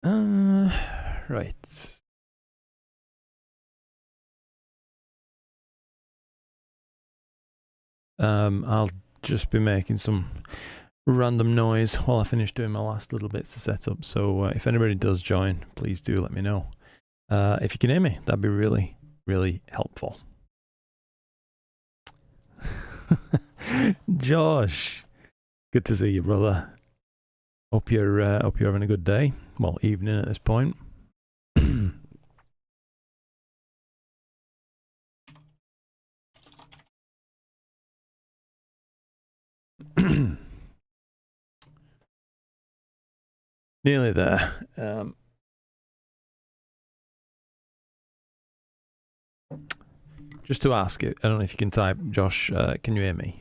Right. I'll just be making some random noise while I finish doing my last little bits of setup. So if anybody does join, please do let me know. If you can hear me, that'd be really, really helpful. Josh, good to see you, brother. Hope you're having a good day. Well, evening at this point. Nearly there. Just to ask, I don't know if you can type, Josh, can you hear me?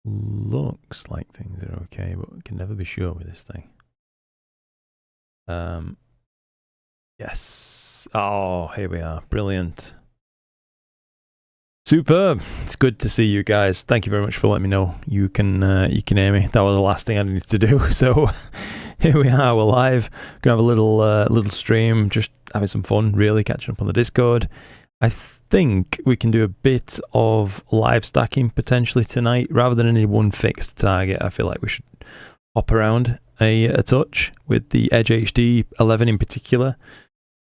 Looks like things are okay, but we can never be sure with this thing. Yes. Oh, here we are. Brilliant. Superb. It's good to see you guys. Thank you very much for letting me know you can hear me. That was the last thing I needed to do. So here we are. We're live. Gonna have a little stream, just having some fun, really catching up on the Discord. I think we can do a bit of live stacking potentially tonight, rather than any one fixed target. I feel like we should hop around a touch with the Edge HD 11 in particular.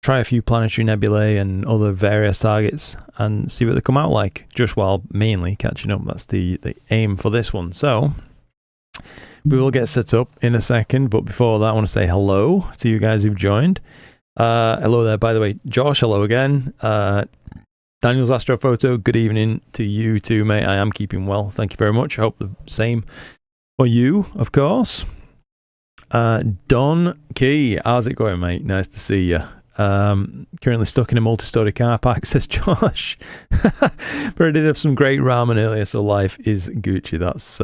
Try a few planetary nebulae and other various targets and see what they come out like, just while mainly catching up. That's the aim for this one. So we will get set up in a second, but before that I want to say hello to you guys who've joined. Hello there, by the way. Josh, hello again. Daniel's Astrophoto, good evening to you too, mate. I am keeping well, thank you very much. I hope the same for you, of course. Don Key, how's it going, mate? Nice to see you. Currently stuck in a multi-story car park, says Josh. But I did have some great ramen earlier, so life is Gucci. That's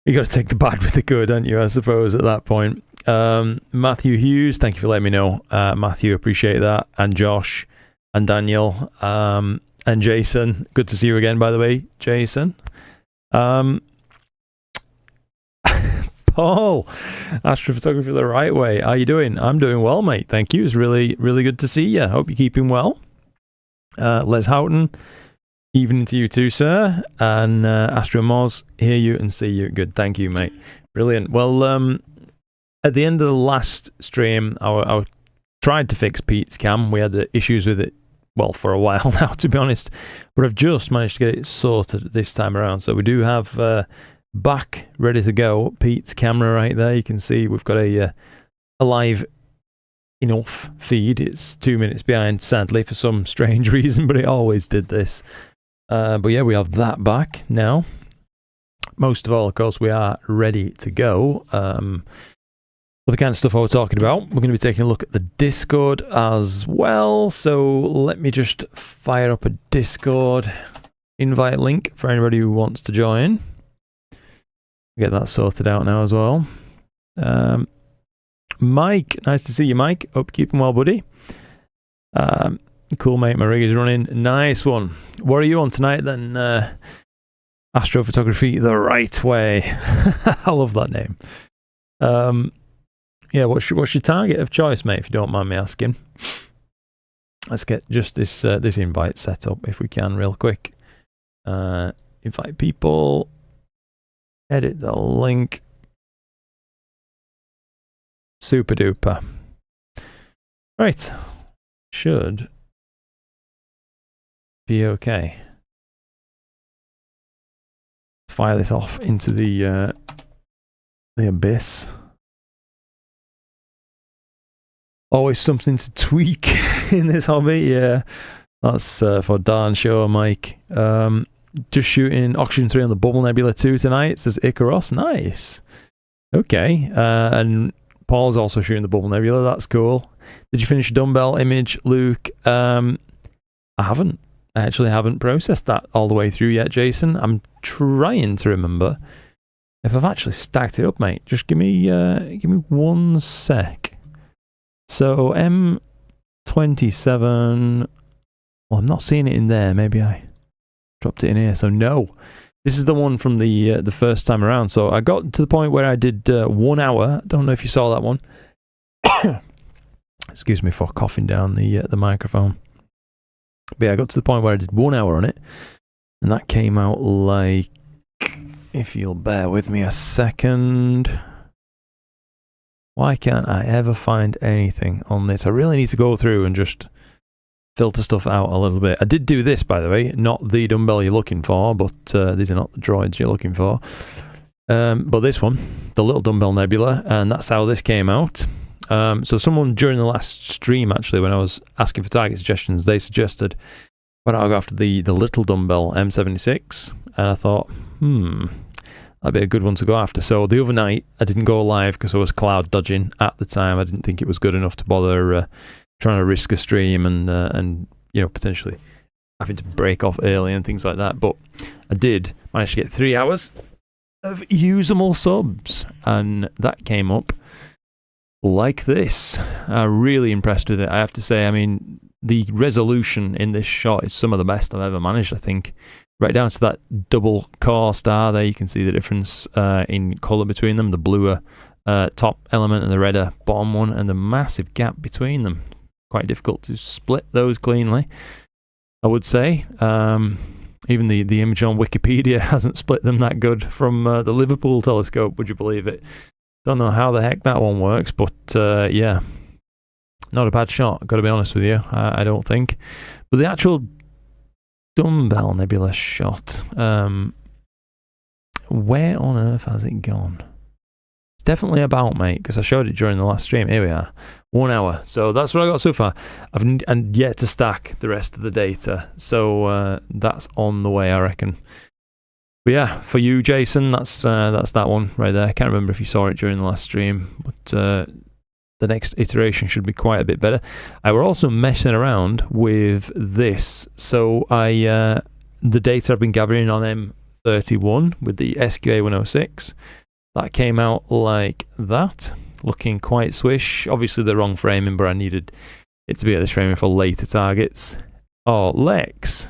you got to take the bad with the good, don't you, I suppose, at that point. Matthew Hughes, thank you for letting me know. Matthew, appreciate that. And Josh and Daniel and Jason, good to see you again, by the way, Jason. Paul, Astrophotography the right way. How you doing? I'm doing well, mate. Thank you. It's really, really good to see you. Hope you're keeping well. Les Houghton, evening to you too, sir. And Astro Moz, hear you and see you. Good. Thank you, mate. Brilliant. Well, at the end of the last stream, I tried to fix Pete's cam. We had issues with it, well, for a while now, to be honest. But I've just managed to get it sorted this time around. So we do have back ready to go. Pete's camera right there. You can see we've got a live enough feed. It's 2 minutes behind, sadly, for some strange reason, but it always did this. But yeah, we have that back now. Most of all, of course, we are ready to go. For the kind of stuff I was talking about, we're going to be taking a look at the Discord as well. So let me just fire up a Discord invite link for anybody who wants to join. Get that sorted out now as well. Mike, nice to see you, Mike. Hope you're keeping well, buddy. Cool, mate. My rig is running. Nice one. What are you on tonight then? Astrophotography the right way. I love that name. Yeah, what's your target of choice, mate, if you don't mind me asking? Let's get just this invite set up if we can real quick. Invite people. Edit the link. Super duper. Right. Should be okay. Let's fire this off into the abyss. Always something to tweak in this hobby, yeah. That's for darn sure, Mike. Just shooting Oxygen 3 on the Bubble Nebula 2 tonight. It says Icaros. Nice. Okay. And Paul's also shooting the Bubble Nebula. That's cool. Did you finish Dumbbell image, Luke? I haven't. I actually haven't processed that all the way through yet, Jason. I'm trying to remember if I've actually stacked it up, mate. Just give me 1 sec. So M27 Well, I'm not seeing it in there. Maybe I dropped it in here. So no, this is the one from the first time around. So I got to the point where I did 1 hour. I don't know if you saw that one. Excuse me for coughing down the microphone. But yeah, I got to the point where I did 1 hour on it, and that came out like, if you'll bear with me a second. Why can't I ever find anything on this? I really need to go through and just filter stuff out a little bit. I did do this, by the way, not the dumbbell you're looking for, but these are not the droids you're looking for. But this one, the little dumbbell nebula, and that's how this came out. So someone during the last stream, actually, when I was asking for target suggestions, they suggested, well, I'll go after the little dumbbell M76, and I thought, that'd be a good one to go after. So the other night, I didn't go live because I was cloud dodging at the time. I didn't think it was good enough to bother trying to risk a stream and you know, potentially having to break off early and things like that. But I did manage to get 3 hours of usable subs, and that came up like this. I'm really impressed with it, I have to say. I mean, the resolution in this shot is some of the best I've ever managed, I think. Right down to that double core star there, you can see the difference in colour between them, the bluer top element and the redder bottom one, and the massive gap between them. Quite difficult to split those cleanly, I would say. Even the image on Wikipedia hasn't split them that good from the Liverpool telescope, would you believe it? Don't know how the heck that one works, but yeah, not a bad shot, got to be honest with you, I don't think. But the actual dumbbell nebula shot, where on earth has it gone? It's definitely about, mate, because I showed it during the last stream. Here we are, 1 hour. So that's what I got so far. I've yet to stack the rest of the data, so that's on the way, I reckon. But yeah, for you, Jason, that's that one right there. I can't remember if you saw it during the last stream, but the next iteration should be quite a bit better. I were also messing around with this. So the data I've been gathering on M31 with the SQA106, that came out like that, looking quite swish. Obviously the wrong framing, but I needed it to be at this framing for later targets. Oh, Lex,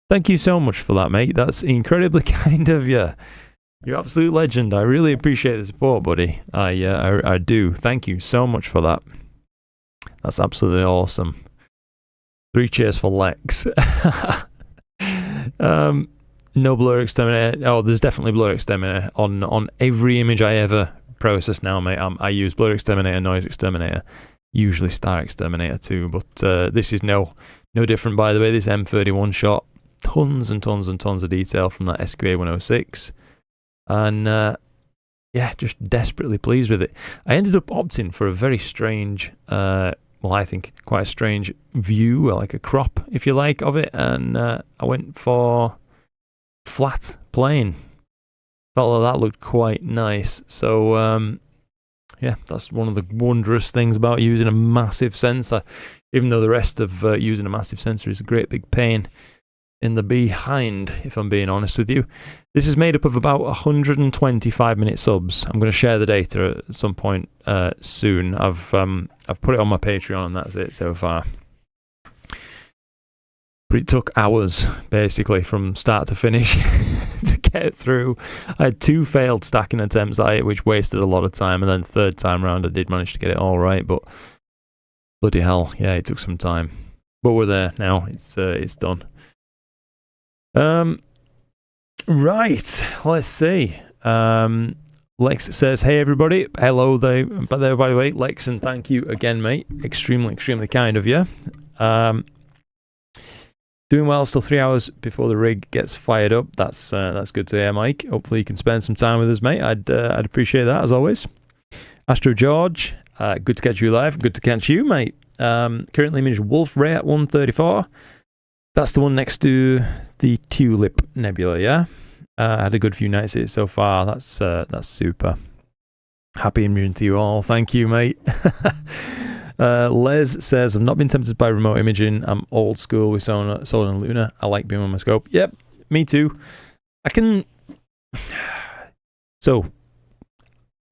thank you so much for that, mate. That's incredibly kind of you. You're an absolute legend. I really appreciate the support, buddy. I do. Thank you so much for that. That's absolutely awesome. 3 cheers for Lex. No BlurXTerminator. Oh, there's definitely BlurXTerminator on every image I ever process now, mate. I use BlurXTerminator, NoiseXTerminator, usually StarXTerminator too, but this is no different, by the way. This M31 shot, tons and tons and tons of detail from that SQA106. And yeah, just desperately pleased with it. I ended up opting for a very strange, well, I think quite a strange view, like a crop, if you like, of it. And I went for flat plane. Felt like that looked quite nice. So yeah, that's one of the wondrous things about using a massive sensor. Even though the rest of using a massive sensor is a great big pain in the behind, if I'm being honest with you. This is made up of about 125-minute subs. I'm going to share the data at some point soon. I've put it on my Patreon, and that's it so far. But it took hours, basically, from start to finish to get it through. I had 2 failed stacking attempts at it, which wasted a lot of time, and then the third time round I did manage to get it all right, but bloody hell, yeah, it took some time. But we're there now. It's done. Right, let's see. Lex says, hey everybody. Hello there, by the way, Lex, and thank you again, mate. Extremely kind of you. Doing well, still 3 hours before the rig gets fired up. That's good to hear, Mike. Hopefully you can spend some time with us, mate. I'd appreciate that, as always. Astro George, good to catch you live. Good to catch you, mate. Currently image Wolf Ray at 134. That's the one next to the Tulip Nebula, yeah? I had a good few nights here so far. That's super. Happy immune to you all. Thank you, mate. Les says, I've not been tempted by remote imaging. I'm old school with Solar and Luna. I like being on my scope. Yep, me too. I can... So,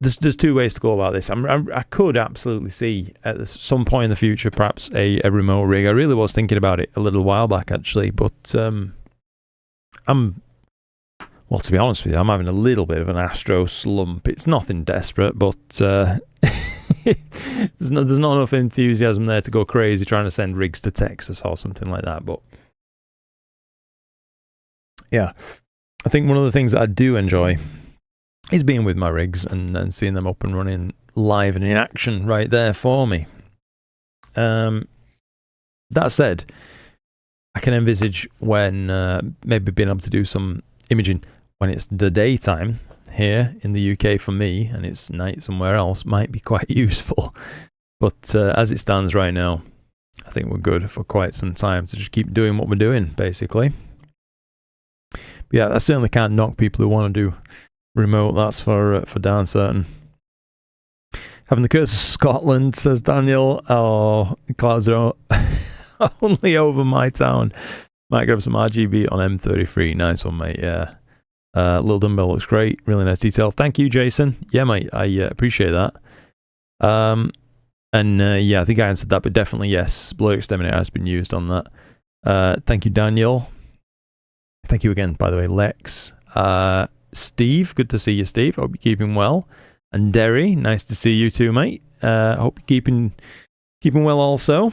there's two ways to go about this. I could absolutely see at some point in the future perhaps a remote rig. I really was thinking about it a little while back actually, but well, to be honest with you, I'm having a little bit of an Astro slump. It's nothing desperate, but there's not enough enthusiasm there to go crazy trying to send rigs to Texas or something like that. But yeah, I think one of the things that I do enjoy is being with my rigs and seeing them up and running live and in action right there for me. That said, I can envisage when maybe being able to do some imaging when it's the daytime here in the UK for me and it's night somewhere else might be quite useful. But as it stands right now, I think we're good for quite some time to just keep doing what we're doing, basically. But yeah, I certainly can't knock people who want to do remote, that's for darn certain. Having the curse of Scotland, says Daniel. Oh, clouds are only over my town. Might grab some RGB on M33. Nice one, mate. Yeah. Little dumbbell looks great. Really nice detail. Thank you, Jason. Yeah, mate. I appreciate that. Yeah, I think I answered that, but definitely yes. BlurXTerminator has been used on that. Thank you, Daniel. Thank you again, by the way, Lex. Steve, good to see you, Steve. Hope you're keeping well. And Derry, nice to see you too, mate. Hope you're keeping well also.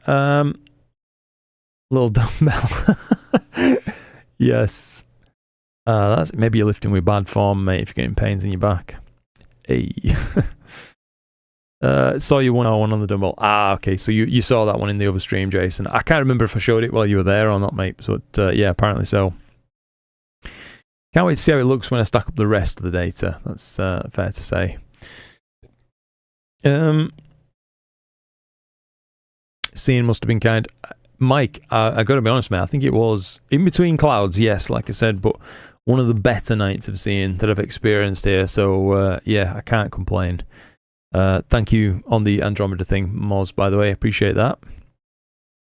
Little dumbbell. Yes. That's maybe you're lifting with bad form, mate, if you're getting pains in your back. Hey. Saw you 101 on the dumbbell. Ah, okay. So you saw that one in the other stream, Jason. I can't remember if I showed it while you were there or not, mate. But yeah, apparently so. Can't wait to see how it looks when I stack up the rest of the data. That's fair to say. Seeing must have been kind. Mike, I got to be honest, mate. I think it was in between clouds, yes, like I said, but one of the better nights of seeing that I've experienced here. So yeah, I can't complain. Thank you on the Andromeda thing, Moz, by the way. Appreciate that.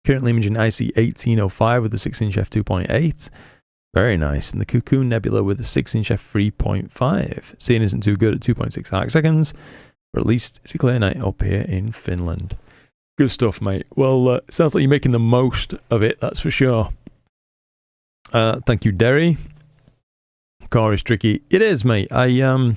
Currently imaging IC 1805 with the 6-inch f2.8. Very nice. And the Cocoon Nebula with the 6-inch f3.5. Seeing isn't too good at 2.6 arc seconds, but at least it's a clear night up here in Finland. Good stuff, mate. Well, sounds like you're making the most of it, that's for sure. Thank you, Derry. Car is tricky. It is, mate. On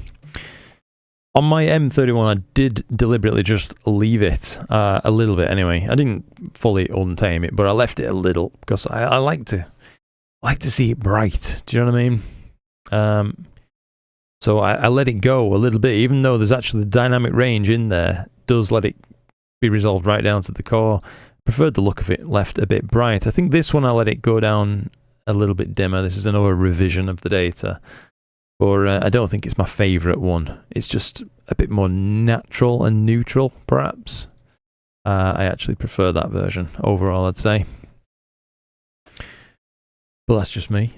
my M31, I did deliberately just leave it a little bit anyway. I didn't fully untame it, but I left it a little because I like to see it bright. Do you know what I mean? So I let it go a little bit, even though there's actually the dynamic range in there. Does let it be resolved right down to the core. Preferred the look of it left a bit bright. I think this one I let it go down a little bit dimmer. This is another revision of the data. Or I don't think it's my favourite one. It's just a bit more natural and neutral, perhaps. I actually prefer that version overall, I'd say. But that's just me.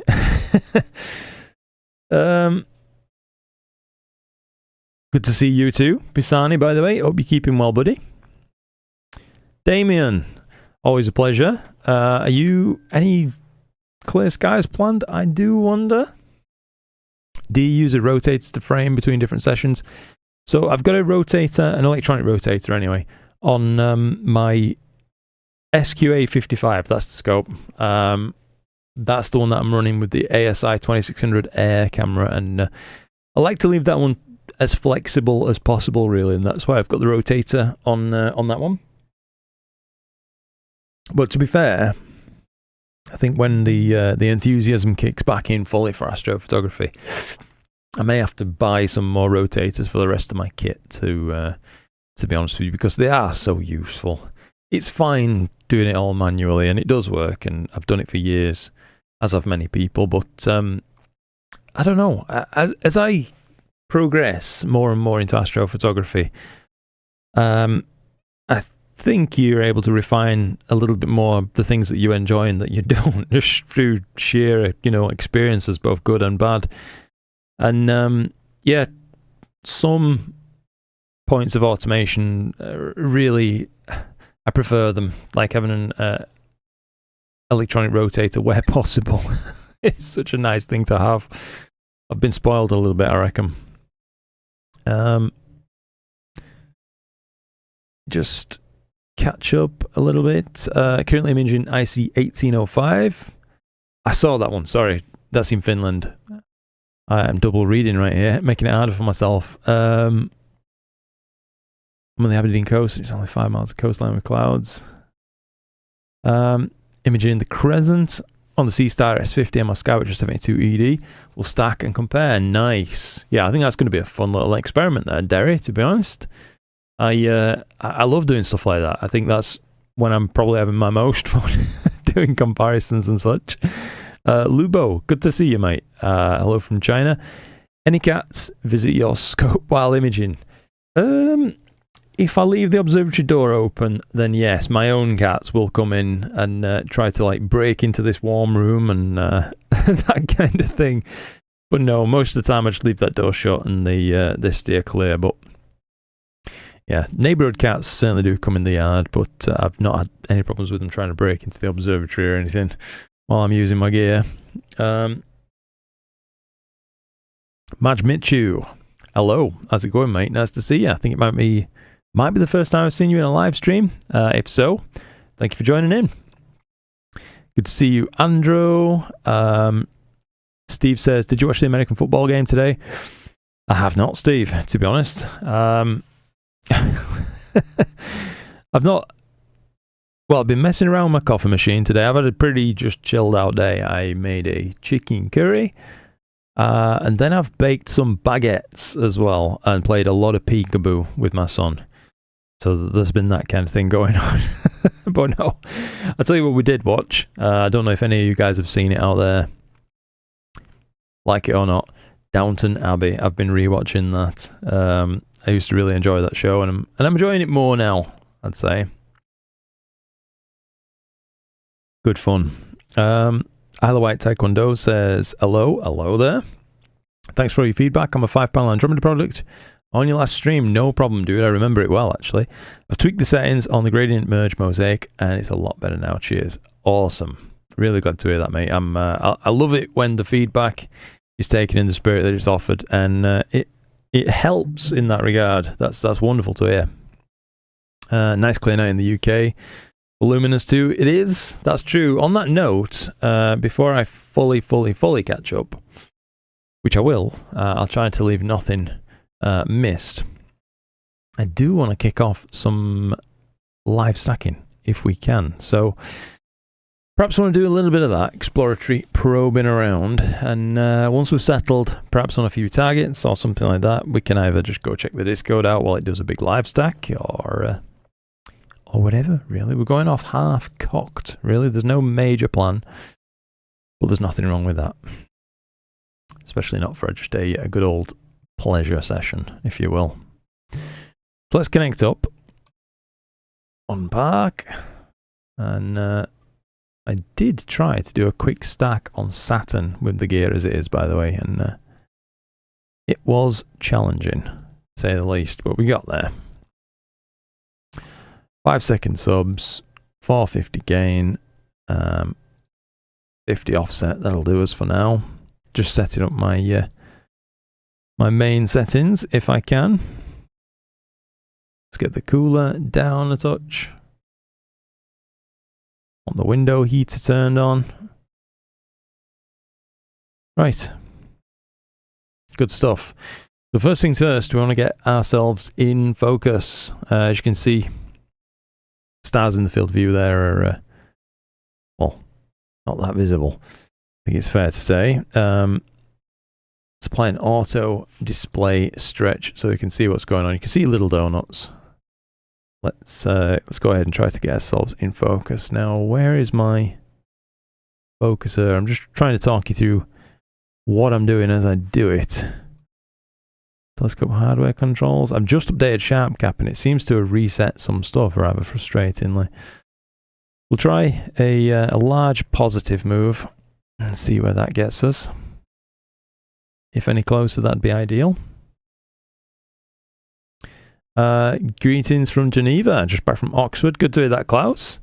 Good to see you too, Pisani, by the way. Hope you're keeping well, buddy. Damien, always a pleasure. Are you any clear skies planned? I do wonder. Do you use a rotator to frame between different sessions? So I've got a rotator, an electronic rotator anyway, on my SQA55. That's the scope. That's the one that I'm running with the ASI 2600 Air camera, and I like to leave that one as flexible as possible, really, and that's why I've got the rotator on that one. But to be fair, I think when the enthusiasm kicks back in fully for astrophotography, I may have to buy some more rotators for the rest of my kit to be honest with you, because they are so useful. It's fine doing it all manually, and it does work, and I've done it for years, as have many people, but I don't know. As I progress more and more into astrophotography, I think you're able to refine a little bit more the things that you enjoy and that you don't, just through sheer, experiences, both good and bad. And yeah, some points of automation really, I prefer them, like having an electronic rotator where possible. It's such a nice thing to have. I've been spoiled a little bit, I reckon. Just catch up a little bit. Currently imaging IC 1805. I saw that one, sorry. That's in Finland. I am double reading right here, making it harder for myself. I'm on the Aberdeen coast. It's only 5 miles of coastline with clouds. Imaging the crescent on the Seastar S50 MR Skywatcher 72 ED. We'll stack and compare. Nice. Yeah, I think that's going to be a fun little experiment there, Derry, to be honest. I love doing stuff like that. I think that's when I'm probably having my most fun doing comparisons and such. Lubo, good to see you, mate. Hello from China. Any cats visit your scope while imaging? If I leave the observatory door open, then yes, my own cats will come in and try to like break into this warm room and that kind of thing. But no, most of the time I just leave that door shut and they steer clear. But yeah, neighbourhood cats certainly do come in the yard, but I've not had any problems with them trying to break into the observatory or anything while I'm using my gear. Madge Mitchu, hello, how's it going, mate? Nice to see you. I think it might be the first time I've seen you in a live stream. If so, thank you for joining in. Good to see you, Andrew. Steve says, did you watch the American football game today? I have not, Steve, to be honest. I've not. Well, I've been messing around with my coffee machine today. I've had a pretty just chilled out day. I made a chicken curry. And then I've baked some baguettes as well and played a lot of peekaboo with my son. So there's been that kind of thing going on. But no, I'll tell you what we did watch. I don't know if any of you guys have seen it out there. Like it or not, Downton Abbey. I've been rewatching that. I used to really enjoy that show and I'm enjoying it more now, I'd say. Good fun. Isla White Taekwondo says, hello there. Thanks for all your feedback on my £5 Andromeda product. On your last stream, no problem, dude. I remember it well, actually. I've tweaked the settings on the gradient merge mosaic, and it's a lot better now. Cheers. Awesome. Really glad to hear that, mate. I love it when the feedback is taken in the spirit that it's offered, and it helps in that regard. That's wonderful to hear. Nice clear night in the UK. Luminous too. It is. That's true. On that note, before I fully catch up, which I will, I'll try to leave nothing missed. I do want to kick off some live stacking if we can. So perhaps I want to do a little bit of that exploratory probing around, and once we've settled perhaps on a few targets or something like that, we can either just go check the Discord out while it does a big live stack or whatever, really. We're going off half-cocked, really. There's no major plan, but there's nothing wrong with that. Especially not for just a good old pleasure session, if you will. So let's connect up. Unpark. And I did try to do a quick stack on Saturn with the gear as it is, by the way, and it was challenging, to say the least, but we got there. 5-second subs, 450 gain, 50 offset. That'll do us for now. Just setting up my my main settings if I can. Let's get the cooler down a touch. Want the window heater turned on. Right. Good stuff. The first things first, we want to get ourselves in focus. As you can see, stars in the field of view there are, well, not that visible. I think it's fair to say. Let's apply an auto display stretch so we can see what's going on. You can see little donuts. Let's go ahead and try to get ourselves in focus. Now, where is my focuser? I'm just trying to talk you through what I'm doing as I do it. Telescope hardware controls. I've just updated sharp cap and it seems to have reset some stuff rather frustratingly. We'll try a large positive move and see where that gets us. If any closer, that'd be ideal. Greetings from Geneva, just back from Oxford. Good to hear that, Klaus.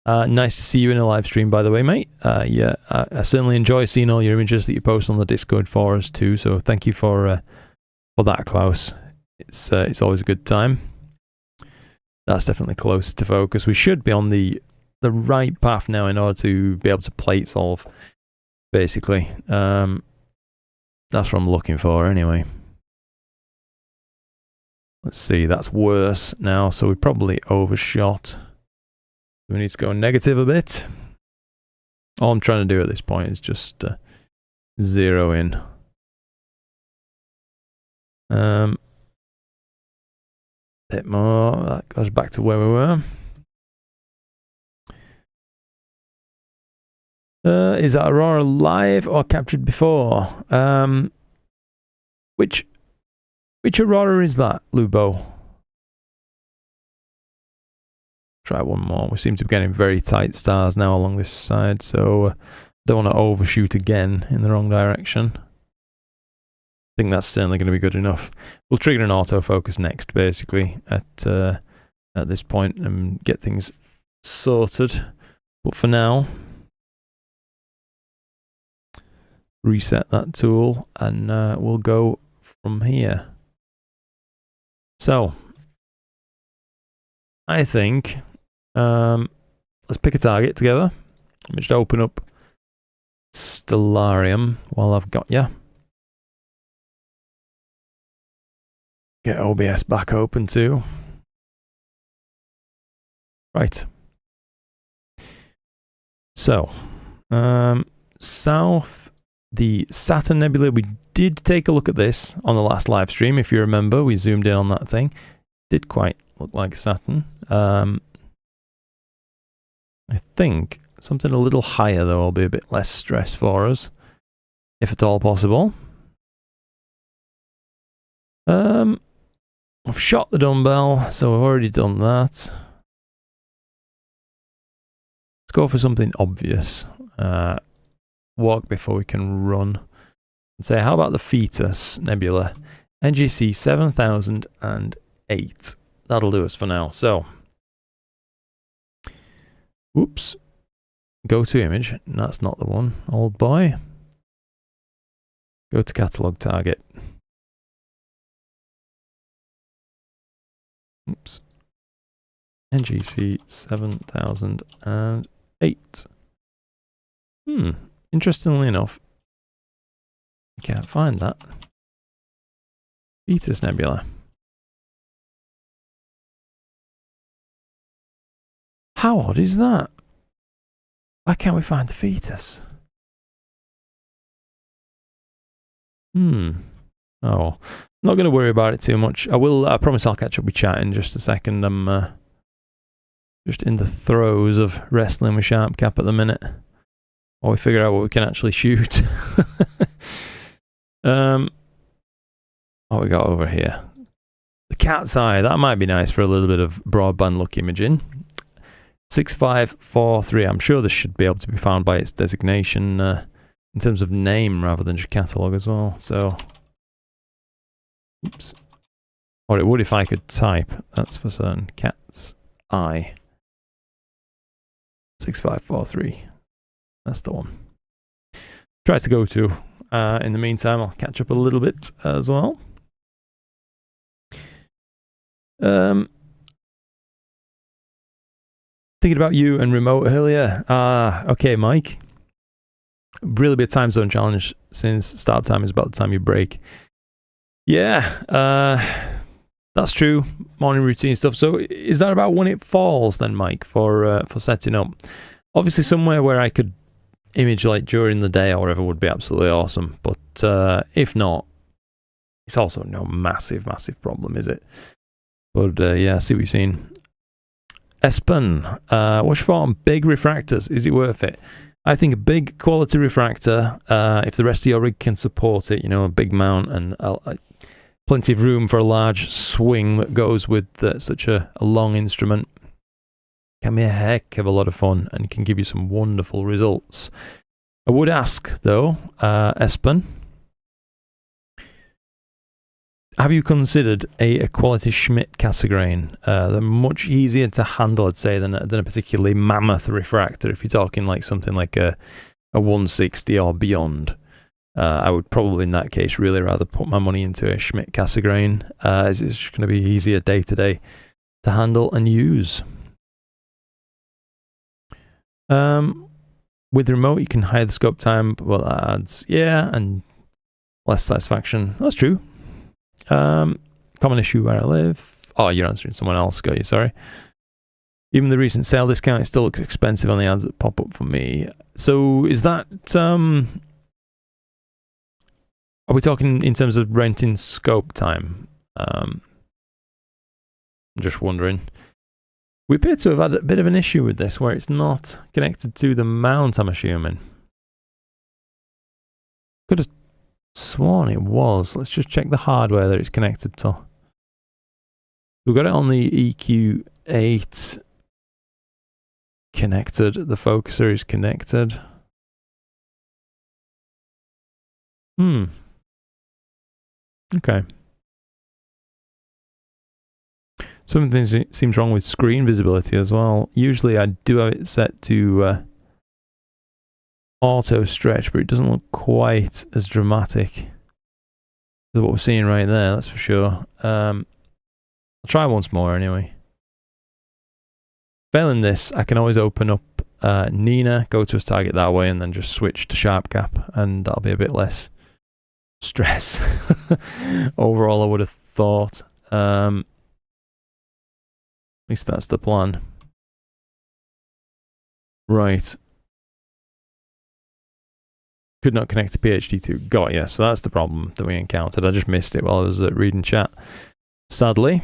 Nice to see you in a live stream, by the way, mate. Yeah, I certainly enjoy seeing all your images that you post on the Discord for us too. So thank you for that, Klaus. it's always a good time. That's definitely close to focus. We should be on the right path now in order to be able to plate solve, basically. That's what I'm looking for anyway. Let's see, that's worse now, so we probably overshot. We need to go negative a bit. All I'm trying to do at this point is just zero in. Bit more, that goes back to where we were. Is that Aurora live or captured before? Which Aurora is that, Lubo? Try one more. We seem to be getting very tight stars now along this side, so don't want to overshoot again in the wrong direction. I think that's certainly going to be good enough. We'll trigger an autofocus next, basically, at this point and get things sorted. But for now, reset that tool and we'll go from here. So, I think let's pick a target together. Let me just open up Stellarium while I've got you. Get OBS back open too. Right. So, south, the Saturn Nebula, we did take a look at this on the last live stream. If you remember, we zoomed in on that thing. Did quite look like Saturn. I think something a little higher though will be a bit less stress for us, if at all possible. I've shot the dumbbell, so I've already done that. Let's go for something obvious. Walk before we can run. And say, how about the Fetus Nebula? NGC 7008. That'll do us for now. So, oops. Go to image. That's not the one, old boy. Go to catalog target. Oops. NGC 7008. Interestingly enough, you can't find that. Fetus Nebula. How odd is that? Why can't we find the fetus? Oh, I'm not going to worry about it too much. I promise I'll catch up with chat in just a second. I'm just in the throes of wrestling with Sharp Cap at the minute. While we figure out what we can actually shoot. What we got over here? The cat's eye. That might be nice for a little bit of broadband look imaging. 6543. I'm sure this should be able to be found by its designation in terms of name rather than just catalogue as well. So, oops. Or it would if I could type. That's for certain. Cat's eye. 6543. That's the one. Try to go to. In the meantime, I'll catch up a little bit as well. Thinking about you and remote earlier. Okay, Mike. Really big time zone challenge since startup time is about the time you break. Yeah, that's true. Morning routine stuff. So is that about when it falls then, Mike, for setting up? Obviously somewhere where I could image like during the day or whatever would be absolutely awesome. But if not, it's also no massive problem, is it? But yeah, I see what you're saying. Espen, what's your thought on big refractors? Is it worth it? I think a big quality refractor, if the rest of your rig can support it, you know, a big mount and plenty of room for a large swing that goes with such a long instrument, can be a heck of a lot of fun and can give you some wonderful results. I would ask, though, Espen, have you considered a quality Schmidt Cassegrain? They're much easier to handle, I'd say, than a particularly mammoth refractor, if you're talking like something like a 160 or beyond. I would probably in that case really rather put my money into a Schmidt Cassegrain, as it's just going to be easier day to day to handle and use. With the remote, you can hide the scope time, but that adds, and less satisfaction. That's true. Common issue where I live. Oh, you're answering someone else, got you, sorry. Even the recent sale discount, it still looks expensive on the ads that pop up for me. So is that, are we talking in terms of renting scope time? I'm just wondering. We appear to have had a bit of an issue with this where it's not connected to the mount, I'm assuming. Could have sworn it was. Let's just check the hardware that it's connected to. We've got it on the EQ8 connected. The focuser is connected. Okay. Something seems wrong with screen visibility as well. Usually I do have it set to auto stretch, but it doesn't look quite as dramatic as what we're seeing right there, that's for sure. I'll try once more anyway. Failing this, I can always open up Nina, go to a target that way, and then just switch to sharp gap, and that'll be a bit less stress. Overall, I would have thought. At least that's the plan. Right. Could not connect to PhD2. Got ya. So that's the problem that we encountered. I just missed it while I was reading chat. Sadly.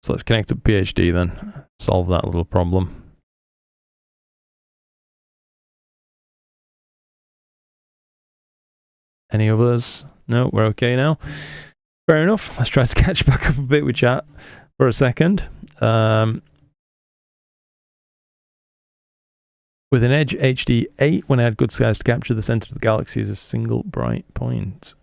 So let's connect to PhD then. Solve that little problem. Any others? No, we're okay now. Fair enough. Let's try to catch back up a bit with chat for a second. With an Edge HD 8, when I had good skies to capture the center of the galaxy as a single bright point.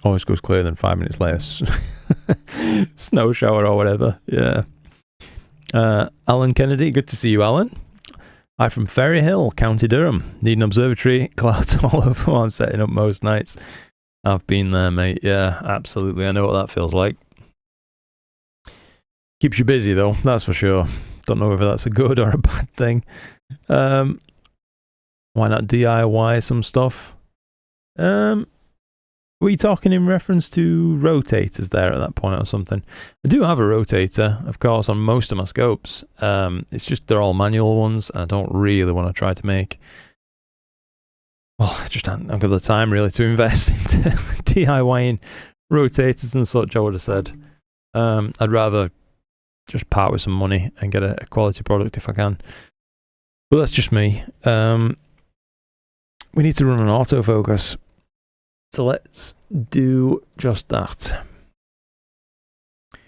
Always goes clearer than 5 minutes later. Snow shower or whatever. Yeah. Alan Kennedy, good to see you, Alan. Hi from Ferry Hill, County Durham. Need an observatory. Clouds all over what I'm setting up most nights. I've been there, mate. Yeah, absolutely. I know what that feels like. Keeps you busy, though. That's for sure. Don't know whether that's a good or a bad thing. Why not DIY some stuff? Were you talking in reference to rotators there at that point or something? I do have a rotator, of course, on most of my scopes. It's just they're all manual ones, and I don't really want to try to make... Well, I just haven't got the time really to invest into DIYing rotators and such, I would have said. I'd rather just part with some money and get a quality product if I can. But that's just me. We need to run an autofocus. So let's do just that. I'm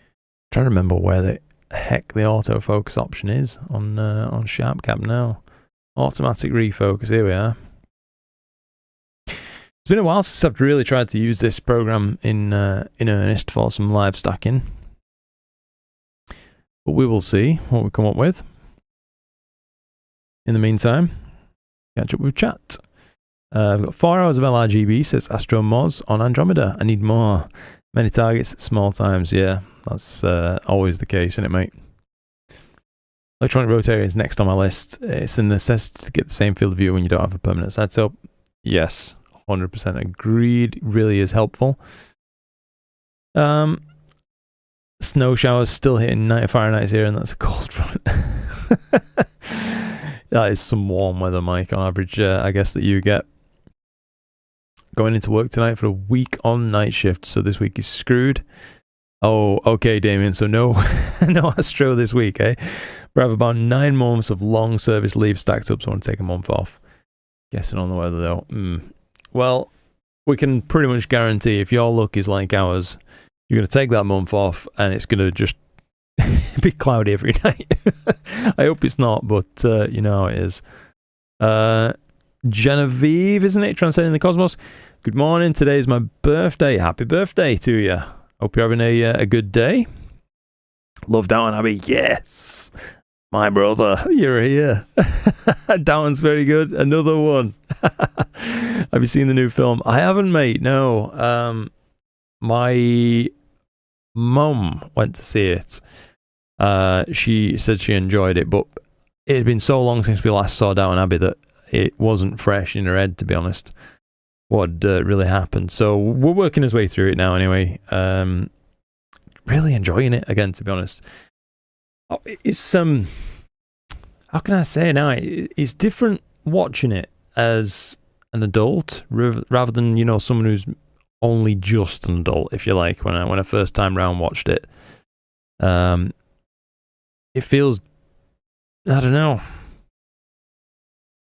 trying to remember where the heck the autofocus option is on SharpCap now. Automatic refocus, here we are. It's been a while since I've really tried to use this program in earnest for some live stacking. But we will see what we come up with. In the meantime, catch up with chat. I've got 4 hours of LRGB, says AstroMoz on Andromeda. I need more. Many targets, small times. Yeah, that's always the case, isn't it, mate? Electronic rotator is next on my list. It's a necessity to get the same field of view when you don't have a permanent setup. Yes, 100% agreed. Really is helpful. Snow showers still hitting 90 Fahrenheit here, and that's a cold front. That is some warm weather, Mike, on average, I guess, that you get. Going into work tonight for a week on night shift, so this week is screwed. Oh, okay, Damien, so no Astro this week, eh? We have about 9 months of long service leave stacked up, so I want to take a month off. Guessing on the weather, though. Well, we can pretty much guarantee if your luck is like ours, you're going to take that month off, and it's going to just be cloudy every night. I hope it's not, but you know how it is. Genevieve, isn't it? Transcending the Cosmos. Good morning. Today is my birthday. Happy birthday to you. Hope you're having a good day. Love down, Abby. Yes. My brother, you're here. Downton's very good. Another one. Have you seen the new film? I haven't, mate. No. My mum went to see it. She said she enjoyed it, but it had been so long since we last saw Downton Abbey that it wasn't fresh in her head, to be honest, what really happened. So we're working his way through it now anyway. Really enjoying it again, to be honest. It's how can I say now? It's different watching it as an adult rather than, you know, someone who's only just an adult, if you like. When I first time round watched it, it feels, I don't know,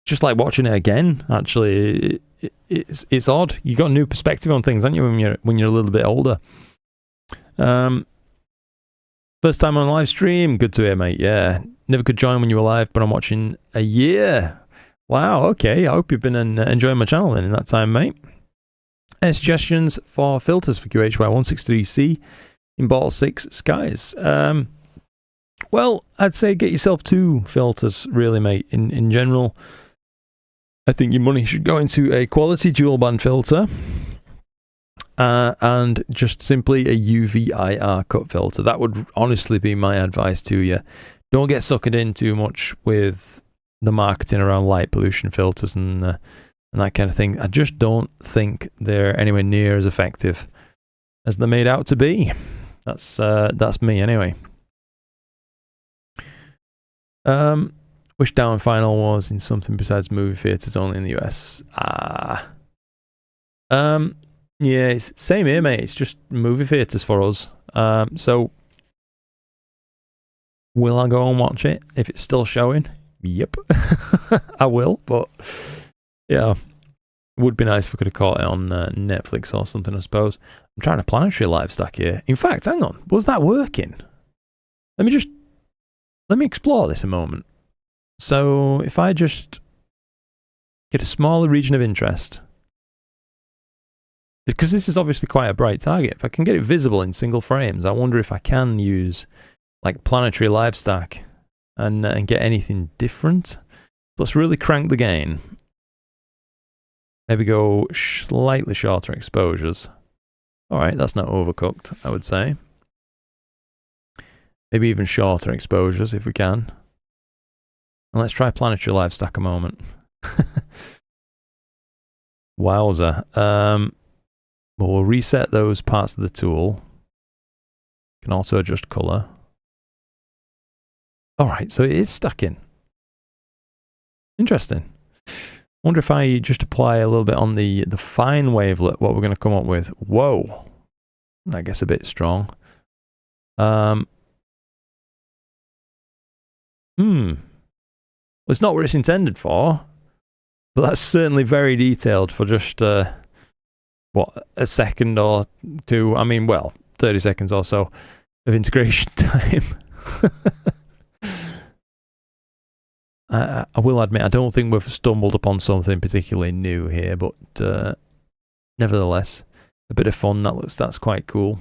just like watching it again. Actually, it's odd. You got a new perspective on things, haven't you, when you're a little bit older. First time on live stream. Good to hear, mate. Yeah, never could join when you were live, but I'm watching a year. Wow. Okay. I hope you've been enjoying my channel then in that time, mate. Any suggestions for filters for QHY163C in Bottle 6 skies? Well, I'd say get yourself 2 filters, really, mate. In general, I think your money should go into a quality dual band filter. And just simply a UV IR cut filter. That would honestly be my advice to you. Don't get suckered in too much with the marketing around light pollution filters and that kind of thing. I just don't think they're anywhere near as effective as they're made out to be. That's me anyway. Wish Down Final was in something besides movie theaters only in the US. Yeah, it's same here, mate. It's just movie theaters for us. So, will I go and watch it if it's still showing? Yep, I will. But yeah, it would be nice if we could have caught it on Netflix or something, I suppose. I'm trying to planetary live stack here. In fact, hang on, was that working? Let me explore this a moment. So, if I just get a smaller region of interest. Because this is obviously quite a bright target. If I can get it visible in single frames, I wonder if I can use like planetary live stack and get anything different. Let's really crank the gain. Maybe go slightly shorter exposures. Alright, that's not overcooked, I would say. Maybe even shorter exposures if we can. And let's try planetary live stack a moment. Wowza. We'll reset those parts of the tool. Can also adjust color. Alright, so it is stacking. Interesting. Wonder if I just apply a little bit on the fine wavelet, what we're going to come up with. Whoa. That gets a bit strong. Well, it's not what it's intended for, but that's certainly very detailed for just... what, a second or two? I mean, well, 30 seconds or so of integration time. I will admit, I don't think we've stumbled upon something particularly new here, but nevertheless, a bit of fun. That's quite cool.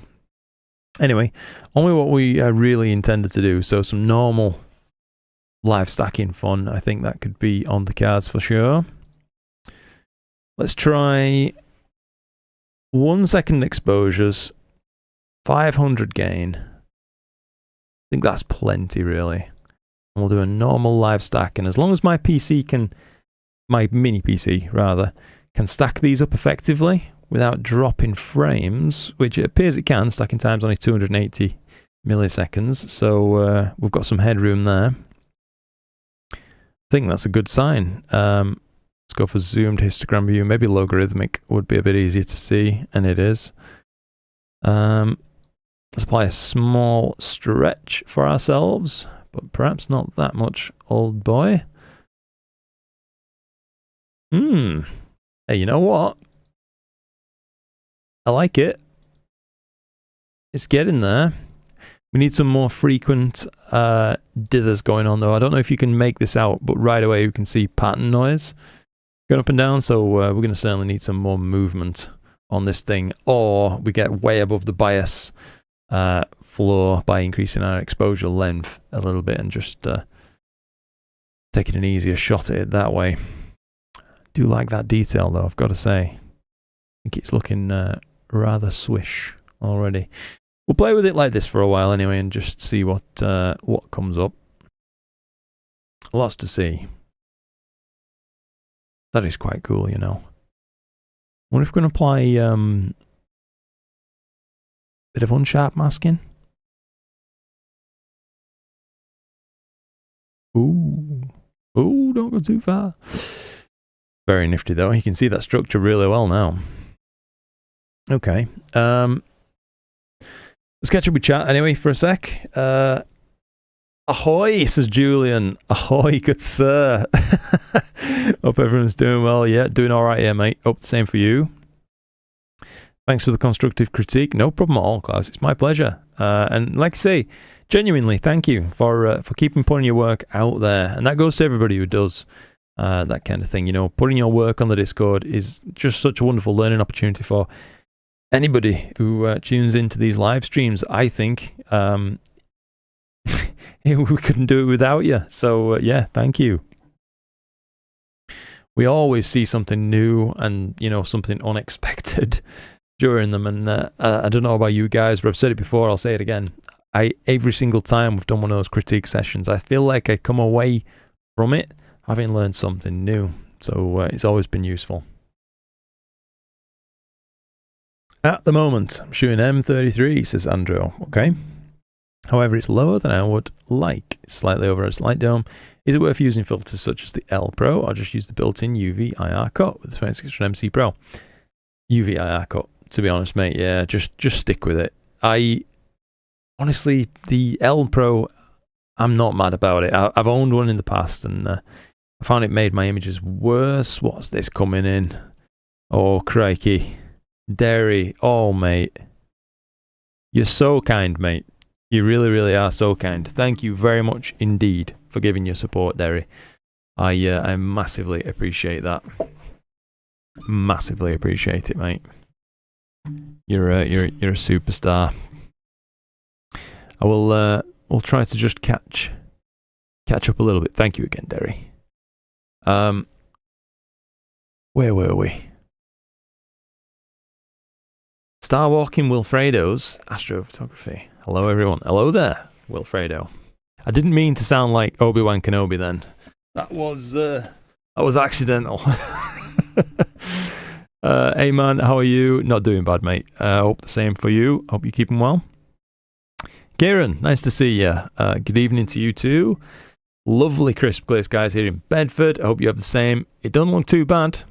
Anyway, only what we really intended to do. So some normal live stacking fun. I think that could be on the cards for sure. Let's try 1 second exposures, 500 gain. I think that's plenty, really. And we'll do a normal live stack, and as long as my PC can, my mini PC rather, can stack these up effectively without dropping frames, which it appears it can. Stacking time's only 280 milliseconds, so we've got some headroom there. I think that's a good sign. Let's go for zoomed histogram view. Maybe logarithmic would be a bit easier to see, and it is. Let's apply a small stretch for ourselves, but perhaps not that much, old boy. Hey, you know what? I like it. It's getting there. We need some more frequent dithers going on, though. I don't know if you can make this out, but right away you can see pattern noise going up and down, so we're going to certainly need some more movement on this thing, or we get way above the bias floor by increasing our exposure length a little bit and just taking an easier shot at it that way. Do like that detail though, I've got to say. I think it's looking rather swish already. We'll play with it like this for a while anyway and just see what comes up. Lots to see. That is quite cool, you know. I wonder if we're going to apply a bit of unsharp masking. Ooh, don't go too far. Very nifty though. You can see that structure really well now. Okay. Let's catch up with chat anyway for a sec. Ahoy, says Julian. Ahoy, good sir. Hope everyone's doing well. Yeah, doing all right here, mate. Hope the same for you. Thanks for the constructive critique. No problem at all, Klaus. It's my pleasure. And like I say, genuinely, thank you for keeping putting your work out there. And that goes to everybody who does that kind of thing. You know, putting your work on the Discord is just such a wonderful learning opportunity for anybody who tunes into these live streams. I think we couldn't do it without you. So yeah, thank you. We always see something new and, you know, something unexpected during them. And I don't know about you guys, but I've said it before, I'll say it again. Every single time we've done one of those critique sessions, I feel like I come away from it having learned something new. So it's always been useful. At the moment, I'm shooting M33, says Andrew. Okay. However, it's lower than I would like, slightly over its light dome. Is it worth using filters such as the L Pro, or just use the built-in UV IR cut with the 2600 MC Pro? UV IR cut, to be honest, mate. Yeah, just stick with it. Honestly, the L Pro, I'm not mad about it. I've owned one in the past, and I found it made my images worse. What's this coming in? Oh, crikey. Derry, oh, mate. You're so kind, mate. You really, really are so kind. Thank you very much indeed for giving your support, Derry. I massively appreciate that. Massively appreciate it, mate. You're a superstar. I will try to just catch up a little bit. Thank you again, Derry. Where were we? Star Walking Wilfredo's Astrophotography. Hello, everyone. Hello there, Wilfredo. I didn't mean to sound like Obi-Wan Kenobi then. That was accidental. Hey, man, how are you? Not doing bad, mate. Hope the same for you. Hope you're keeping well. Kieran, nice to see you. Good evening to you too. Lovely crisp clear skies here in Bedford. I hope you have the same. It doesn't look too bad.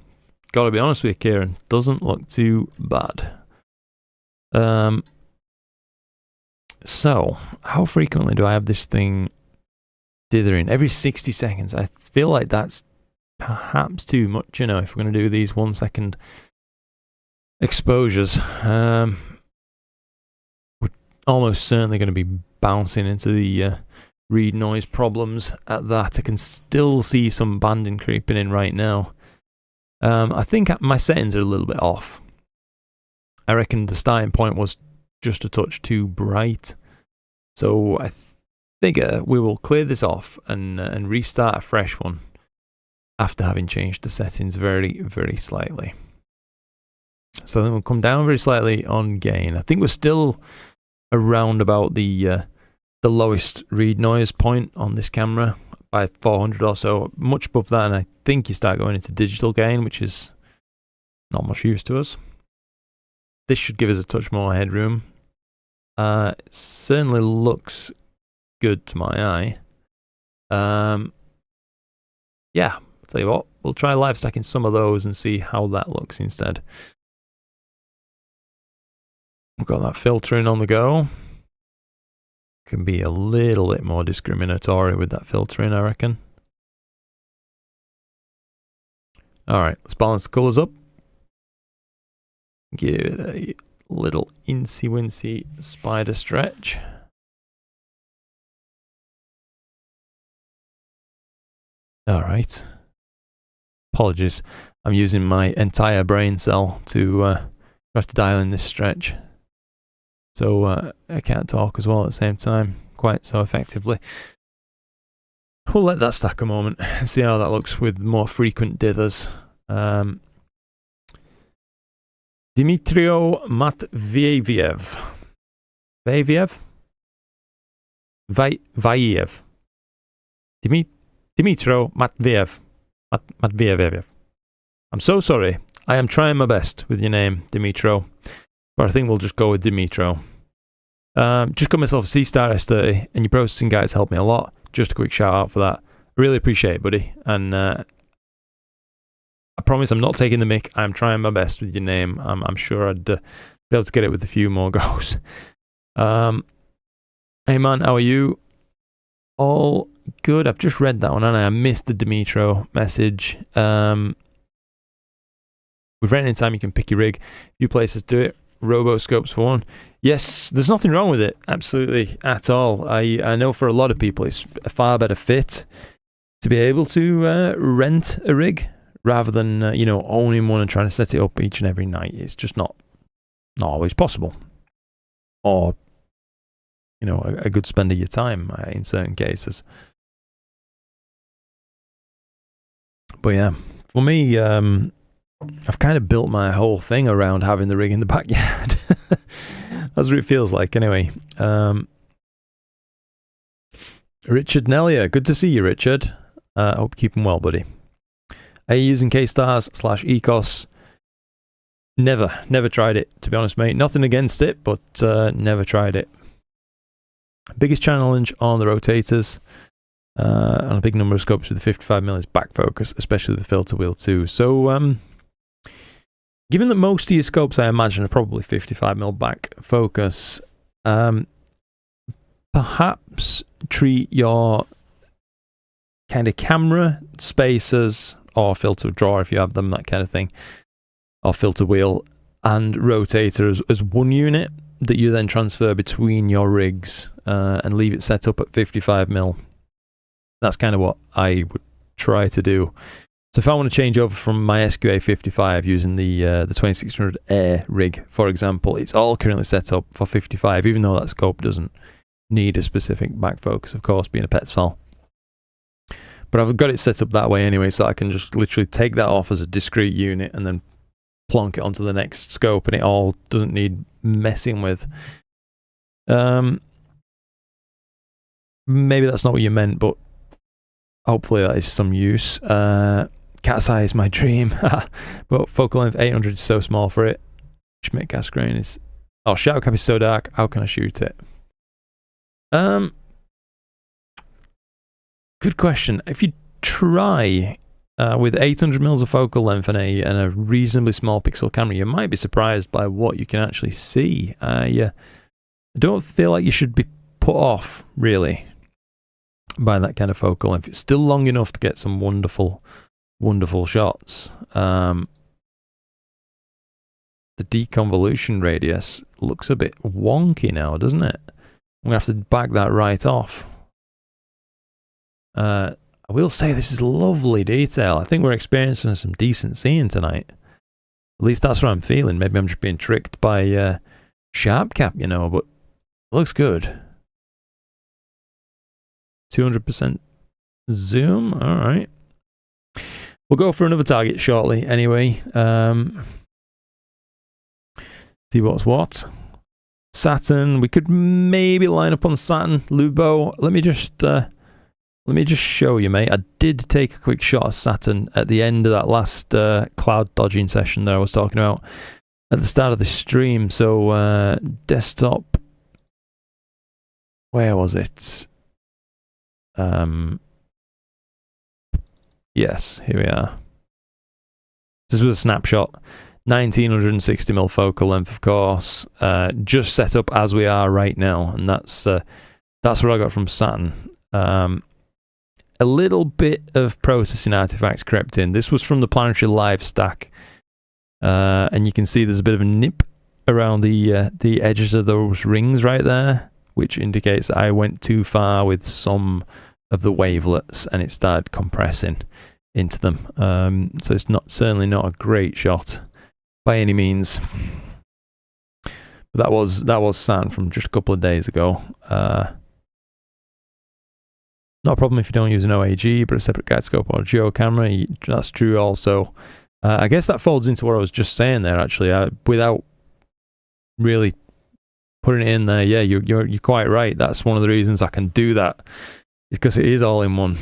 Gotta be honest with you, Kieran. Doesn't look too bad. So, how frequently do I have this thing dithering? Every 60 seconds. I feel like that's perhaps too much, you know, if we're going to do these 1 second exposures. We're almost certainly going to be bouncing into the read noise problems at that. I can still see some banding creeping in right now. I think my settings are a little bit off. I reckon the starting point was just a touch too bright. So I figure we will clear this off and restart a fresh one after having changed the settings very, very slightly. So then we'll come down very slightly on gain. I think we're still around about the lowest read noise point on this camera by 400 or so, much above that, and I think you start going into digital gain, which is not much use to us. This should give us a touch more headroom. It certainly looks good to my eye. Yeah, I'll tell you what, we'll try live stacking some of those and see how that looks instead. We've got that filtering on the go. Can be a little bit more discriminatory with that filtering, I reckon. Alright, let's balance the colours up. Give it a little incy-wincy spider stretch. Alright. Apologies. I'm using my entire brain cell to try to dial in this stretch. So I can't talk as well at the same time quite so effectively. We'll let that stack a moment, see how that looks with more frequent dithers. Dmitrio Matviev. Vayev? Vayev. Dmitro Matviev. Matviev. I'm so sorry. I am trying my best with your name, Dimitro. But I think we'll just go with Dimitro. Just got myself a C-Star S30, and your processing guides helped me a lot. Just a quick shout out for that. I really appreciate it, buddy. And I promise I'm not taking the mick. I'm trying my best with your name. I'm sure I'd be able to get it with a few more goes. Hey man, how are you? All good. I've just read that one, and I missed the Dimitro message. With renting time, you can pick your rig. A few places do it. Roboscopes for one. Yes, there's nothing wrong with it, absolutely, at all. I know for a lot of people it's a far better fit to be able to rent a rig rather than owning one and trying to set it up each and every night. It's just not always possible, or a good spend of your time in certain cases. But yeah, for me, I've kind of built my whole thing around having the rig in the backyard. That's what it feels like, anyway. Richard Nellia, good to see you, Richard. Hope you're keeping well, buddy. Are you using K-Stars/Ecos? Never tried it, to be honest, mate. Nothing against it, but never tried it. Biggest challenge on the rotators, on a big number of scopes with the 55mm is back focus, especially the filter wheel too. So, given that most of your scopes, I imagine, are probably 55mm back focus, perhaps treat your kind of camera, spacers, or filter drawer if you have them, that kind of thing, or filter wheel, and rotator as one unit that you then transfer between your rigs and leave it set up at 55mm. That's kind of what I would try to do. So if I want to change over from my SQA 55 using the 2600 Air rig, for example, it's all currently set up for 55, even though that scope doesn't need a specific back focus, of course, being a Petzval. But I've got it set up that way anyway, so I can just literally take that off as a discrete unit and then plonk it onto the next scope, and it all doesn't need messing with. Maybe that's not what you meant, but hopefully that is some use. Cat's eye is my dream, but focal length 800 is so small for it. Schmidt gas grain is... Oh, shadow cap is so dark, how can I shoot it? Good question. If you try with 800mm of focal length and a reasonably small pixel camera, you might be surprised by what you can actually see. I don't feel like you should be put off, really, by that kind of focal length. It's still long enough to get some wonderful shots. The deconvolution radius looks a bit wonky now, doesn't it? I'm going to have to back that right off. I will say this is lovely detail. I think we're experiencing some decent seeing tonight. At least that's what I'm feeling. Maybe I'm just being tricked by sharp cap, but it looks good. 200% zoom. All right. We'll go for another target shortly anyway. See what's what. Saturn. We could maybe line up on Saturn. Lubo. Let me just show you, mate. I did take a quick shot of Saturn at the end of that last cloud dodging session that I was talking about at the start of the stream. So desktop. Where was it? Yes, here we are. This was a snapshot. 1960mm focal length, of course. Just set up as we are right now, and that's what I got from Saturn. A little bit of processing artifacts crept in. This was from the Planetary Live stack, and you can see there's a bit of a nip around the edges of those rings right there, which indicates that I went too far with some of the wavelets and it started compressing into them. So it's certainly not a great shot by any means. But that was Saturn from just a couple of days ago. Not a problem if you don't use an OAG, but a separate guide scope or a geo camera. That's true also. I guess that folds into what I was just saying there, actually. Without really putting it in there, yeah, you're quite right. That's one of the reasons I can do that, is because it is all in one.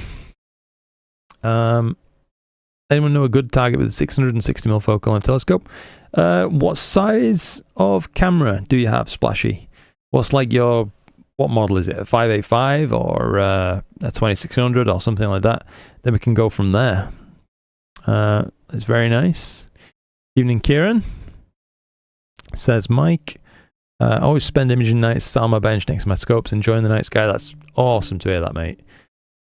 Anyone know a good target with a 660mm focal length telescope? What size of camera do you have, Splashy? What's like what model is it? A 585 or a 2600 or something like that? Then we can go from there. It's very nice. Evening, Kieran. Says Mike. Always spend imaging nights sat on my bench next to my scopes, enjoying the night sky. That's awesome to hear that, mate.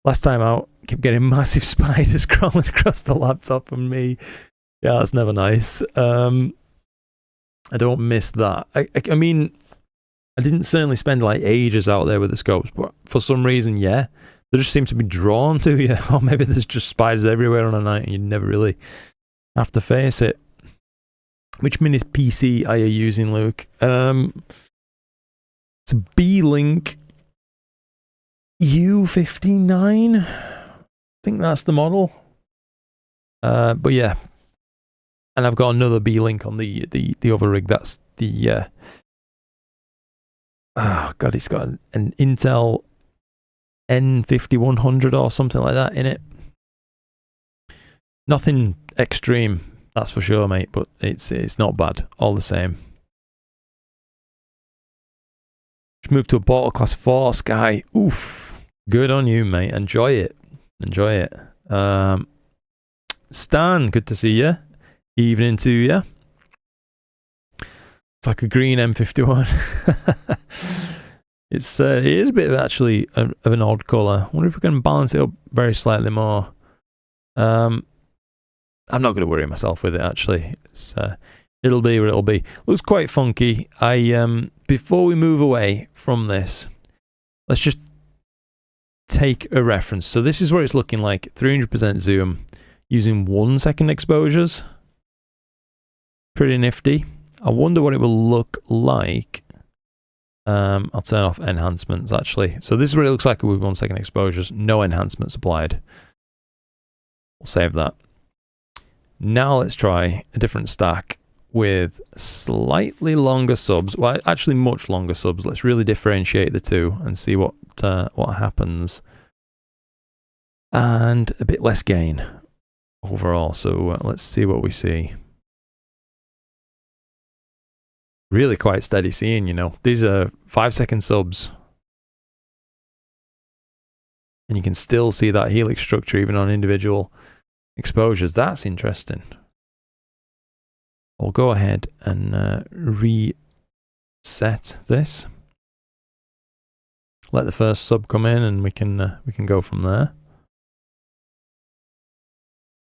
Last time out, kept getting massive spiders crawling across the laptop and me. Yeah, that's never nice. I don't miss that. I mean, I didn't certainly spend like ages out there with the scopes, but for some reason, yeah, they just seem to be drawn to you. Or maybe there's just spiders everywhere on a night and you never really have to face it. Which mini PC are you using, Luke? It's a B-Link U59. I think that's the model. But yeah. And I've got another B-Link on the other rig. That's the oh god, it's got an Intel N5100 or something like that in it. Nothing extreme, that's for sure, mate, but it's not bad all the same. Just moved to a Bortle Class 4 Sky. Oof, good on you, mate. Enjoy it. Enjoy it. Stan, good to see you. Evening to you. It's like a green M51. It is a bit of actually of an odd colour. I wonder if we can balance it up very slightly more. I'm not going to worry myself with it, actually. It'll be what it'll be. Looks quite funky. Before we move away from this, let's just take a reference. So this is what it's looking like. 300% zoom using 1 second exposures. Pretty nifty. I wonder what it will look like. I'll turn off enhancements, actually. So this is what it looks like with 1 second exposures. No enhancements applied. We'll save that. Now let's try a different stack with slightly longer subs. Well, actually much longer subs. Let's really differentiate the two and see what happens. And a bit less gain overall. So let's see what we see. Really quite steady seeing, you know. These are 5-second subs. And you can still see that helix structure even on individual exposures. That's interesting. I'll go ahead and reset this. Let the first sub come in and we can go from there.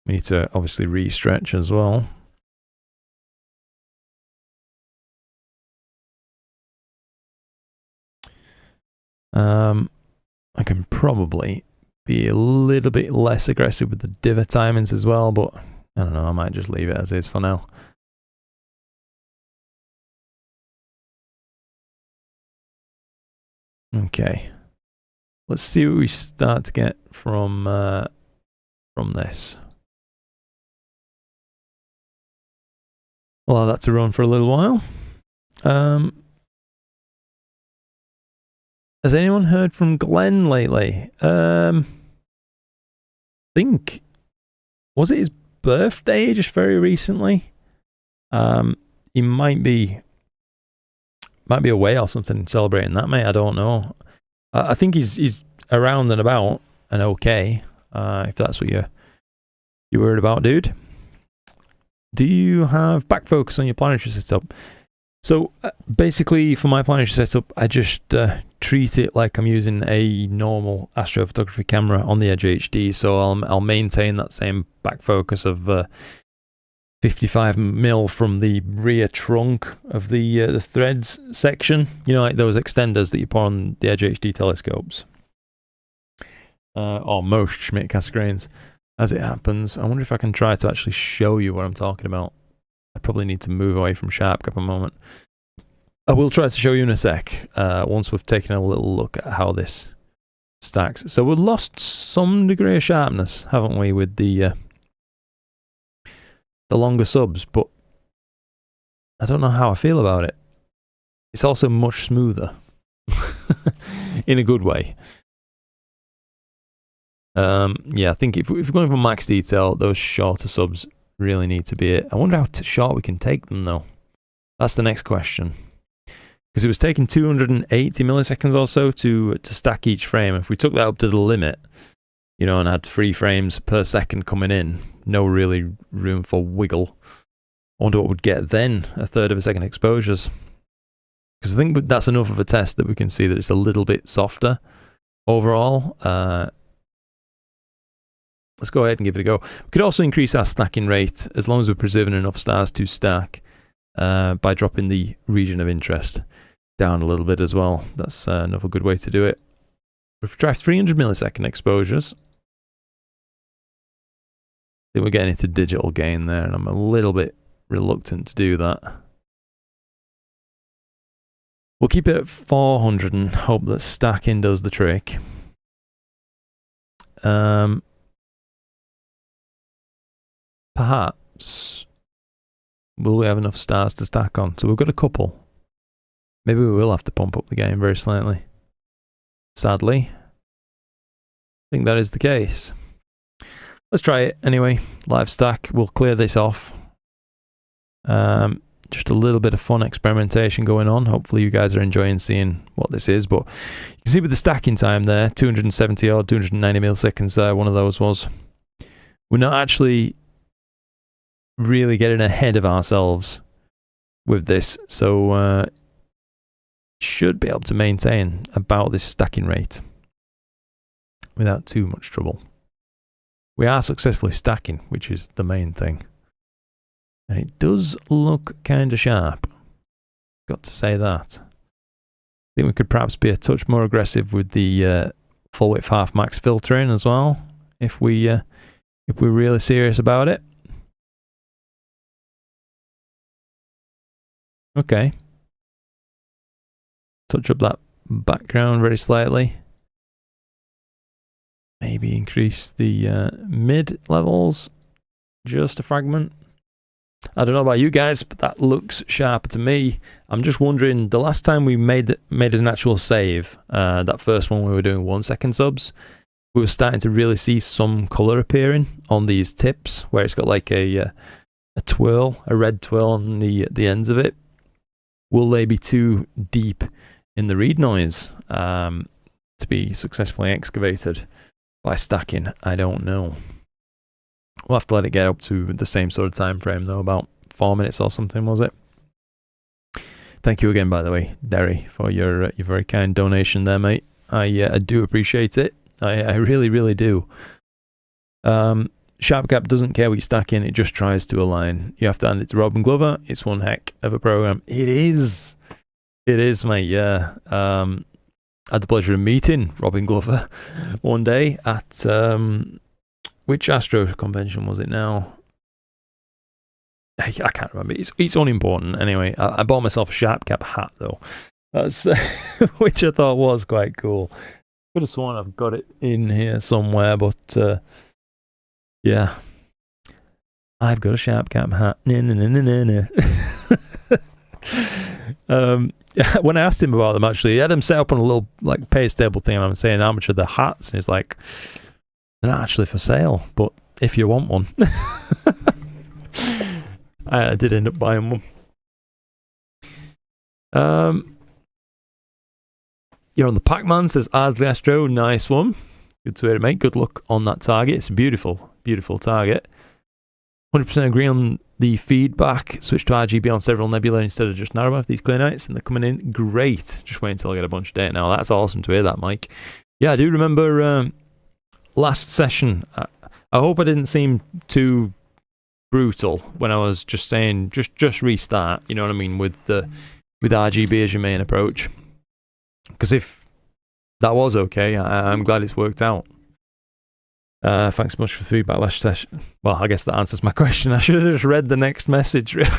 We need to obviously re-stretch as well. I can probably be a little bit less aggressive with the divot timings as well, but I don't know, I might just leave it as is for now. Okay, let's see what we start to get from this. We'll allow that to run for a little while. Has anyone heard from Glenn lately? Think, was it his birthday just very recently? He might be away or something celebrating that, mate. I don't know. I think he's around and about and okay. If that's what you're worried about, dude. Do you have back focus on your planetary setup? So basically, for my planetary setup, I just treat it like I'm using a normal astrophotography camera on the Edge HD. So I'll maintain that same back focus of 55mm from the rear trunk of the threads section. You know, like those extenders that you put on the Edge HD telescopes, or most Schmidt Cassegrains, as it happens. I wonder if I can try to actually show you what I'm talking about. I probably need to move away from SharpCap a moment. I will try to show you in a sec, once we've taken a little look at how this stacks. So we've lost some degree of sharpness, haven't we, with the longer subs, but I don't know how I feel about it. It's also much smoother in a good way. Yeah, I think if we're going for max detail, those shorter subs really need to be it. I wonder how short we can take them though. That's the next question. Because it was taking 280 milliseconds or so to stack each frame. If we took that up to the limit, you know, and had 3 frames per second coming in, no really room for wiggle. I wonder what we'd get then, 1/3 of a second exposures. Because I think that's enough of a test that we can see that it's a little bit softer overall. Let's go ahead and give it a go. We could also increase our stacking rate as long as we're preserving enough stars to stack by dropping the region of interest down a little bit as well. That's another good way to do it. If we try 300 millisecond exposures, I think we're getting into digital gain there, and I'm a little bit reluctant to do that. We'll keep it at 400 and hope that stacking does the trick. Perhaps, will we have enough stars to stack on? So we've got a couple. Maybe we will have to pump up the game very slightly. Sadly, I think that is the case. Let's try it anyway. Live stack. We'll clear this off. Just a little bit of fun experimentation going on. Hopefully you guys are enjoying seeing what this is. But you can see with the stacking time there, 270 or 290 milliseconds there, one of those was. We're not actually really getting ahead of ourselves with this. So should be able to maintain about this stacking rate without too much trouble. We are successfully stacking, which is the main thing. And it does look kind of sharp. Got to say that. I think we could perhaps be a touch more aggressive with the full width half max filtering as well, if we're really serious about it. Okay. Touch up that background very slightly. Maybe increase the mid levels just a fragment. I don't know about you guys, but that looks sharper to me. I'm just wondering, the last time we made an actual save, that first one we were doing 1 second subs, we were starting to really see some color appearing on these tips, where it's got like a twirl, a red twirl on the ends of it. Will they be too deep in the read noise to be successfully excavated by stacking? I don't know. We'll have to let it get up to the same sort of time frame though, about 4 minutes or something, was it? Thank you again, by the way, Derry, for your very kind donation there, mate. I do appreciate it. I really, really do. SharpCap doesn't care what you're stacking, it just tries to align. You have to hand it to Robin Glover. It's one heck of a program. It is. It is, mate, yeah. I had the pleasure of meeting Robin Glover one day at, which Astro convention was it now? I can't remember. It's unimportant. Anyway, I bought myself a SharpCap hat, though. That's which I thought was quite cool. Could have sworn I've got it in here somewhere, but yeah. I've got a SharpCap hat. When I asked him about them, actually, he had them set up on a little like pay table thing, and I'm saying how much are the hats, and he's like, they're not actually for sale, but if you want one. I did end up buying one. You're on the Pac-Man, says Ardley Astro. Nice one. Good to hear it, mate. Good luck on that target. It's a beautiful, beautiful target. 100% agree on the feedback. Switch to RGB on several nebula instead of just narrowband for these clear nights, and they're coming in great. Just wait until I get a bunch of data now. That's awesome to hear that, Mike. Yeah, I do remember last session. I hope I didn't seem too brutal when I was just saying just restart. You know what I mean, with RGB as your main approach. Because if that was okay, I'm glad it's worked out. Thanks so much for the feedback last session. Well, I guess that answers my question. I should have just read the next message, really.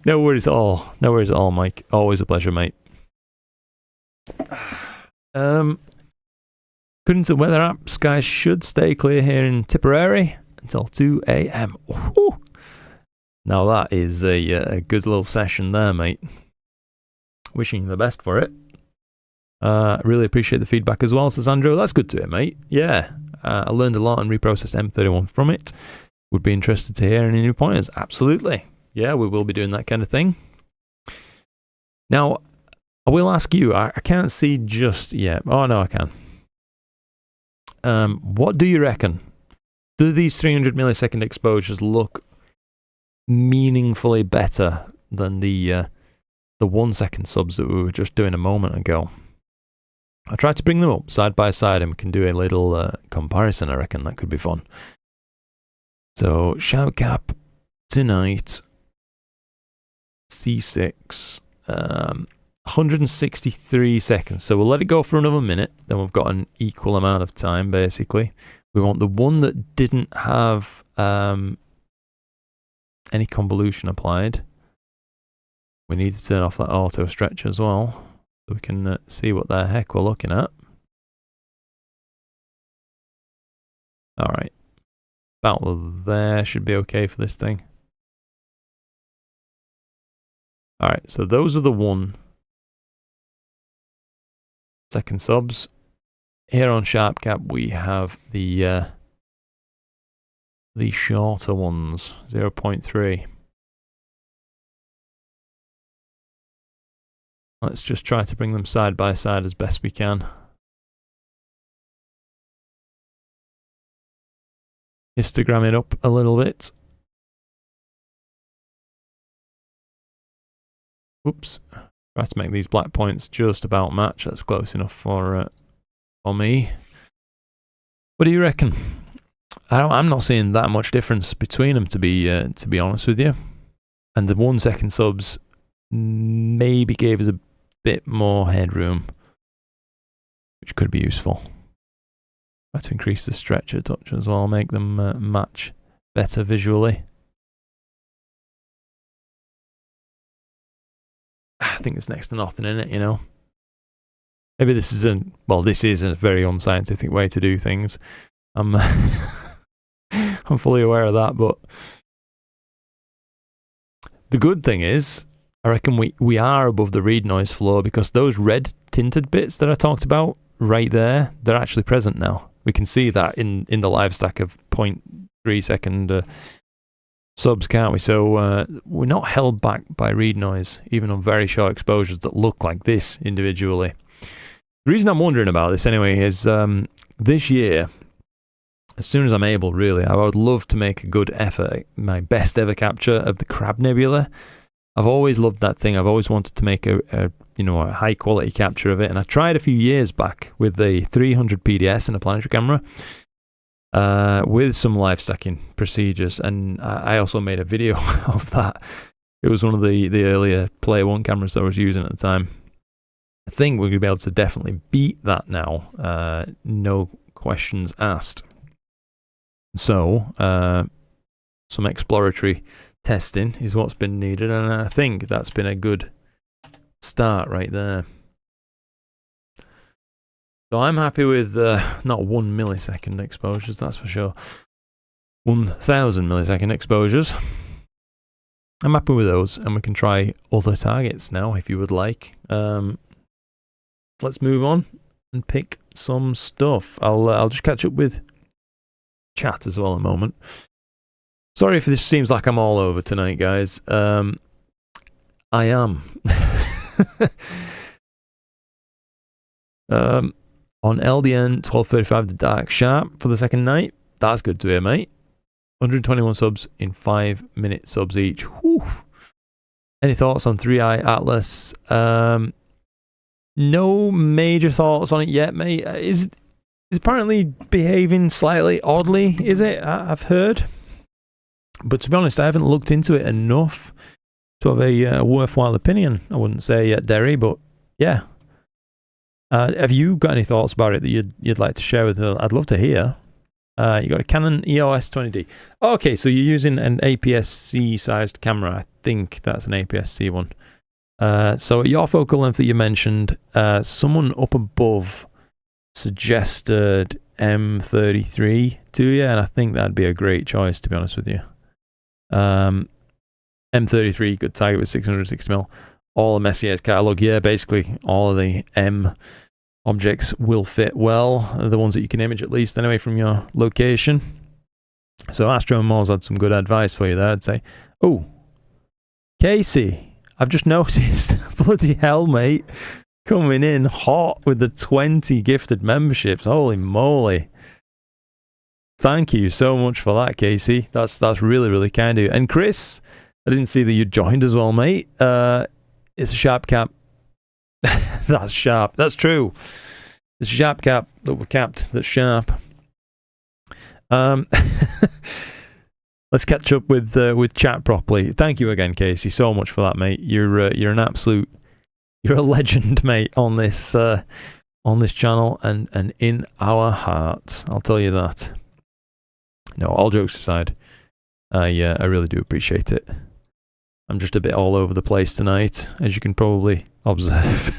No worries at all. No worries at all, Mike. Always a pleasure, mate. According to the weather app, skies should stay clear here in Tipperary until 2 a.m. Woo! Now that is a good little session there, mate. Wishing you the best for it. Really appreciate the feedback as well, says Andrew. That's good to hear, mate. Yeah, I learned a lot and reprocessed M31 from it. Would be interested to hear any new pointers. Absolutely. Yeah, we will be doing that kind of thing. Now, I will ask you, I can't see just yet. Oh, no, I can. What do you reckon? Do these 300 millisecond exposures look meaningfully better than the 1 second subs that we were just doing a moment ago? I tried to bring them up side by side and we can do a little comparison. I reckon that could be fun. So, shout cap tonight, C6, 163 seconds. So we'll let it go for another minute. Then we've got an equal amount of time, basically. We want the one that didn't have any convolution applied. We need to turn off that auto stretch as well, so we can see what the heck we're looking at. Alright. About there should be okay for this thing. Alright, so those are the 1 second subs. Here on Sharp Cap we have the shorter ones, 0.3. Let's just try to bring them side by side as best we can. Histogram it up a little bit. Oops. Try to make these black points just about match. That's close enough for me. What do you reckon? I'm not seeing that much difference between them, to be honest with you. And the 1 second subs maybe gave us a bit more headroom, which could be useful. Try to increase the stretch a touch as well, make them match better visually. I think there's next to nothing in it, you know. Maybe this is this is a very unscientific way to do things. I'm fully aware of that, but the good thing is, I reckon we are above the read noise floor, because those red tinted bits that I talked about right there, they're actually present now. We can see that in the live stack of 0.3 second subs, can't we? So we're not held back by read noise, even on very short exposures that look like this individually. The reason I'm wondering about this anyway is this year, as soon as I'm able, really, I would love to make a good effort, my best ever capture of the Crab Nebula. I've always loved that thing. I've always wanted to make a high quality capture of it, and I tried a few years back with the 300 PDS and a planetary camera with some live stacking procedures, and I also made a video of that. It was one of the earlier Player One cameras I was using at the time. I think we're going to be able to definitely beat that now, no questions asked. So some exploratory testing is what's been needed, and I think that's been a good start right there. So I'm happy with not 1 millisecond exposures, that's for sure. 1000 millisecond exposures. I'm happy with those, and we can try other targets now if you would like. Let's move on and pick some stuff. I'll just catch up with chat as well in a moment. Sorry if this seems like I'm all over tonight, guys. I am. On LDN 1235 the dark sharp for the second night. That's good to hear, mate. 121 subs in 5-minute subs each. Whew. Any thoughts on 3i Atlas? No major thoughts on it yet, mate. Is apparently behaving slightly oddly, is it? I've heard. But to be honest, I haven't looked into it enough to have a worthwhile opinion. I wouldn't say yet, Derry, but yeah. Have you got any thoughts about it that you'd like to share with us? I'd love to hear. You got a Canon EOS 20D. Okay, so you're using an APS-C sized camera. I think that's an APS-C one. So at your focal length that you mentioned, someone up above suggested M33 to you, and I think that'd be a great choice, to be honest with you. M33, good target with 660mm. All of Messier's catalog, yeah, basically all of the M objects will fit well. The ones that you can image, at least, anyway, from your location. So Astro and Moz had some good advice for you there, I'd say. Oh, Casey, I've just noticed, bloody hell, mate, coming in hot with the 20 gifted memberships. Holy moly. Thank you so much for that, Casey. That's really, really kind of you. And Chris, I didn't see that you joined as well, mate. It's a sharp cap. That's sharp. That's true. It's a sharp cap that we're capped. That's sharp. Let's catch up with chat properly. Thank you again, Casey, so much for that, mate. You're an absolute, you're a legend, mate, on this channel and in our hearts. I'll tell you that. No, all jokes aside, I really do appreciate it. I'm just a bit all over the place tonight, as you can probably observe.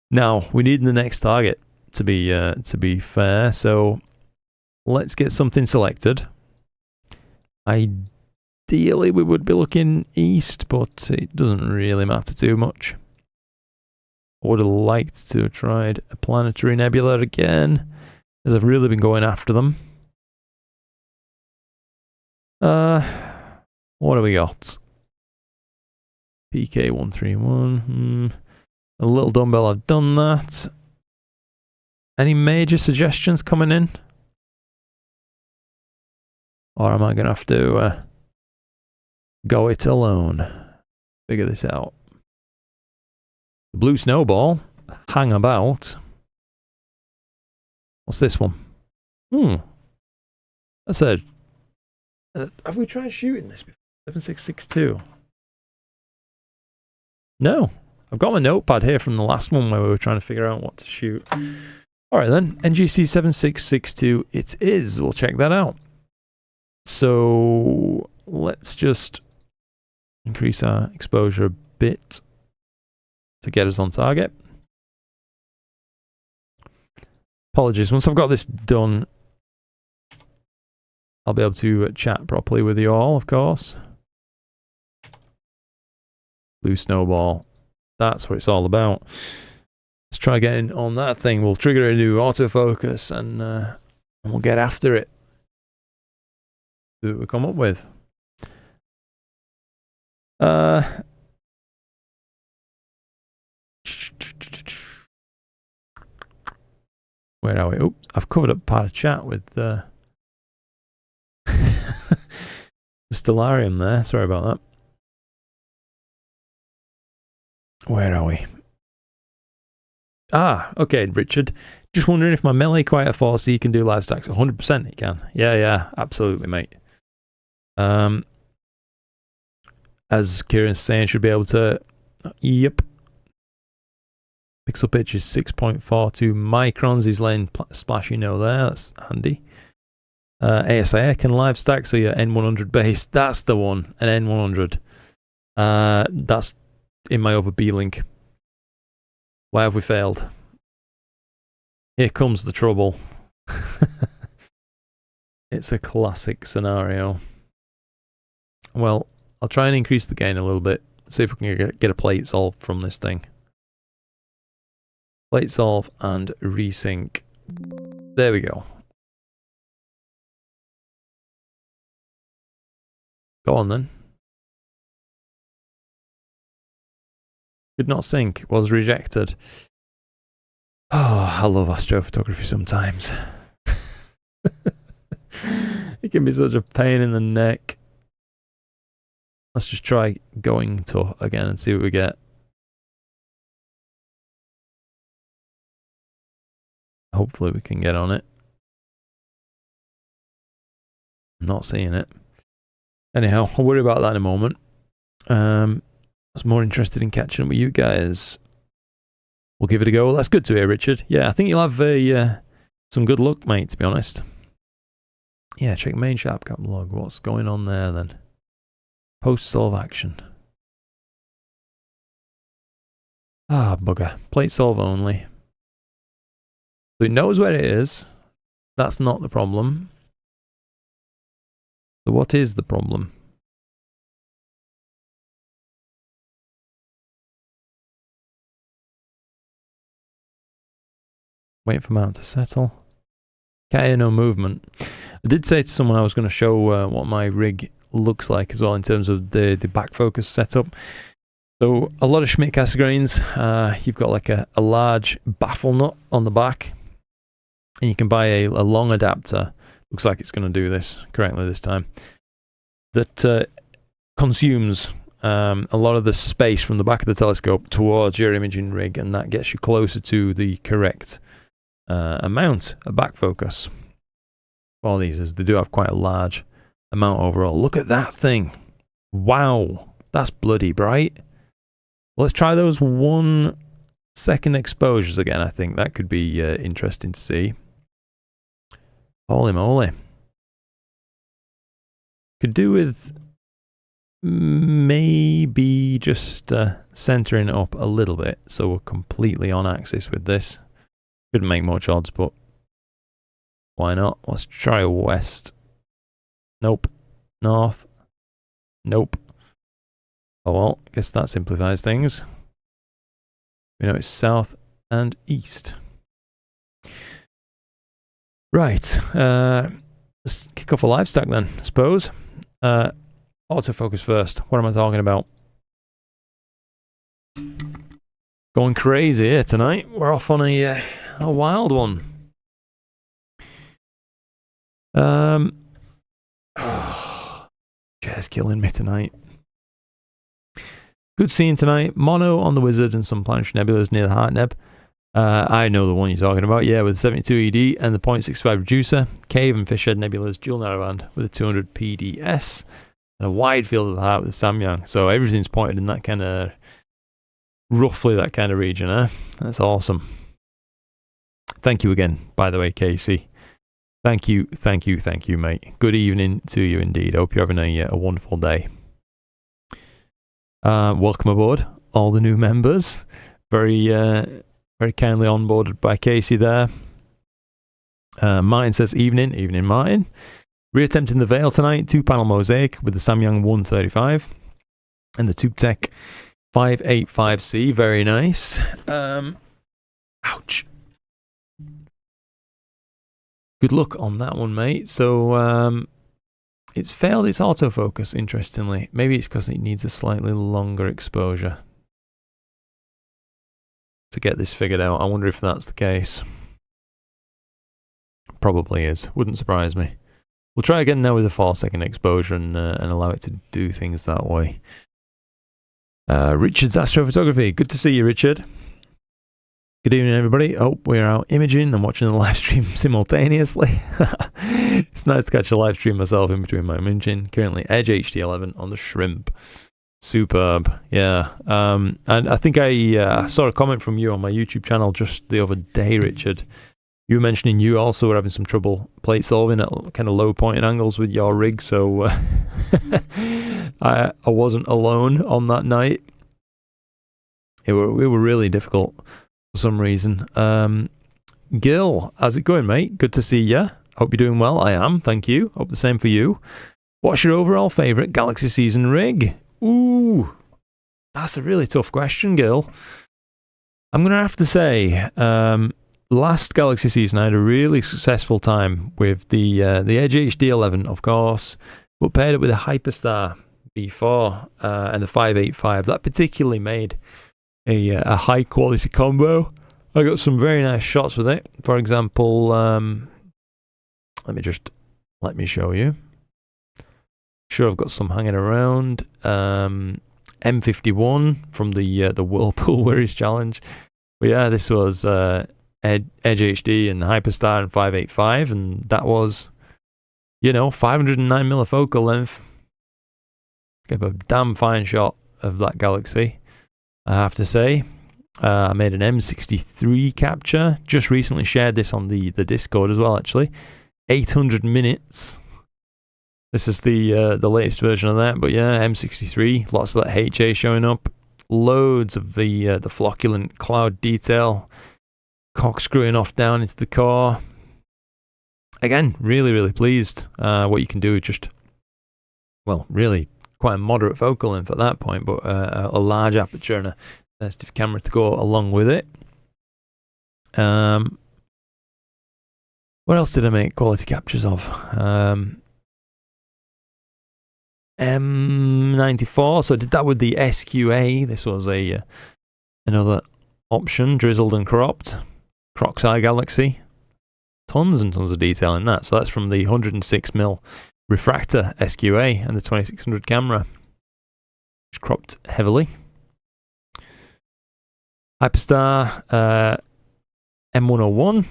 Now we need the next target to be fair, so let's get something selected. Ideally, we would be looking east, but it doesn't really matter too much. I would have liked to have tried a planetary nebula again, as I've really been going after them. What do we got? PK131. A little dumbbell, I've done that. Any major suggestions coming in? Or am I going to have to go it alone? Figure this out. The blue snowball. Hang about. What's this one? That's a... have we tried shooting this before? 7662. No. I've got my notepad here from the last one where we were trying to figure out what to shoot. Alright then, NGC 7662 it is. We'll check that out. So let's just increase our exposure a bit to get us on target. Apologies, once I've got this done, I'll be able to chat properly with you all, of course. Blue snowball. That's what it's all about. Let's try getting on that thing. We'll trigger a new autofocus and we'll get after it. See what we come up with. Where are we? Oops, I've covered up part of chat with the Stellarium there. Sorry about that. Where are we? Ah, okay, Richard. Just wondering if my melee quite a 4C can do live stacks. 100% it can. Yeah, absolutely, mate. As Kieran's saying, should be able to... Yep. Pixel pitch is 6.42 microns. He's laying splashy no there. That's handy. ASIA can live stack, so your N100 base. That's the one. An N100. That's in my over B link. Why have we failed? Here comes the trouble. It's a classic scenario. Well, I'll try and increase the gain a little bit. See if we can get a plate solve from this thing. Plate solve and resync. There we go. Go on then. Could not sync, was rejected. Oh, I love astrophotography sometimes. It can be such a pain in the neck. Let's just try going to again and see what we get. Hopefully we can get on it. I'm not seeing it. Anyhow, I'll worry about that in a moment. I was more interested in catching up with you guys. We'll give it a go. Well, that's good to hear, Richard. Yeah, I think you'll have some good luck, mate, to be honest. Yeah, check main sharp cap log. What's going on there then? Post solve action. Ah, bugger. Plate solve only. So it knows where it is. That's not the problem. So what is the problem? Wait for mount to settle. Can't hear no movement. I did say to someone I was going to show what my rig looks like as well in terms of the back focus setup. So a lot of Schmidt Cassegrains. You've got like a large baffle nut on the back, and you can buy a long adapter. Looks like it's going to do this correctly this time. That consumes a lot of the space from the back of the telescope towards your imaging rig, and that gets you closer to the correct amount of back focus. All these is they do have quite a large amount overall. Look at that thing. Wow, that's bloody bright. Let's try those 1 second exposures again. I think that could be interesting to see. Holy moly. Could do with maybe just centering it up a little bit so we're completely on axis with this. Couldn't make much odds, but why not? Let's try a west. Nope. North. Nope. Oh well, I guess that simplifies things. We know it's south and east. Right. Let's kick off a live stack then, I suppose. Autofocus first. What am I talking about? Going crazy here tonight. We're off on a wild one. Chair's killing me tonight. Good scene tonight. Mono on the Wizard and some planetary nebulas near the Heart Neb. I know the one you're talking about. Yeah, with 72 ED and the 0.65 reducer. Cave and Fishhead nebulas dual narrowband with a 200 PDS and a wide field of the heart with the Samyang. So everything's pointed in that kind of roughly that kind of region, eh? That's awesome. Thank you again, by the way, Casey. Thank you, mate. Good evening to you indeed. Hope you're having a wonderful day. Welcome aboard, all the new members. Very kindly onboarded by Casey there. Martin says, evening, Martin. Reattempting the Veil tonight, 2-panel mosaic with the Samyang 135 and the TubeTech 585C. Very nice. Ouch. Good luck on that one, mate. So, it's failed its autofocus, interestingly. Maybe it's because it needs a slightly longer exposure to get this figured out. I wonder if that's the case. Probably is. Wouldn't surprise me. We'll try again now with a 4-second exposure and allow it to do things that way. Richard's Astrophotography. Good to see you, Richard. Good evening, everybody. Oh, we're out imaging and watching the live stream simultaneously. It's nice to catch a live stream myself in between my imaging. Currently, Edge HD11 on the Shrimp. Superb, yeah. And I think I saw a comment from you on my YouTube channel just the other day, Richard. You were mentioning you also were having some trouble plate solving at kind of low pointing angles with your rig, so I wasn't alone on that night. We were really difficult for some reason. Gil, how's it going, mate? Good to see you. Hope you're doing well. I am, thank you. Hope the same for you. What's your overall favourite Galaxy Season rig? Ooh, that's a really tough question, Gil. I'm going to have to say, last Galaxy Season I had a really successful time with the Edge HD11, of course, but paired it with a Hyperstar B4 and the 585. That particularly made a high quality combo. I got some very nice shots with it. For example, let me show you. Sure, I've got some hanging around. M51 from the Whirlpool Worries Challenge. But yeah, this was Edge HD and Hyperstar and 585, and that was, 509 millifocal length. Gave a damn fine shot of that Galaxy, I have to say. I made an M63 capture. Just recently shared this on the Discord as well, actually. 800 minutes. This is the latest version of that, but yeah, M63. Lots of that HA showing up. Loads of the flocculent cloud detail. corkscrewing off down into the core. Again, really pleased what you can do. Just, well, really quite a moderate focal length at that point, but a large aperture and a sensitive camera to go along with it. What else did I make quality captures of? M94, so I did that with the SQA. This was another option, drizzled and cropped. Croc's Eye Galaxy. Tons and tons of detail in that. So that's from the 106mm refractor SQA and the 2600 camera, which cropped heavily. Hyperstar M101.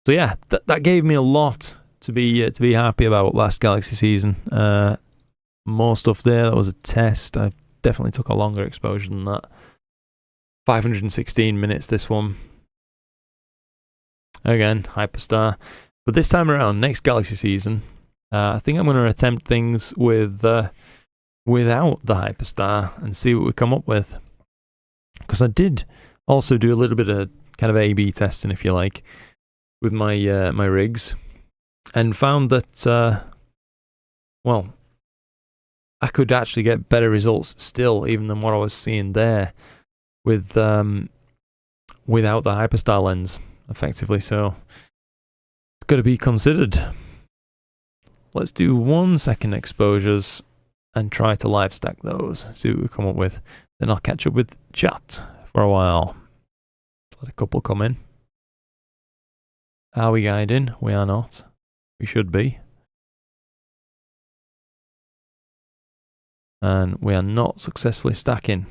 So yeah, that gave me a lot to be happy about last Galaxy season. More stuff there. That was a test. I definitely took a longer exposure than that. 516 minutes this one. Again, Hyperstar. But this time around, next Galaxy season, I think I'm going to attempt things with without the Hyperstar and see what we come up with. Because I did also do a little bit of kind of A/B testing, if you like, with my my rigs, and found that well, I could actually get better results still, even than what I was seeing there with without the Hyperstar lens, effectively. So it's got to be considered. Let's do 1 second exposures and try to live stack those, see what we come up with. Then I'll catch up with chat for a while. Let a couple come in. Are we guiding? We are not. We should be. And we are not successfully stacking.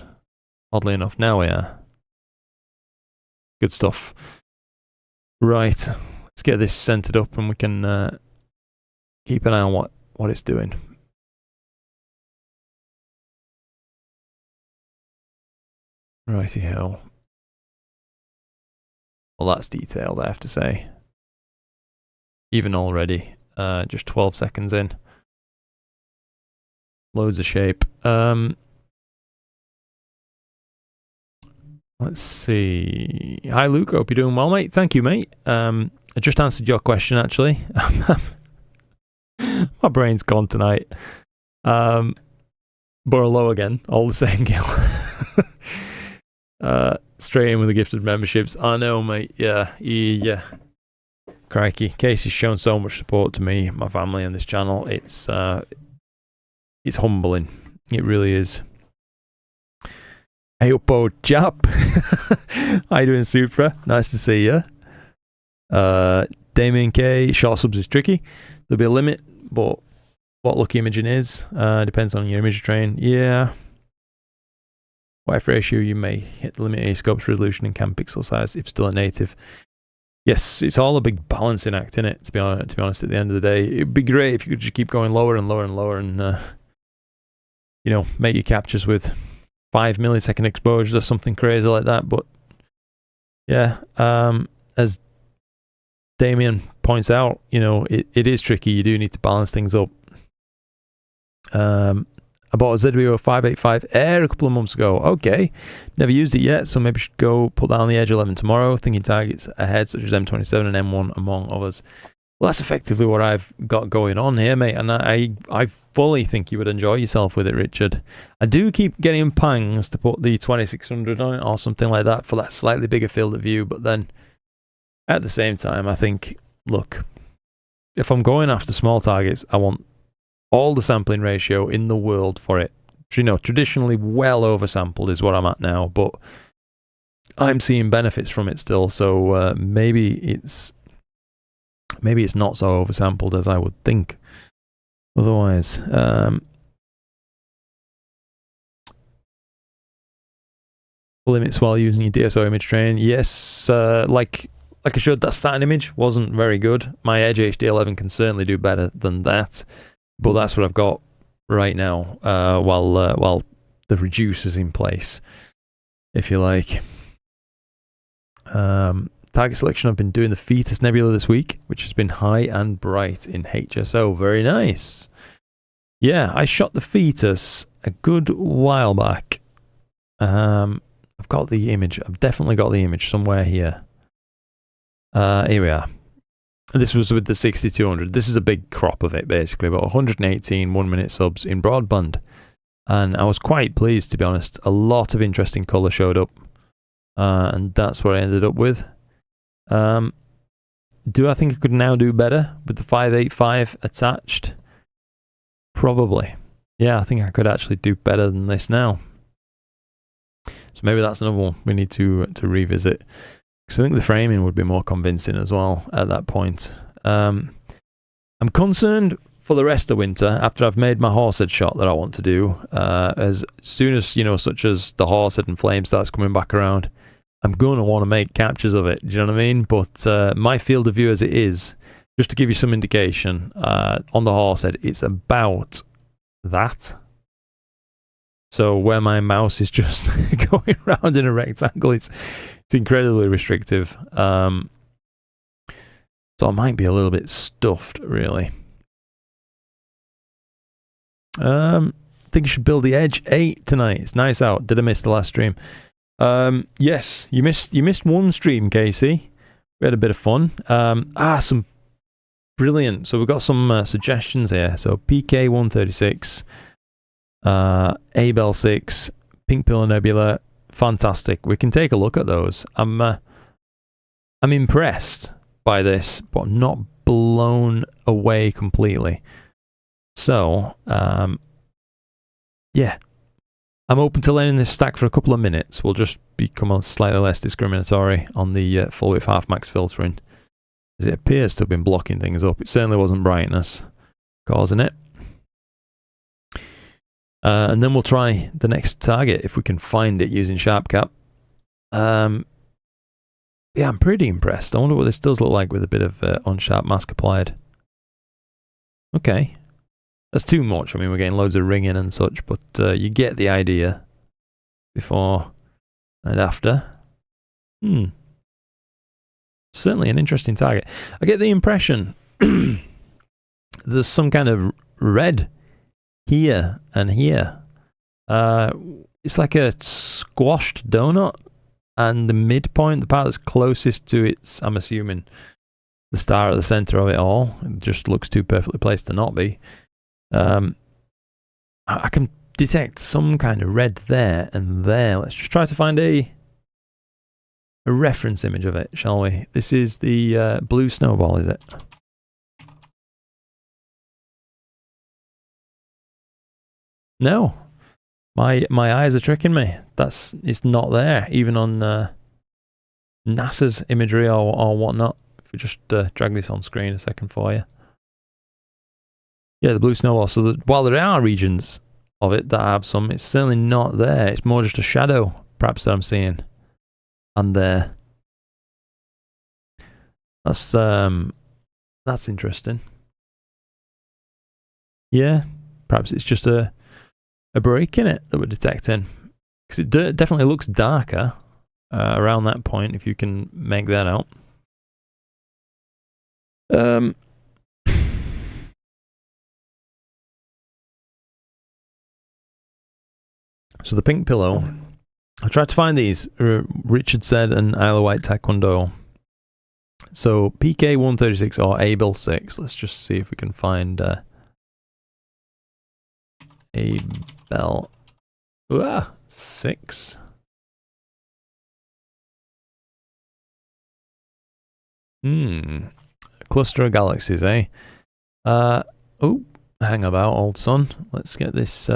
Oddly enough, now we are. Good stuff. Right, let's get this centered up and we can keep an eye on what it's doing. Righty-ho. Well, that's detailed, I have to say. Even already, just 12 seconds in. Loads of shape. Let's see. Hi, Luke. Hope you're doing well, mate. Thank you, mate. I just answered your question, actually. My brain's gone tonight. Borlow again. All the same, Gil. Straight in with the gifted memberships. I know, mate. Yeah. Crikey. Casey's shown so much support to me, my family, and this channel. It's humbling. It really is. Hey, uppo chap. How you doing, Supra? Nice to see you. Damien K. Short subs is tricky. There'll be a limit, but what lucky imaging is depends on your image train. Yeah. F ratio, you may hit the limit of your scope's resolution and cam pixel size if still a native. Yes, it's all a big balancing act, isn't it? To be honest, at the end of the day, it'd be great if you could just keep going lower and lower and lower, and you know, make your captures with 5 millisecond exposures or something crazy like that. But yeah, as Damien points out, you know, it is tricky. You do need to balance things up. I bought a ZWO 585 Air a couple of months ago. Okay, never used it yet, so maybe should go put that on the Edge 11 tomorrow, thinking targets ahead such as M27 and M1 among others. Well, that's effectively what I've got going on here, mate, and I fully think you would enjoy yourself with it, Richard. I do keep getting pangs to put the 2600 on it or something like that for that slightly bigger field of view, but then at the same time, I think, look, if I'm going after small targets, I want all the sampling ratio in the world for it. You know, traditionally well oversampled is what I'm at now, but I'm seeing benefits from it still, so maybe it's not so oversampled as I would think. Otherwise, limits while using your DSO image train. Yes, like I showed, that starting image wasn't very good. My Edge HD11 can certainly do better than that. But that's what I've got right now, while the reducer's in place, if you like. Target selection, I've been doing the Fetus Nebula this week, which has been high and bright in HSO. Very nice. Yeah, I shot the Fetus a good while back. I've got the image. I've definitely got the image somewhere here. Here we are. This was with the 6200. This is a big crop of it, basically, about 118 1-minute subs in broadband. And I was quite pleased, to be honest. A lot of interesting colour showed up. And that's what I ended up with. Do I think I could now do better with the 585 attached? Probably. Yeah, I think I could actually do better than this now. So maybe that's another one we need to revisit. Because I think the framing would be more convincing as well at that point. I'm concerned for the rest of winter, after I've made my horsehead shot that I want to do, as soon as, you know, such as the horsehead and flame starts coming back around, I'm going to want to make captures of it. Do you know what I mean? But my field of view as it is, just to give you some indication, on the horsehead, it's about that. So where my mouse is just going around in a rectangle, it's incredibly restrictive. So I might be a little bit stuffed, really. I think you should build the Edge 8 tonight. It's nice out. Did I miss the last stream? Yes, you missed one stream, Casey. We had a bit of fun. Some brilliant. So we've got some suggestions here. So PK136, Abel 6, Pink Pillar Nebula, fantastic. We can take a look at those. I'm impressed by this, but not blown away completely. So, yeah. I'm open to letting this stack for a couple of minutes. We'll just become slightly less discriminatory on the full width half max filtering, as it appears to have been blocking things up. It certainly wasn't brightness causing it. And then we'll try the next target if we can find it using SharpCap. Yeah, I'm pretty impressed. I wonder what this does look like with a bit of unsharp mask applied. Okay. That's too much. I mean, we're getting loads of ringing and such, but you get the idea before and after. Certainly an interesting target. I get the impression there's some kind of red here and here. It's like a squashed donut, and the midpoint, the part that's closest to its, I'm assuming, the star at the center of it all, it just looks too perfectly placed to not be. I can detect some kind of red there and there. Let's just try to find a reference image of it, shall we? This is the blue snowball, is it? No, my eyes are tricking me. It's not there, even on NASA's imagery or whatnot. If we just drag this on screen a second for you. Yeah, the blue snowball. So while there are regions of it that have some, it's certainly not there. It's more just a shadow, perhaps, that I'm seeing. And there. That's interesting. Yeah, perhaps it's just a break in it that we're detecting. Because it definitely looks darker around that point, if you can make that out. So the pink pillow, I tried to find these, Richard said, and Isla White Taekwondo. So PK136 or Abel 6, let's just see if we can find Abel 6. A cluster of galaxies, eh? Oh, hang about, old son. Let's get this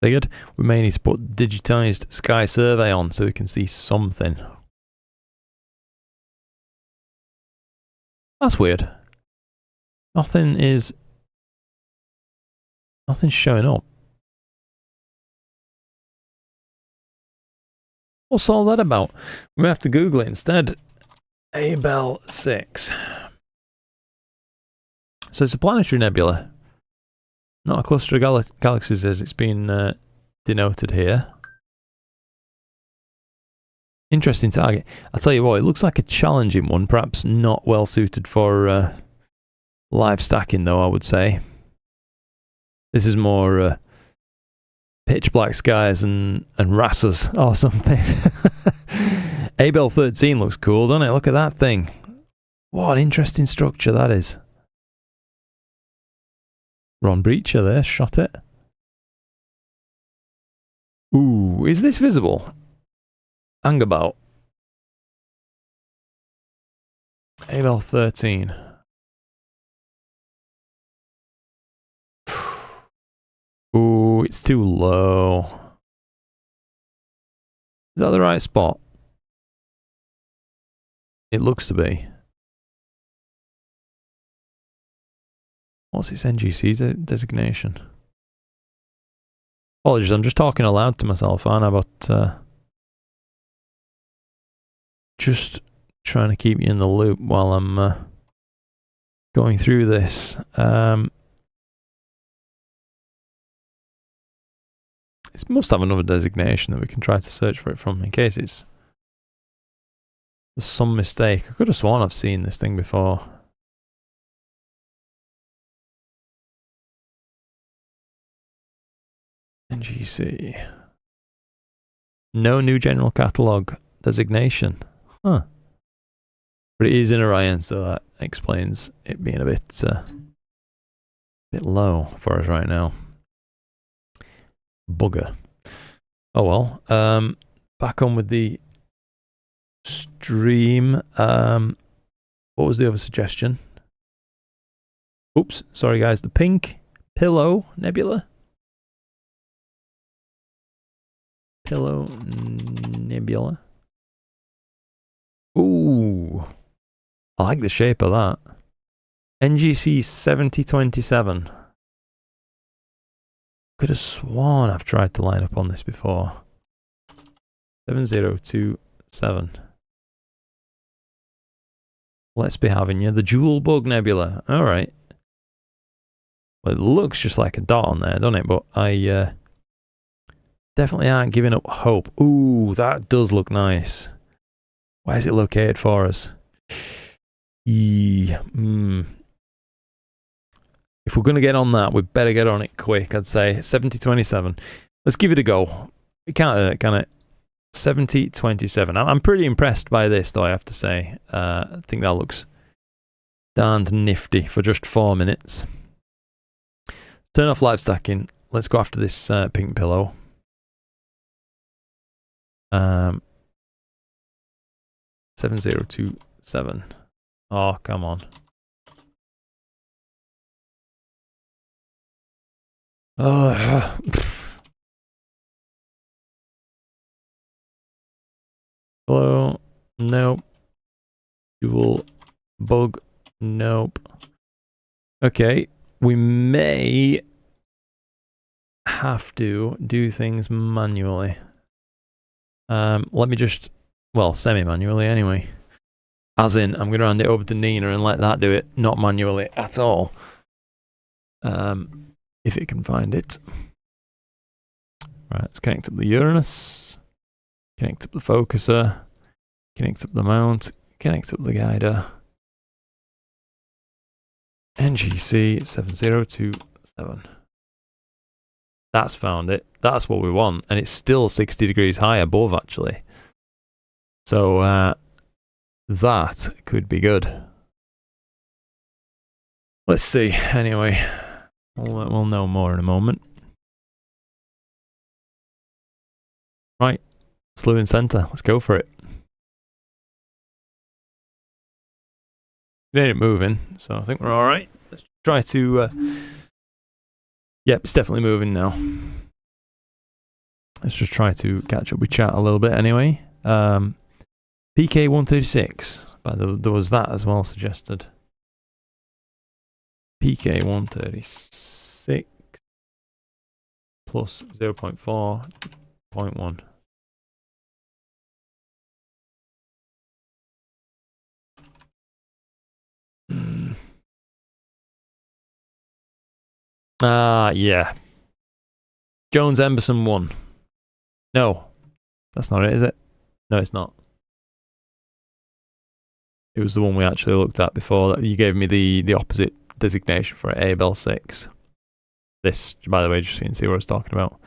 figured. We may need to put digitized sky survey on so we can see something. That's weird. Nothing's showing up. What's all that about? We may have to Google it instead. Abel 6. So it's a planetary nebula. Not a cluster of galaxies as it's been denoted here. Interesting target. I'll tell you what, it looks like a challenging one, perhaps not well suited for live stacking though, I would say. This is more pitch black skies and RASers or something. Abel 13 looks cool, doesn't it? Look at that thing. What an interesting structure that is. Ron Breacher there, shot it. Ooh, is this visible? Hang about. Abel 13. Ooh, it's too low. Is that the right spot? It looks to be. What's its NGC designation? Apologies, I'm just talking aloud to myself, aren't I? But just trying to keep you in the loop while I'm going through this. It must have another designation that we can try to search for it from in case it's there's some mistake. I could have sworn I've seen this thing before. NGC. No new general catalogue designation. Huh. But it is in Orion, so that explains it being a bit low for us right now. Bugger. Oh well. Back on with the stream. What was the other suggestion? Oops, sorry guys. The pink pillow nebula. Pillow nebula. Ooh. I like the shape of that. NGC 7027. Could have sworn I've tried to line up on this before. 7027. Let's be having you. The Jewel Bug Nebula. Alright. Well, it looks just like a dot on there, doesn't it? But I definitely aren't giving up hope. Ooh, that does look nice. Where is it located for us? If we're going to get on that, we better get on it quick, I'd say. 7027. Let's give it a go. We can't hurt, can it? 7027. I'm pretty impressed by this, though, I have to say. I think that looks darned nifty for just 4 minutes. Turn off live stacking. Let's go after this pink pillow. 7027. Oh, come on. Oh, hello. Nope. Jewel bug. Nope. Okay. We may have to do things manually. Let me just, well, semi-manually anyway. As in, I'm going to hand it over to Nina and let that do it, not manually at all. If it can find it. Right, let's connect up the Uranus. Connect up the focuser. Connect up the mount. Connect up the guider. NGC 7027. That's found it. That's what we want. And it's still 60 degrees high above, actually. So, that could be good. Let's see. Anyway, we'll know more in a moment. Right. Slewing center. Let's go for it. It ain't moving, so I think we're alright. Let's try to... Yep, it's definitely moving now. Let's just try to catch up with chat a little bit anyway. PK136. There was that as well suggested. PK136 plus 0.4.1. Yeah. Jones Emberson 1. No. That's not it, is it? No, it's not. It was the one we actually looked at before. You gave me the opposite designation for it, Abel 6. This, by the way, just so you can see what I was talking about.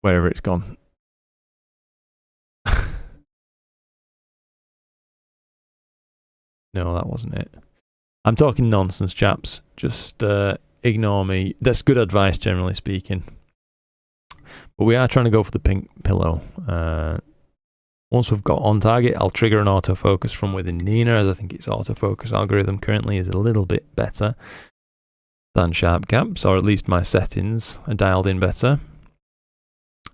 Wherever it's gone. No, that wasn't it. I'm talking nonsense, chaps. Just ignore me. That's good advice, generally speaking. But we are trying to go for the pink pillow. Once we've got on target, I'll trigger an autofocus from within Nina, as I think its autofocus algorithm currently is a little bit better than sharp caps, or at least my settings are dialed in better.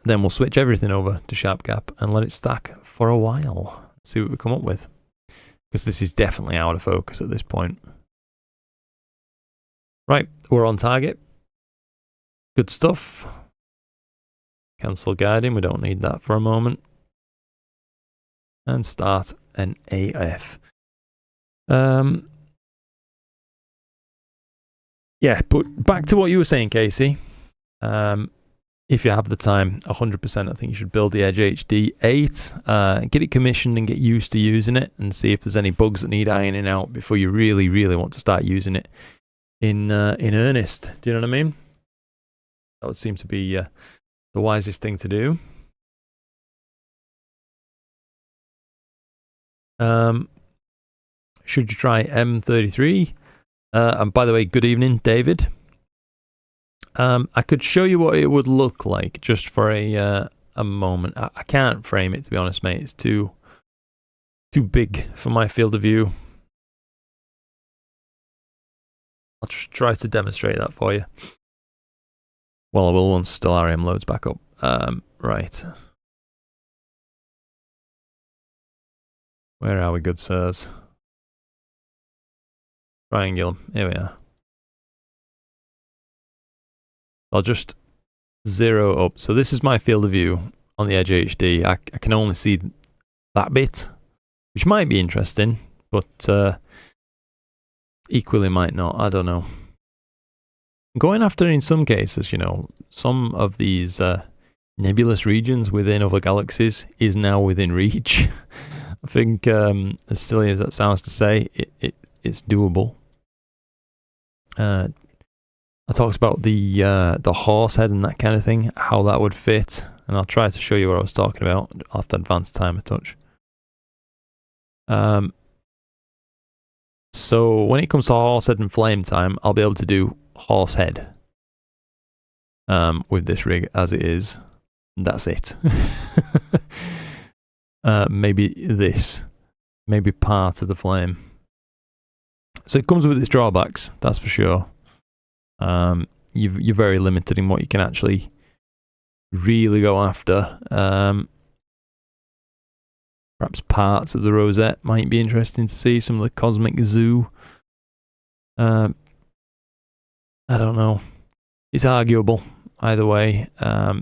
Then we'll switch everything over to sharp cap and let it stack for a while. See what we come up with. Because this is definitely out of focus at this point. Right, we're on target. Good stuff. Cancel guiding, we don't need that for a moment. And start an AF. Yeah, but back to what you were saying, Casey. If you have the time, 100%, I think you should build the Edge HD 8, get it commissioned and get used to using it, and see if there's any bugs that need ironing out before you really, really want to start using it in earnest. Do you know what I mean? That would seem to be the wisest thing to do. Should you try M33? And by the way, good evening, David. I could show you what it would look like just for a moment. I can't frame it, to be honest, mate. It's too big for my field of view. I'll just try to demonstrate that for you. Well, I will once Stellarium loads back up. Right. Where are we, good sirs? Triangulum. Here we are. I'll just zero up. So this is my field of view on the Edge HD. I can only see that bit, which might be interesting, but equally might not. I don't know. Going after, in some cases, you know, some of these nebulous regions within other galaxies is now within reach. I think, as silly as that sounds to say, it's doable. I talked about the horse head and that kind of thing, how that would fit, and I'll try to show you what I was talking about. I'll have to advance time a touch. So when it comes to horse head and flame time, I'll be able to do horse head with this rig as it is. That's it. Maybe this, maybe part of the flame. So it comes with its drawbacks, that's for sure. You're very limited in what you can actually really go after. Perhaps parts of the rosette might be interesting to see, some of the cosmic zoo. I don't know. It's arguable either way.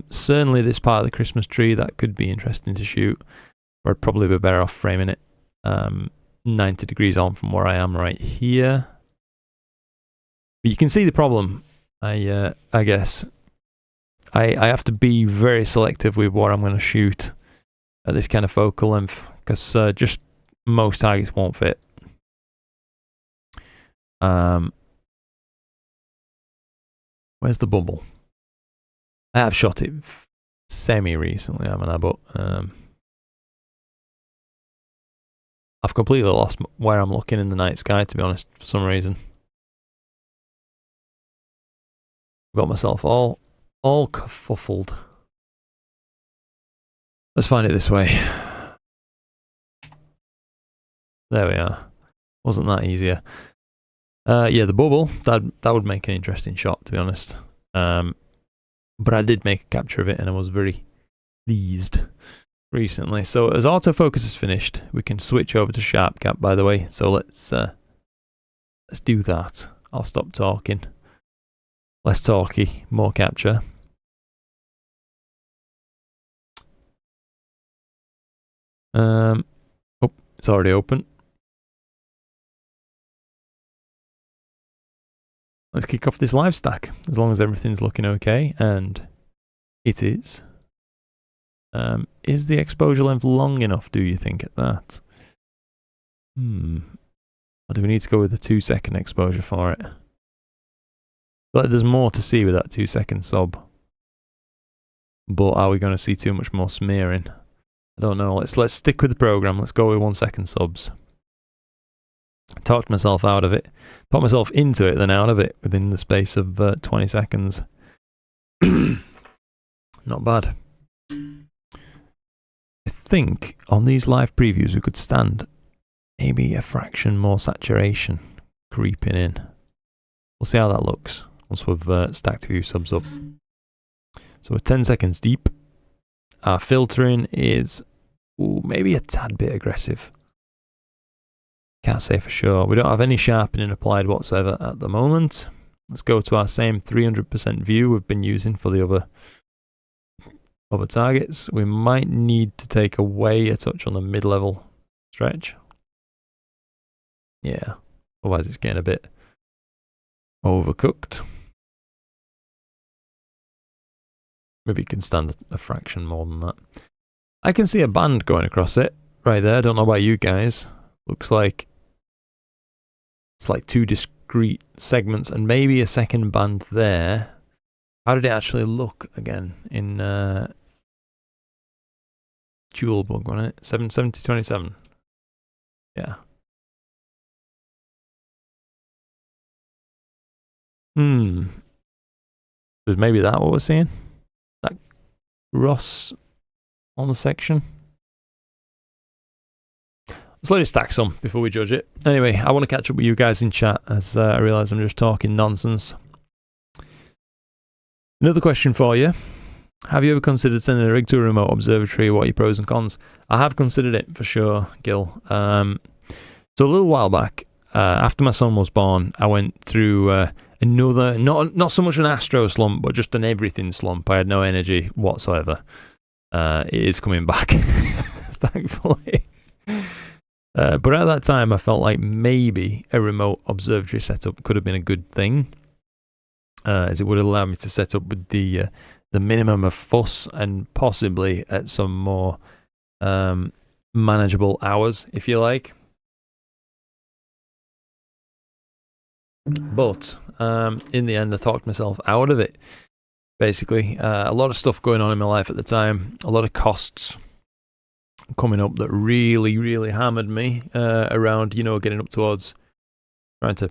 Certainly this part of the Christmas tree, that could be interesting to shoot. But I'd probably be better off framing it 90 degrees on from where I am right here. But you can see the problem, I guess. I have to be very selective with what I'm going to shoot at this kind of focal length, because just most targets won't fit. Where's the bubble? I have shot it semi-recently, haven't I? But I've completely lost where I'm looking in the night sky, to be honest, for some reason. Got myself all kerfuffled. Let's find it this way. There we are. Wasn't that easier? Yeah, the bubble, that would make an interesting shot, to be honest. But I did make a capture of it, and I was very pleased recently. So as autofocus is finished, we can switch over to sharp cap, by the way. So let's do that. I'll stop talking. Less talky, more capture. Oh, it's already open. Let's kick off this live stack, as long as everything's looking okay, and it is. Is the exposure length long enough, do you think, at that? Or do we need to go with a 2-second exposure for it? But there's more to see with that 2-second sub. But are we going to see too much more smearing? I don't know. Let's stick with the program. Let's go with 1-second subs. talked myself out of it. Talked myself into it, then out of it within the space of 20 seconds. Not bad. I think on these live previews we could stand maybe a fraction more saturation creeping in. We'll see how that looks once we've stacked a few subs up. So we're 10 seconds deep. Our filtering is maybe a tad bit aggressive. Can't say for sure. We don't have any sharpening applied whatsoever at the moment. Let's go to our same 300% view we've been using for the other targets. We might need to take away a touch on the mid-level stretch. Yeah, otherwise it's getting a bit overcooked. Maybe you can stand a fraction more than that. I can see a band going across it right there. I don't know about you guys. Looks like it's like two discrete segments and maybe a second band there. How did it actually look again in Dual Bug, wasn't it? 77027. Yeah. Is maybe that what we're seeing? That Ross on the section? Let's let it stack some before we judge it. Anyway, I want to catch up with you guys in chat as I realise I'm just talking nonsense. Another question for you. Have you ever considered sending a rig to a remote observatory? What are your pros and cons? I have considered it for sure, Gil. So a little while back, after my son was born, I went through another, not so much an astro slump, but just an everything slump. I had no energy whatsoever. It is coming back, thankfully. But at that time, I felt like maybe a remote observatory setup could have been a good thing, as it would allow me to set up with the minimum of fuss and possibly at some more manageable hours, if you like. But in the end, I talked myself out of it. Basically, a lot of stuff going on in my life at the time, a lot of costs coming up that really, really hammered me around, getting up towards trying to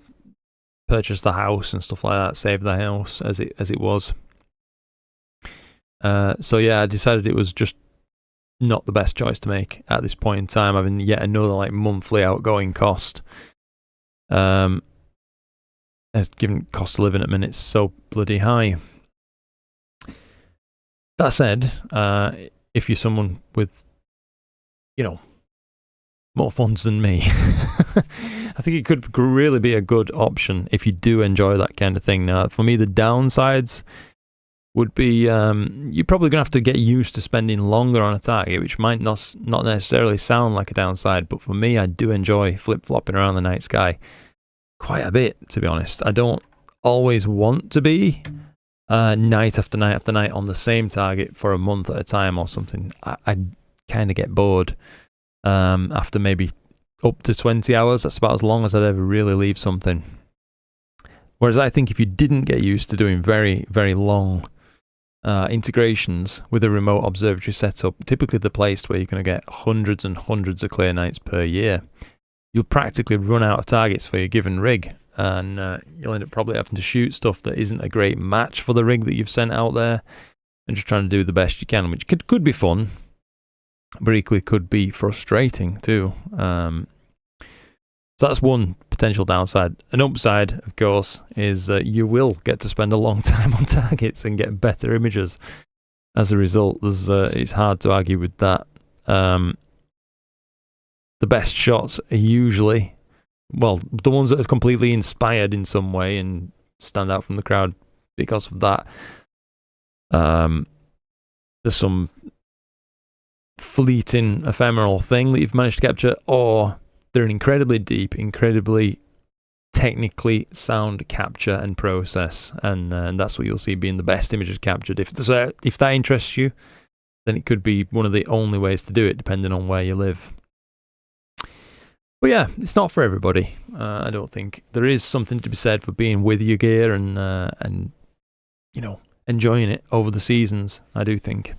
purchase the house and stuff like that, save the house as it was. So yeah, I decided it was just not the best choice to make at this point in time, having yet another monthly outgoing cost. As given cost of living at minutes so bloody high. That said, if you're someone with more funds than me, I think it could really be a good option if you do enjoy that kind of thing. Now, for me, the downsides would be you're probably going to have to get used to spending longer on a target, which might not necessarily sound like a downside, but for me, I do enjoy flip-flopping around the night sky quite a bit, to be honest. I don't always want to be night after night after night on the same target for a month at a time or something. I kind of get bored after maybe up to 20 hours. That's about as long as I'd ever really leave something. Whereas I think if you didn't get used to doing very, very long integrations with a remote observatory setup, typically the place where you're going to get hundreds and hundreds of clear nights per year, you'll practically run out of targets for your given rig, and you'll end up probably having to shoot stuff that isn't a great match for the rig that you've sent out there, and just trying to do the best you can, which could be fun, but equally could be frustrating too. So that's one potential downside. An upside, of course, is that you will get to spend a long time on targets and get better images as a result. It's hard to argue with that. The best shots are usually, the ones that are completely inspired in some way and stand out from the crowd because of that. There's some fleeting, ephemeral thing that you've managed to capture, or they're an incredibly deep, incredibly technically sound capture and process, and that's what you'll see being the best images captured. If that interests you, then it could be one of the only ways to do it, depending on where you live. But yeah, it's not for everybody. I don't think. There is something to be said for being with your gear and enjoying it over the seasons, I do think.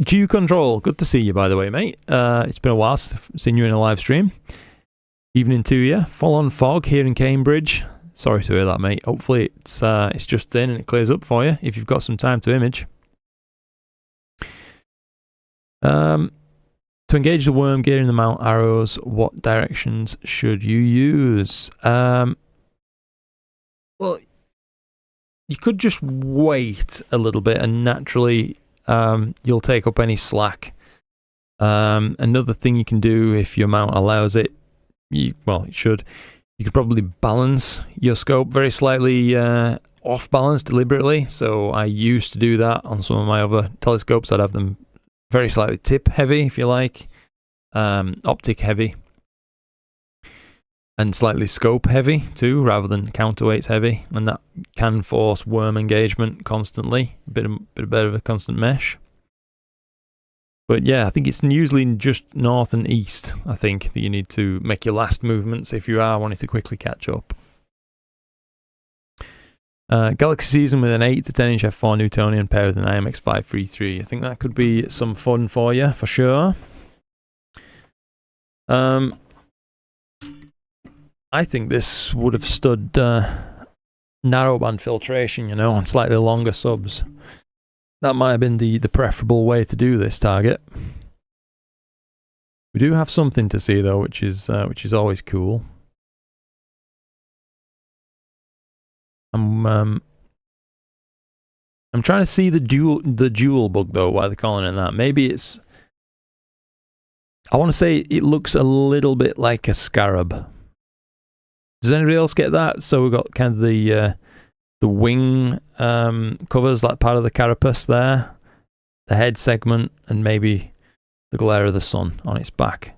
Q Control, good to see you, by the way, mate. It's been a while since I've seen you in a live stream. Evening to you. Full on fog here in Cambridge. Sorry to hear that, mate. Hopefully it's just thin and it clears up for you if you've got some time to image. To engage the worm, gearing the mount arrows, what directions should you use? Well, you could just wait a little bit and naturally you'll take up any slack. Another thing you can do if your mount allows it, well, it should, you could probably balance your scope very slightly off balance deliberately. So I used to do that on some of my other telescopes. I'd have them very slightly tip heavy, if you like, optic heavy, and slightly scope heavy too, rather than counterweights heavy, and that can force worm engagement constantly, a bit of a constant mesh. But yeah, I think it's usually just north and east, I think, that you need to make your last movements if you are wanting to quickly catch up. Galaxy season with an 8 to 10 inch f4 Newtonian paired with an IMX533. I think that could be some fun for you, for sure. I think this would have stood narrowband filtration, you know, on slightly longer subs. That might have been the preferable way to do this target. We do have something to see though, which is always cool. I'm trying to see the jewel bug though. Why they're calling it that? Maybe it's. I want to say it looks a little bit like a scarab. Does anybody else get that? So we've got kind of the wing covers, like part of the carapace there, the head segment, and maybe the glare of the sun on its back.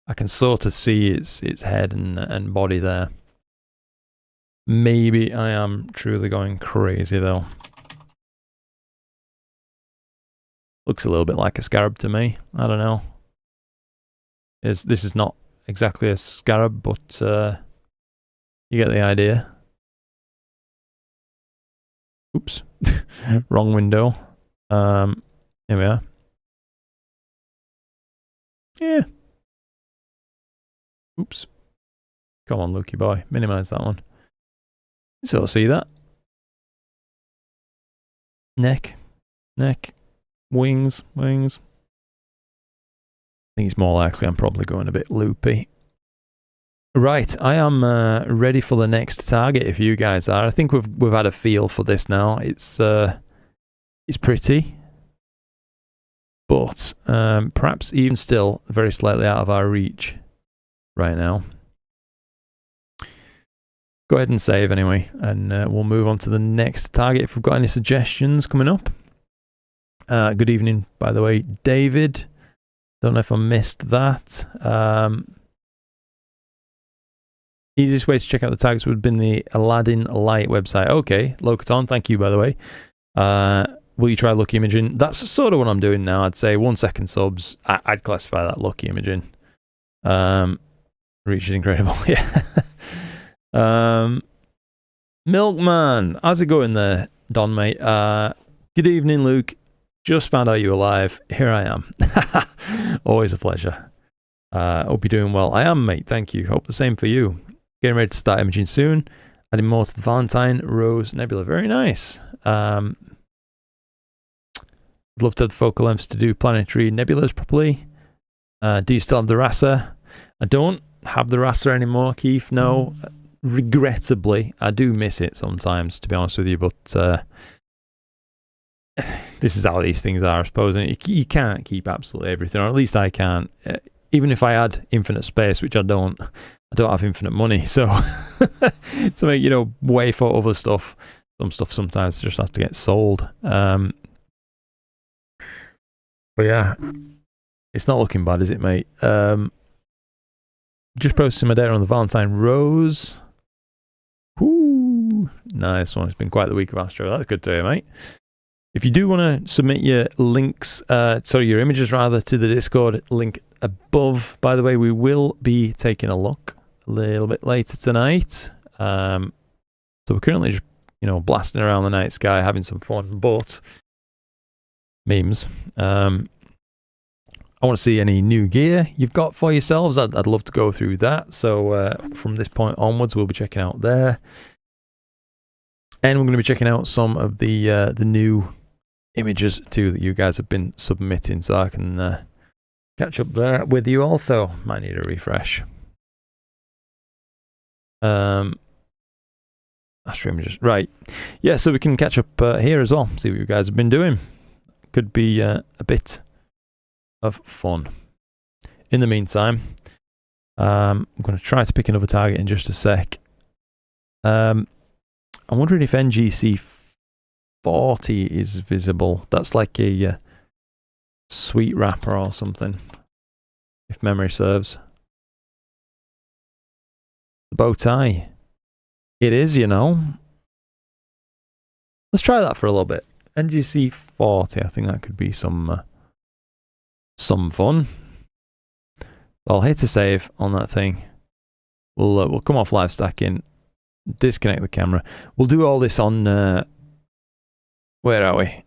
I can sort of see its head and body there. Maybe I am truly going crazy though. Looks a little bit like a scarab to me. I don't know. This is not exactly a scarab, but you get the idea. Oops. Wrong window. Here we are. Yeah. Oops. Come on, Lukey boy. Minimize that one. So see that? Neck. Wings. I think it's more likely I'm probably going a bit loopy. Right, I am ready for the next target if you guys are. I think we've had a feel for this now. It's pretty, but perhaps even still very slightly out of our reach right now. Go ahead and save anyway, and we'll move on to the next target if we've got any suggestions coming up. Good evening, by the way, David. Don't know if I missed that. Easiest way to check out the targets would have been the Aladdin Light website. Okay, Locaton, thank you, by the way. Will you try Lucky Imaging? That's sort of what I'm doing now. I'd say 1 second subs. I'd classify that Lucky Imaging. Reach is incredible, yeah. Milkman, how's it going there, Don, mate? Good evening, Luke. Just found out you were live. Here I am. Always a pleasure. Hope you're doing well. I am, mate. Thank you. Hope the same for you. Getting ready to start imaging soon. Adding more to the Valentine Rose Nebula. Very nice. I'd love to have the focal lengths to do planetary nebulas properly. Do you still have the RASA? I don't have the RASA anymore, Keith. No. Regrettably, I do miss it sometimes, to be honest with you, but this is how these things are, I suppose. And you can't keep absolutely everything, or at least I can't. Even if I had infinite space, which I don't have infinite money. So to make, way for other stuff, some stuff sometimes just has to get sold. But yeah, it's not looking bad, is it, mate? Just processing my data on the Valentine Rose. Whoo, nice one. It's been quite the week of Astro. That's good to hear, mate. If you do want to submit your links, your images rather, to the Discord link above. By the way, we will be taking a look a little bit later tonight. So we're currently just, blasting around the night sky, having some fun. But memes. I want to see any new gear you've got for yourselves. I'd love to go through that. So from this point onwards, we'll be checking out there. And we're going to be checking out some of the new images too that you guys have been submitting, so I can catch up there with you also. Might need a refresh. Astro images. Right. Yeah, so we can catch up here as well. See what you guys have been doing. Could be a bit of fun. In the meantime, I'm going to try to pick another target in just a sec. I'm wondering if NGC 40 is visible. That's like a sweet wrapper or something, if memory serves. The bow tie. It is, you know. Let's try that for a little bit. NGC 40. I think that could be some fun. I'll hit a save on that thing. We'll come off live stacking, disconnect the camera. We'll do all this on where are we?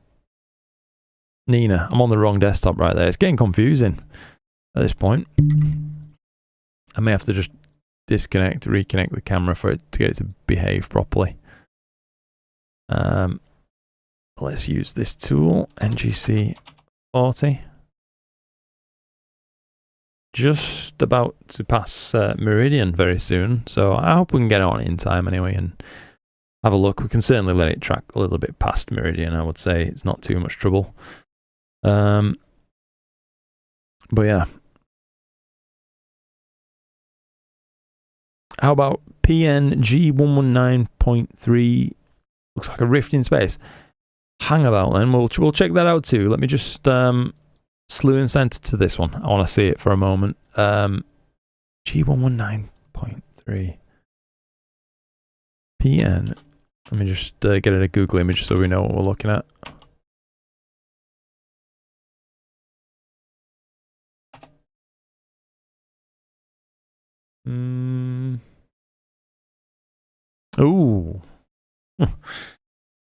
Nina. I'm on the wrong desktop right there. It's getting confusing at this point. I may have to just disconnect, reconnect the camera for it to get it to behave properly. Let's use this tool, NGC 40. Just about to pass Meridian very soon, so I hope we can get on in time anyway and have a look. We can certainly let it track a little bit past Meridian, I would say. It's not too much trouble. But yeah. How about PNG 119.3? Looks like a rift in space. Hang about then. We'll check that out too. Let me just Slewing center to this one. I want to see it for a moment. G119.3 PN. Let me just get it a Google image so we know what we're looking at. Ooh.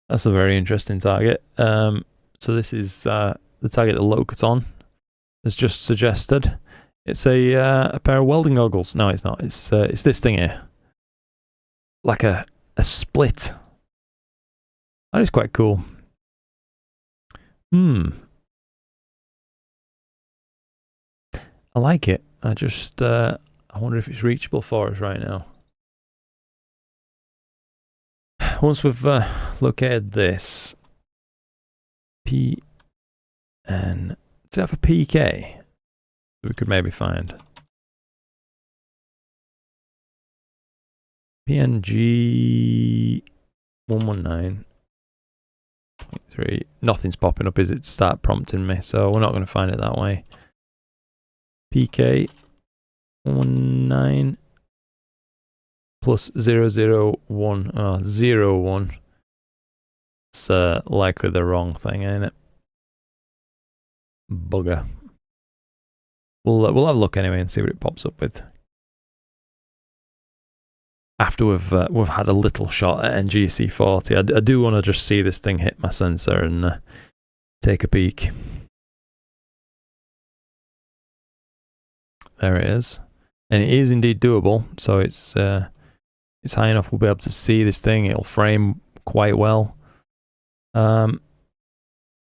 That's a very interesting target. So this is the target that Locaton has just suggested. It's a pair of welding goggles. No, it's not. It's this thing here. Like a split. That is quite cool. I like it. I just I wonder if it's reachable for us right now. Once we've located this, PN, does it have a PK? We could maybe find PNG 119.3. Nothing's popping up, is it? To start prompting me, so we're not going to find it that way. PK 119 plus 001. Oh, 01. It's likely the wrong thing, ain't it? Bugger. We'll have a look anyway and see what it pops up with. After we've had a little shot at NGC 40, I do want to just see this thing hit my sensor and take a peek. There it is, and it is indeed doable. So it's high enough we'll be able to see this thing. It'll frame quite well.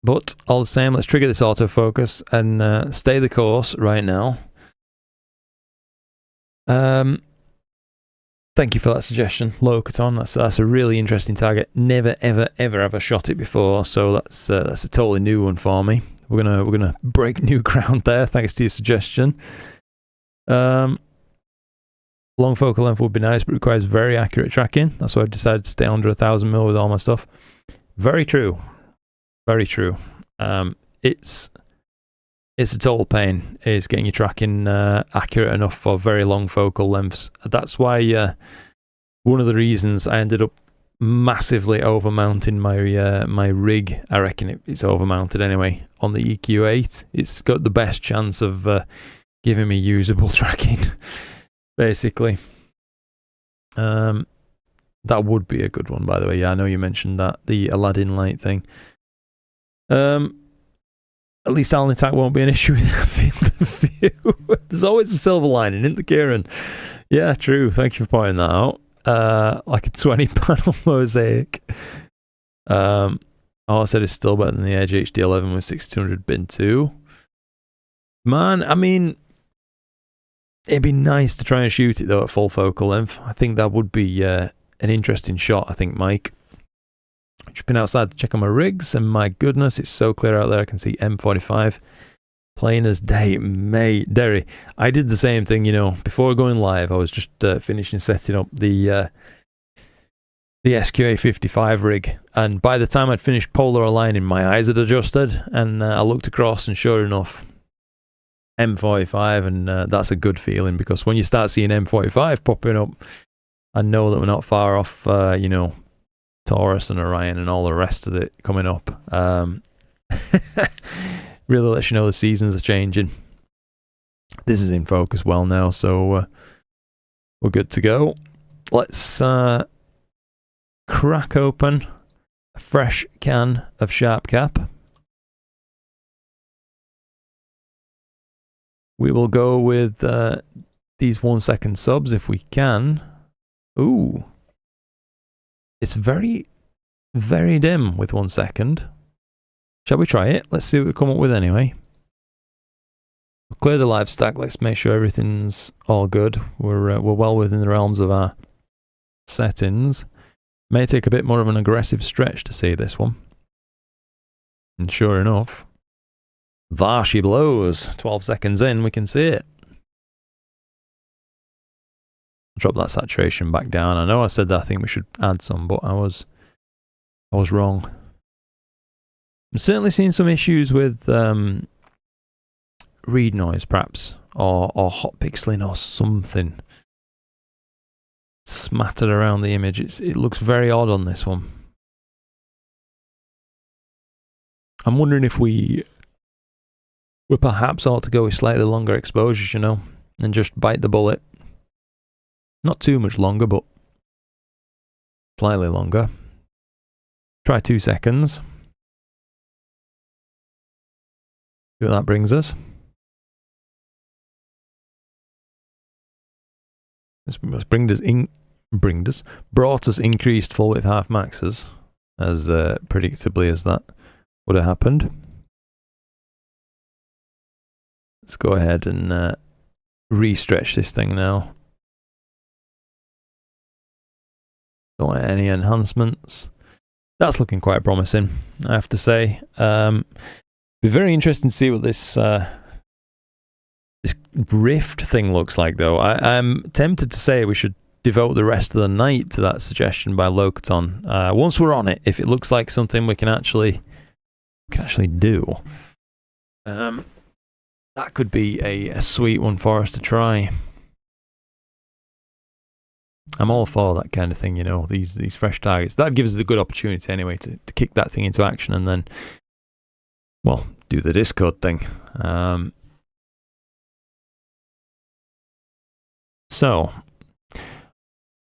But all the same, let's trigger this autofocus and stay the course right now. Thank you for that suggestion, Locaton. That's a really interesting target. Never ever shot it before, so that's a totally new one for me. We're gonna break new ground there, thanks to your suggestion. Long focal length would be nice, but requires very accurate tracking. That's why I've decided to stay under 1000mm with all my stuff. Very true. Very true. It's a total pain, is getting your tracking accurate enough for very long focal lengths. That's why one of the reasons I ended up massively overmounting my rig. I reckon it's overmounted anyway on the EQ8. It's got the best chance of giving me usable tracking, basically. That would be a good one, by the way. Yeah, I know you mentioned that, the Aladdin light thing. At least Allen attack won't be an issue with that field of view. There's always a silver lining, isn't there, Kieran? Yeah, true. Thank you for pointing that out. Like a 20-panel mosaic. All I said is still better than the Edge HD11 with 6200 bin 2. Man, I mean, it'd be nice to try and shoot it though at full focal length. I think that would be an interesting shot, I think, Mike. Just been outside to check on my rigs, and my goodness, it's so clear out there. I can see M45 plain as day. Mate, Derry, I did the same thing, you know, before going live. I was just finishing setting up the SQA55 rig, and by the time I'd finished polar aligning, my eyes had adjusted, and I looked across, and sure enough, M45, and that's a good feeling, because when you start seeing M45 popping up, I know that we're not far off, you know, Taurus and Orion and all the rest of it coming up. Really lets you know the seasons are changing. This is in focus well now, so we're good to go. Let's crack open a fresh can of Sharp Cap. We will go with these 1 second subs if we can. Ooh. It's very, very dim with 1 second. Shall we try it? Let's see what we come up with anyway. We'll clear the live stack. Let's make sure everything's all good. We're well within the realms of our settings. May take a bit more of an aggressive stretch to see this one. And sure enough, there she blows. 12 seconds in, we can see it. Drop that saturation back down. I know I said that I think we should add some, but I was wrong. I'm certainly seeing some issues with read noise, perhaps, or hot pixeling or something smattered around the image. It looks very odd on this one. I'm wondering if we perhaps ought to go with slightly longer exposures, you know, and just bite the bullet. Not too much longer, but slightly longer. Try 2 seconds. See what that brings us. This brought us increased full width half maxes, as predictably as that would have happened. Let's go ahead and re-stretch this thing now. Don't want any enhancements. That's looking quite promising, I have to say. Be very interesting to see what this this rift thing looks like, though. I'm tempted to say we should devote the rest of the night to that suggestion by Locaton. Once we're on it, if it looks like something we can actually do, that could be a sweet one for us to try. I'm all for that kind of thing, you know, these fresh targets. That gives us a good opportunity anyway to kick that thing into action and then, well, do the Discord thing. So,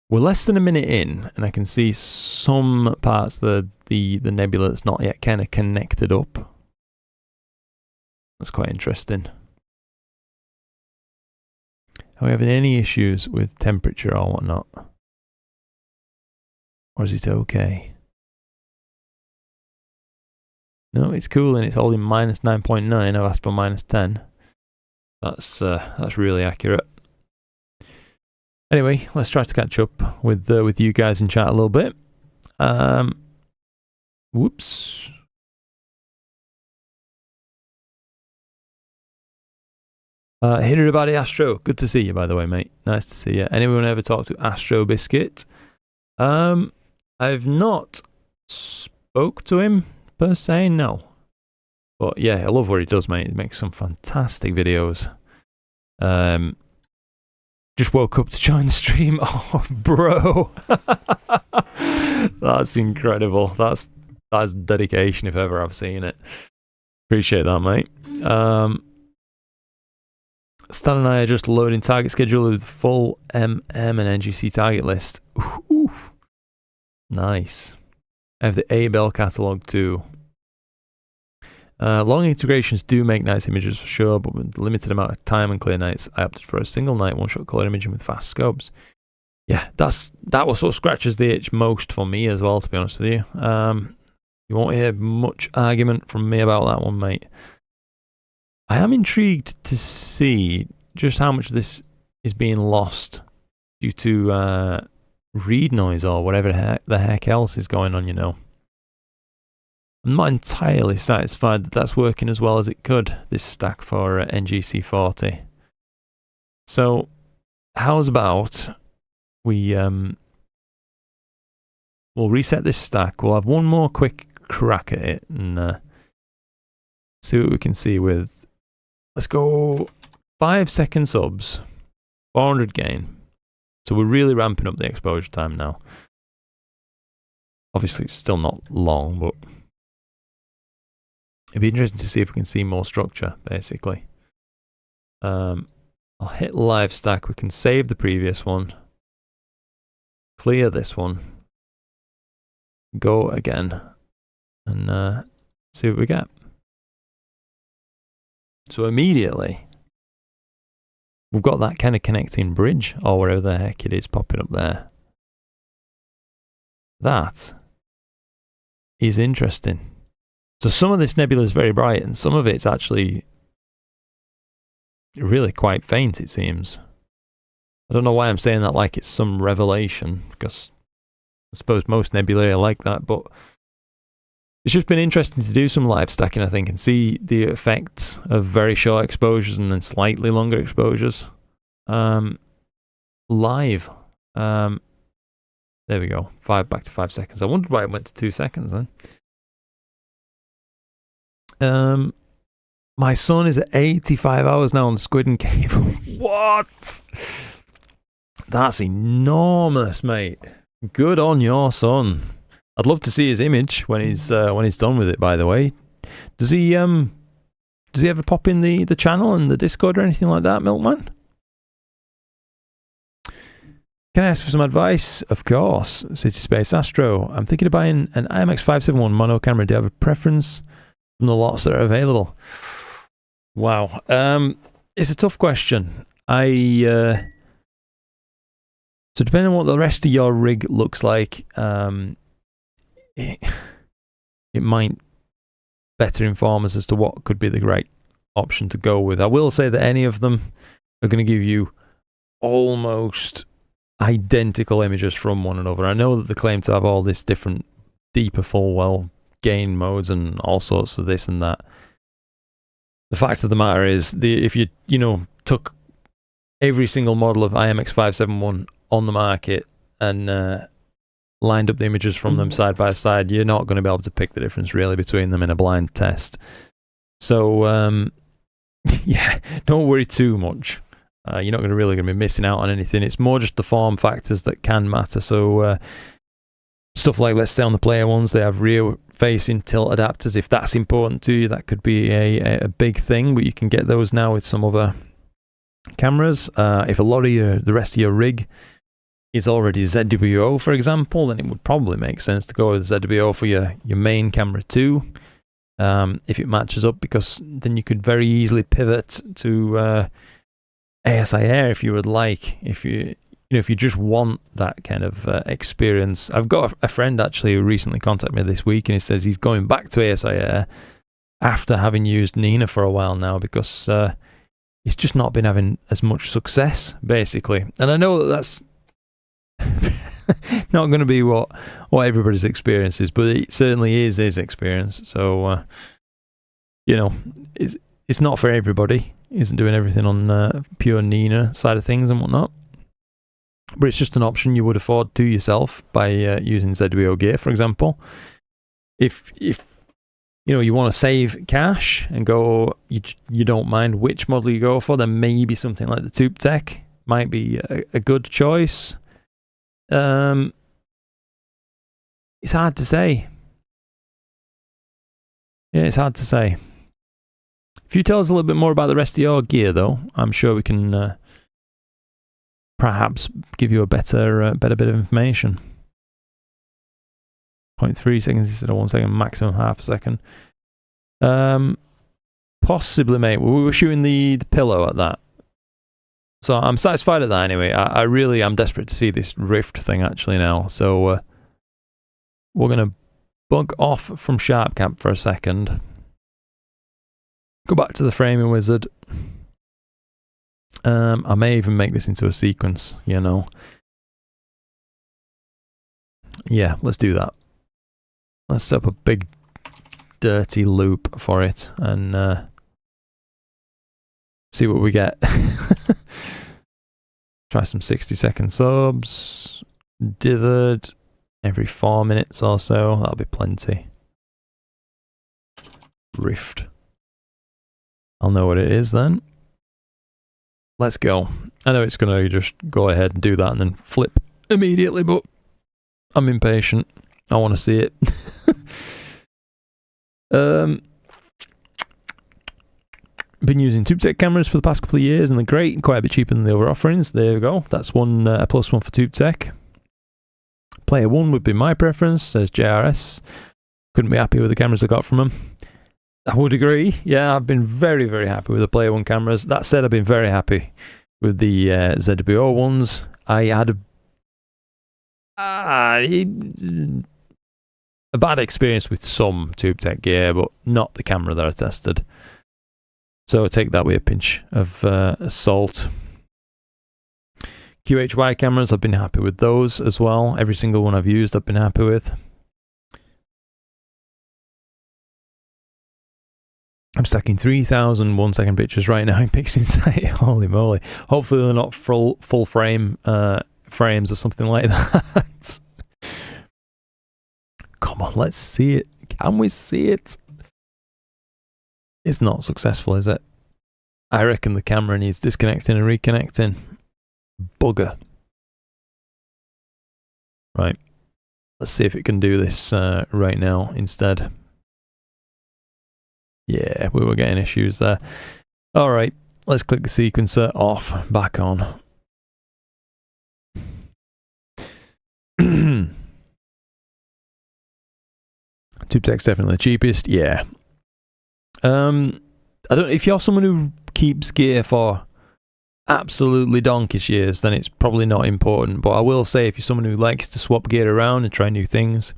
we're less than a minute in, and I can see some parts of the nebula that's not yet kind of connected up. That's quite interesting. Are we having any issues with temperature or whatnot? Or is it okay? No, it's cooling. It's holding minus 9.9. I've asked for minus 10. That's really accurate. Anyway, let's try to catch up with you guys in chat a little bit. Whoops. Hey everybody, Astro. Good to see you, by the way, mate. Nice to see you. Anyone ever talk to Astro Biscuit? I've not spoke to him per se, no. But yeah, I love what he does, mate. He makes some fantastic videos. Just woke up to join the stream. Oh, bro. That's incredible. That's dedication if ever I've seen it. Appreciate that, mate. Stan and I are just loading target schedule with full MM and NGC target list. Ooh. Nice. I have the A-Bell catalogue too. Long integrations do make nice images for sure, but with limited amount of time and clear nights, I opted for a single night one-shot color imaging with fast scopes. Yeah, that was what scratches the itch most for me as well, to be honest with you. You won't hear much argument from me about that one, mate. I am intrigued to see just how much of this is being lost due to read noise or whatever the heck else is going on, you know. I'm not entirely satisfied that that's working as well as it could, this stack for NGC40. So, how's about we we'll reset this stack. We'll have one more quick crack at it and see what we can see with. Let's go 5 second subs, 400 gain. So we're really ramping up the exposure time now. Obviously, it's still not long, but it'd be interesting to see if we can see more structure, basically. I'll hit live stack. We can save the previous one. Clear this one. Go again. And see what we get. So immediately, we've got that kind of connecting bridge, or whatever the heck it is popping up there. That is interesting. So some of this nebula is very bright, and some of it's actually really quite faint, it seems. I don't know why I'm saying that like it's some revelation, because I suppose most nebulae are like that, but it's just been interesting to do some live stacking, I think, and see the effects of very short exposures and then slightly longer exposures. Live. There we go. Back to 5 seconds. I wondered why it went to 2 seconds then. My son is at 85 hours now on the Squid and Cable. What? That's enormous, mate. Good on your son. I'd love to see his image when he's done with it, by the way. Does he ever pop in the channel and the Discord or anything like that, Milkman? Can I ask for some advice? Of course. City Space Astro. I'm thinking of buying an IMX571 mono camera. Do you have a preference from the lots that are available? Wow. It's a tough question. So depending on what the rest of your rig looks like, it might better inform us as to what could be the right option to go with. I will say that any of them are going to give you almost identical images from one another. I know that they claim to have all this different deeper full well gain modes and all sorts of this and that. The fact of the matter is, if you took every single model of IMX571 on the market and lined up the images from them side by side, you're not going to be able to pick the difference really between them in a blind test. So yeah, don't worry too much. You're not really going to be missing out on anything. It's more just the form factors that can matter. So stuff like, let's say on the player ones, they have rear facing tilt adapters. If that's important to you, that could be a big thing, but you can get those now with some other cameras. If a lot of the rest of your rig is already ZWO, for example, then it would probably make sense to go with ZWO for your main camera too, if it matches up, because then you could very easily pivot to ASIR if you would like. If you just want that kind of experience. I've got a friend actually who recently contacted me this week, and he says he's going back to ASIR after having used Nina for a while now, because he's just not been having as much success, basically. And I know that that's not going to be what everybody's experience is, but it certainly is his experience. So it's not for everybody. He isn't doing everything on pure Nina side of things and whatnot, but it's just an option you would afford to yourself by using ZWO gear, for example. If you want to save cash and go, you don't mind which model you go for, then maybe something like the Tube Tech might be a good choice. It's hard to say. Yeah, it's hard to say. If you tell us a little bit more about the rest of your gear, though, I'm sure we can perhaps give you a better bit of information. 0.3 seconds instead of 1 second, maximum half a second. Possibly, mate. We were shooting the pillow at that. So I'm satisfied at that anyway. I really am desperate to see this rift thing actually now. So we're going to bug off from SharpCap for a second. Go back to the framing wizard. I may even make this into a sequence, you know. Yeah, let's do that. Let's set up a big dirty loop for it and see what we get. Try some 60-second subs. Dithered every 4 minutes or so. That'll be plenty. Rift. I'll know what it is then. Let's go. I know it's going to just go ahead and do that and then flip immediately, but I'm impatient. I want to see it. Been using TubeTech cameras for the past couple of years and they're great, quite a bit cheaper than the other offerings. There we go. That's one a plus one for TubeTech. Player 1 would be my preference, says JRS. Couldn't be happy with the cameras I got from them. I would agree. Yeah, I've been very, very happy with the Player 1 cameras. That said, I've been very happy with the ZWO ones. I had a bad experience with some TubeTech gear, but not the camera that I tested. So take that with a pinch of salt. QHY cameras, I've been happy with those as well. Every single one I've used, I've been happy with. I'm stacking 3,000 1-second pictures right now in PixInsight. Holy moly. Hopefully they're not full frame frames or something like that. Come on, let's see it. Can we see it? It's not successful, is it? I reckon the camera needs disconnecting and reconnecting. Bugger. Right. Let's see if it can do this right now instead. Yeah, we were getting issues there. Alright, let's click the sequencer off, back on. TubeTech's definitely the cheapest, yeah. I don't know, if you're someone who keeps gear for absolutely donkish years, then it's probably not important. But I will say, if you're someone who likes to swap gear around and try new things,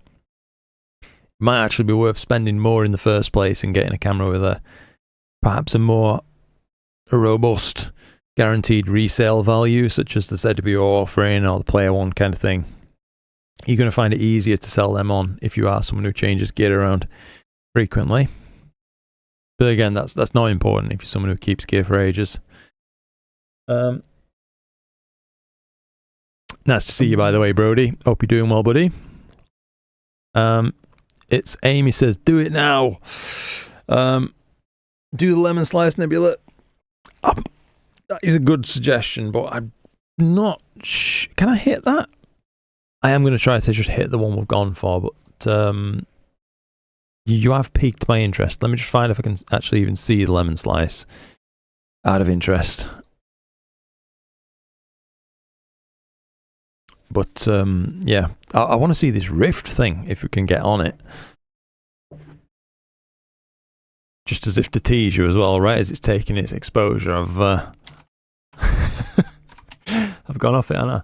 it might actually be worth spending more in the first place and getting a camera with perhaps a more robust guaranteed resale value, such as the ZWO offering or the Player 1 kind of thing. You're going to find it easier to sell them on if you are someone who changes gear around frequently. But again, that's not important if you're someone who keeps gear for ages. Nice to see you, by the way, Brody. Hope you're doing well, buddy. It's Amy says, do it now. Do the lemon slice nebula. That is a good suggestion, but I'm not can I hit that? I am going to try to just hit the one we've gone for, but you have piqued my interest. Let me just find if I can actually even see the lemon slice out of interest. But yeah, I want to see this rift thing, if we can get on it. Just as if to tease you as well, right? As it's taking its exposure, I've gone off it, haven't I?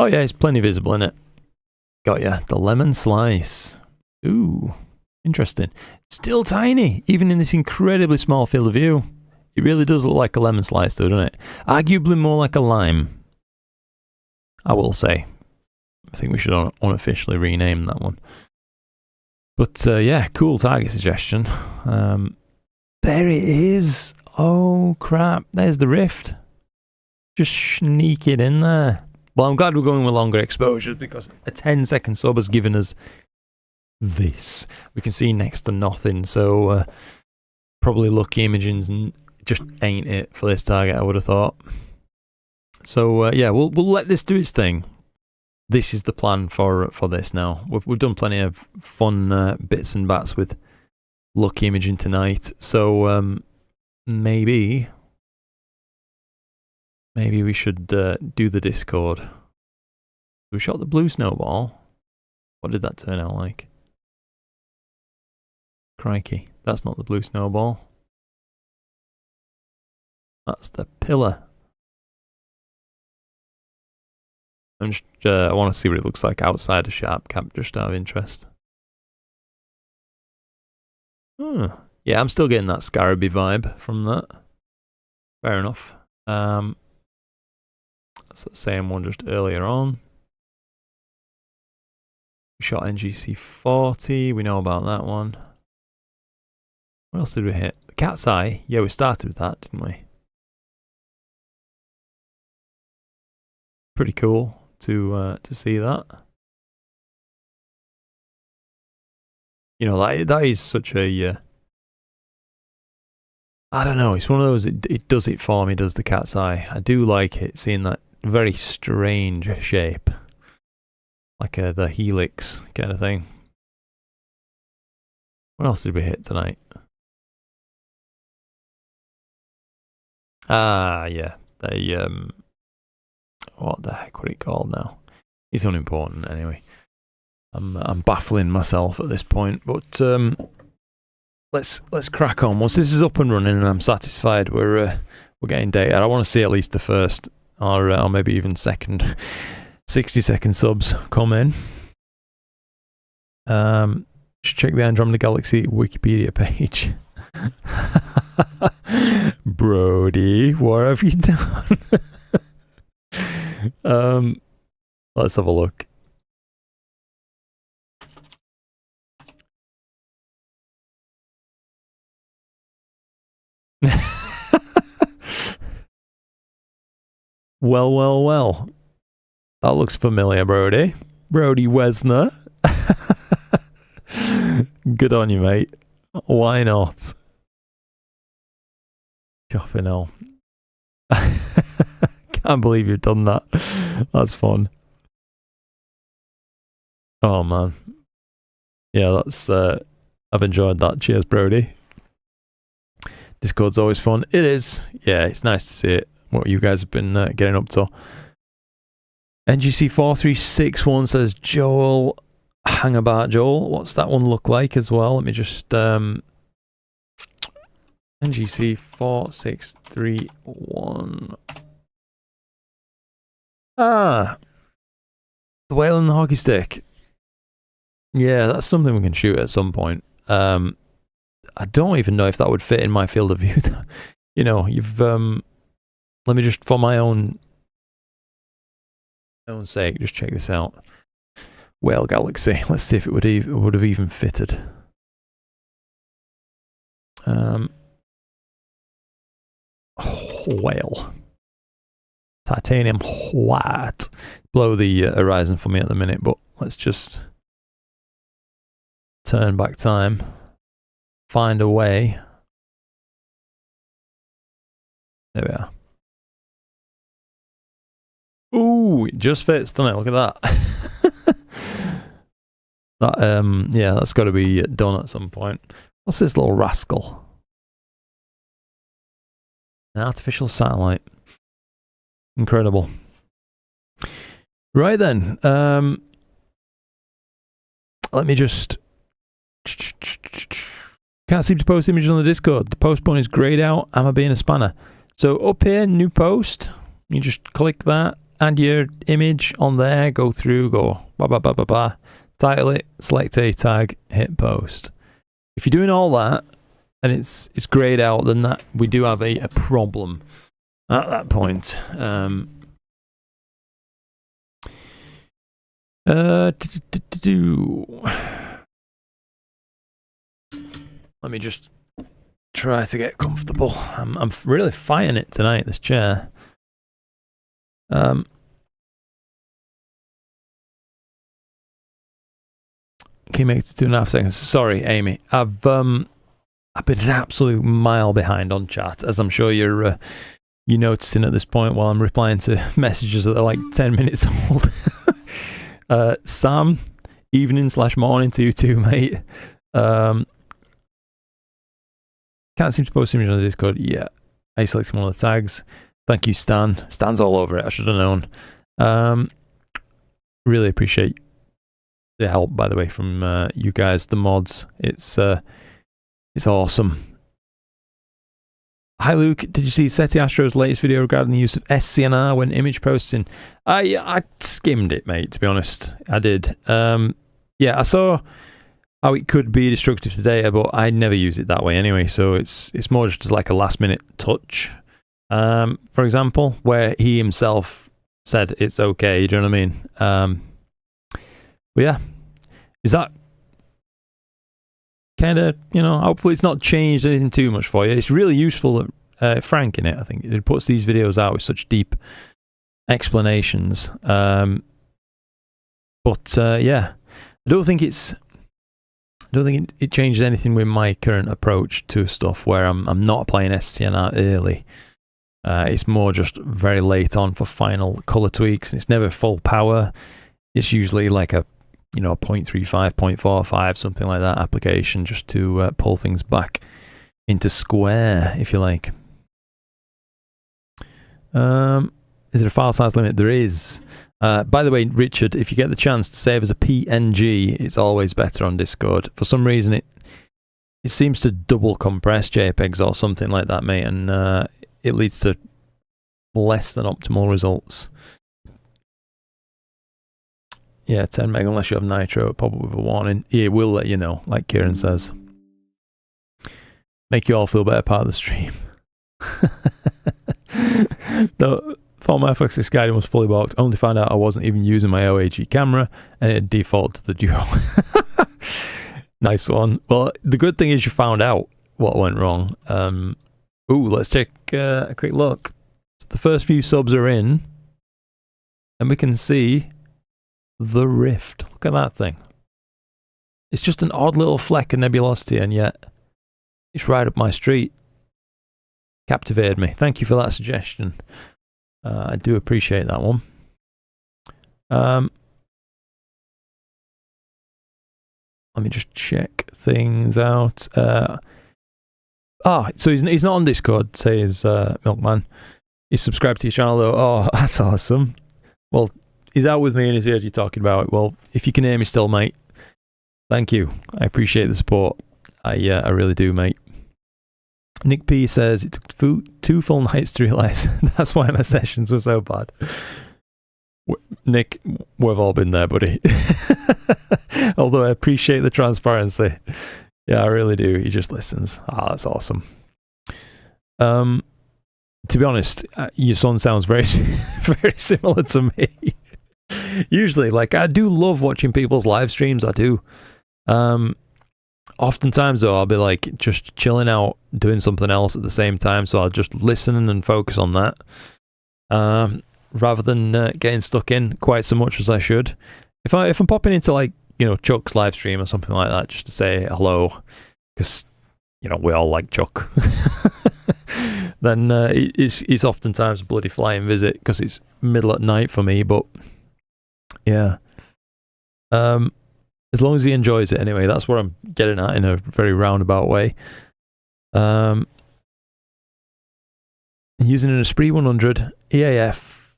Oh yeah, it's plenty visible, isn't it? Got ya. The lemon slice. Ooh, interesting. Still tiny, even in this incredibly small field of view. It really does look like a lemon slice though, doesn't it? Arguably more like a lime, I will say. I think we should unofficially rename that one. But yeah, cool target suggestion. There it is. Oh crap, there's the rift. Just sneak it in there. Well, I'm glad we're going with longer exposures, because a 10-second sub has given us this. We can see next to nothing, so probably lucky imaging just ain't it for this target, I would have thought. So yeah, we'll let this do its thing. This is the plan for this now. We've done plenty of fun bits and bats with lucky imaging tonight, so maybe we should do the Discord. We shot the blue snowball. What did that turn out like? Crikey. That's not the blue snowball. That's the pillar. I'm just, I want to see what it looks like outside a sharp cap, just out of interest. Yeah, I'm still getting that Scaraby vibe from that. Fair enough. That's the same one just earlier on. We shot NGC 40, we know about that one. What else did we hit? Cat's Eye. Yeah, we started with that, didn't we? Pretty cool to see that. You know, that is such a I don't know, it's one of those, it does it for me, does the Cat's Eye. I do like it, seeing that very strange shape. Like the helix kind of thing. What else did we hit tonight? Ah, yeah. They, what the heck would it called now? It's unimportant anyway. I'm baffling myself at this point, but let's crack on. Once this is up and running and I'm satisfied we're getting data, I want to see at least the first or maybe even second 60-second subs come in. Just check the Andromeda Galaxy Wikipedia page. Brody, what have you done? Let's have a look. Well. That looks familiar, Brody. Brody Wesner. Good on you, mate. Why not? Coffin hell. Can't believe you've done that. That's fun. Oh, man. Yeah, that's... I've enjoyed that. Cheers, Brody. Discord's always fun. It is. Yeah, it's nice to see it. What you guys have been getting up to. NGC4361 says, Joel, hang about, Joel. What's that one look like as well? Let me just... NGC4631. Ah! The whale and the hockey stick. Yeah, that's something we can shoot at some point. I don't even know if that would fit in my field of view. You know, you've... let me just, for my own sake, just check this out. Whale Galaxy. Let's see if it would have even fitted. Whale. Titanium white. Blow the horizon for me at the minute, but let's just turn back time. Find a way. There we are. Ooh, it just fits, doesn't it? Look at that. That yeah, that's got to be done at some point. What's this little rascal? An artificial satellite. Incredible. Right then. Let me just... Can't seem to post images on the Discord. The post button is grayed out. Am I being a spanner? So up here, new post. You just click that. Add your image on there. Go through. Go. Title it. Select a tag. Hit post. If you're doing all that and it's grayed out, then that we do have a problem at that point. Let me just try to get comfortable. I'm really fighting it tonight, this chair. Can you make it to 2.5 seconds? Sorry, Amy. I've been an absolute mile behind on chat, as I'm sure you're noticing at this point while I'm replying to messages that are like 10 minutes old. Sam, evening/morning to you too, mate. Can't seem to post images on the Discord yet. I selected one of the tags. Thank you, Stan. Stan's all over it. I should have known. Really appreciate the help, by the way, from you guys, the mods. It's It's awesome. Hi Luke, did you see SETI Astro's latest video regarding the use of SCNR when image processing? I skimmed it, mate, to be honest. I did. Yeah, I saw how it could be destructive to data, but I never use it that way anyway, so it's more just like a last minute touch. For example, where he himself said it's okay, you know what I mean? But yeah, is that kind of, you know, hopefully it's not changed anything too much for you. It's really useful that Frank in it, I think. It puts these videos out with such deep explanations. Yeah, I don't think it changes anything with my current approach to stuff where I'm not applying SCNR early. It's more just very late on for final color tweaks. It's never full power. It's usually like a 0.35, 0.45, something like that application, just to pull things back into square, if you like. Is there a file size limit? There is. By the way, Richard, if you get the chance to save as a PNG, it's always better on Discord. For some reason, it seems to double compress JPEGs or something like that, mate, and it leads to less than optimal results. Yeah, 10 meg unless you have nitro, pop up with a warning. Yeah, we'll let you know, like Kieran says. Make you all feel better part of the stream. Though, thought my Focus Guardian was fully blocked. Only found out I wasn't even using my OAG camera, and it defaulted to the Duo. Nice one. Well, the good thing is you found out what went wrong. Let's take a quick look. So the first few subs are in, and we can see the rift. Look at that thing. It's just an odd little fleck of nebulosity, and yet it's right up my street. Captivated me. Thank you for that suggestion. I do appreciate that one. Let me just check things out. So he's not on Discord, says Milkman. He's subscribed to your channel though. Oh, that's awesome. Well, he's out with me and he's heard you talking about it. Well, if you can hear me still, mate, thank you. I appreciate the support. I really do, mate. Nick P says it took 2 full nights to realise that's why my sessions were so bad. Nick, we've all been there, buddy. Although I appreciate the transparency. Yeah, I really do. He just listens. That's awesome. To be honest, your son sounds very, very similar to me. Usually, like, I do love watching people's live streams. I do. Oftentimes, though, I'll be like just chilling out, doing something else at the same time. So I'll just listen and focus on that, rather than getting stuck in quite so much as I should. If I'm popping into, like, Chuck's live stream or something like that, just to say hello, because we all like Chuck, then it's oftentimes a bloody flying visit because it's middle at night for me. But yeah. As long as he enjoys it anyway, that's what I'm getting at in a very roundabout way. Using an Esprit 100 EAF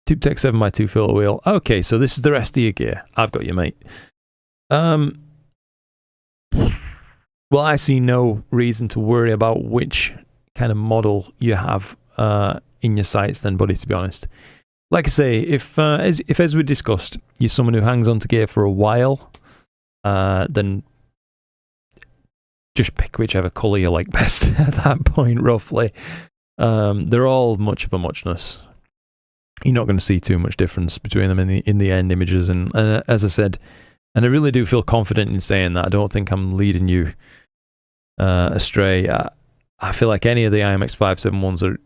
TubeTech 7x2 filter wheel. Okay, so this is the rest of your gear. I've got you, mate. Well, I see no reason to worry about which kind of model you have in your sights then, buddy, to be honest. Like I say, if as we discussed, you're someone who hangs on to gear for a while, then just pick whichever colour you like best at that point, roughly. They're all much of a muchness. You're not going to see too much difference between them in the end images. And as I said, and I really do feel confident in saying that. I don't think I'm leading you astray. I feel like any of the IMX571s are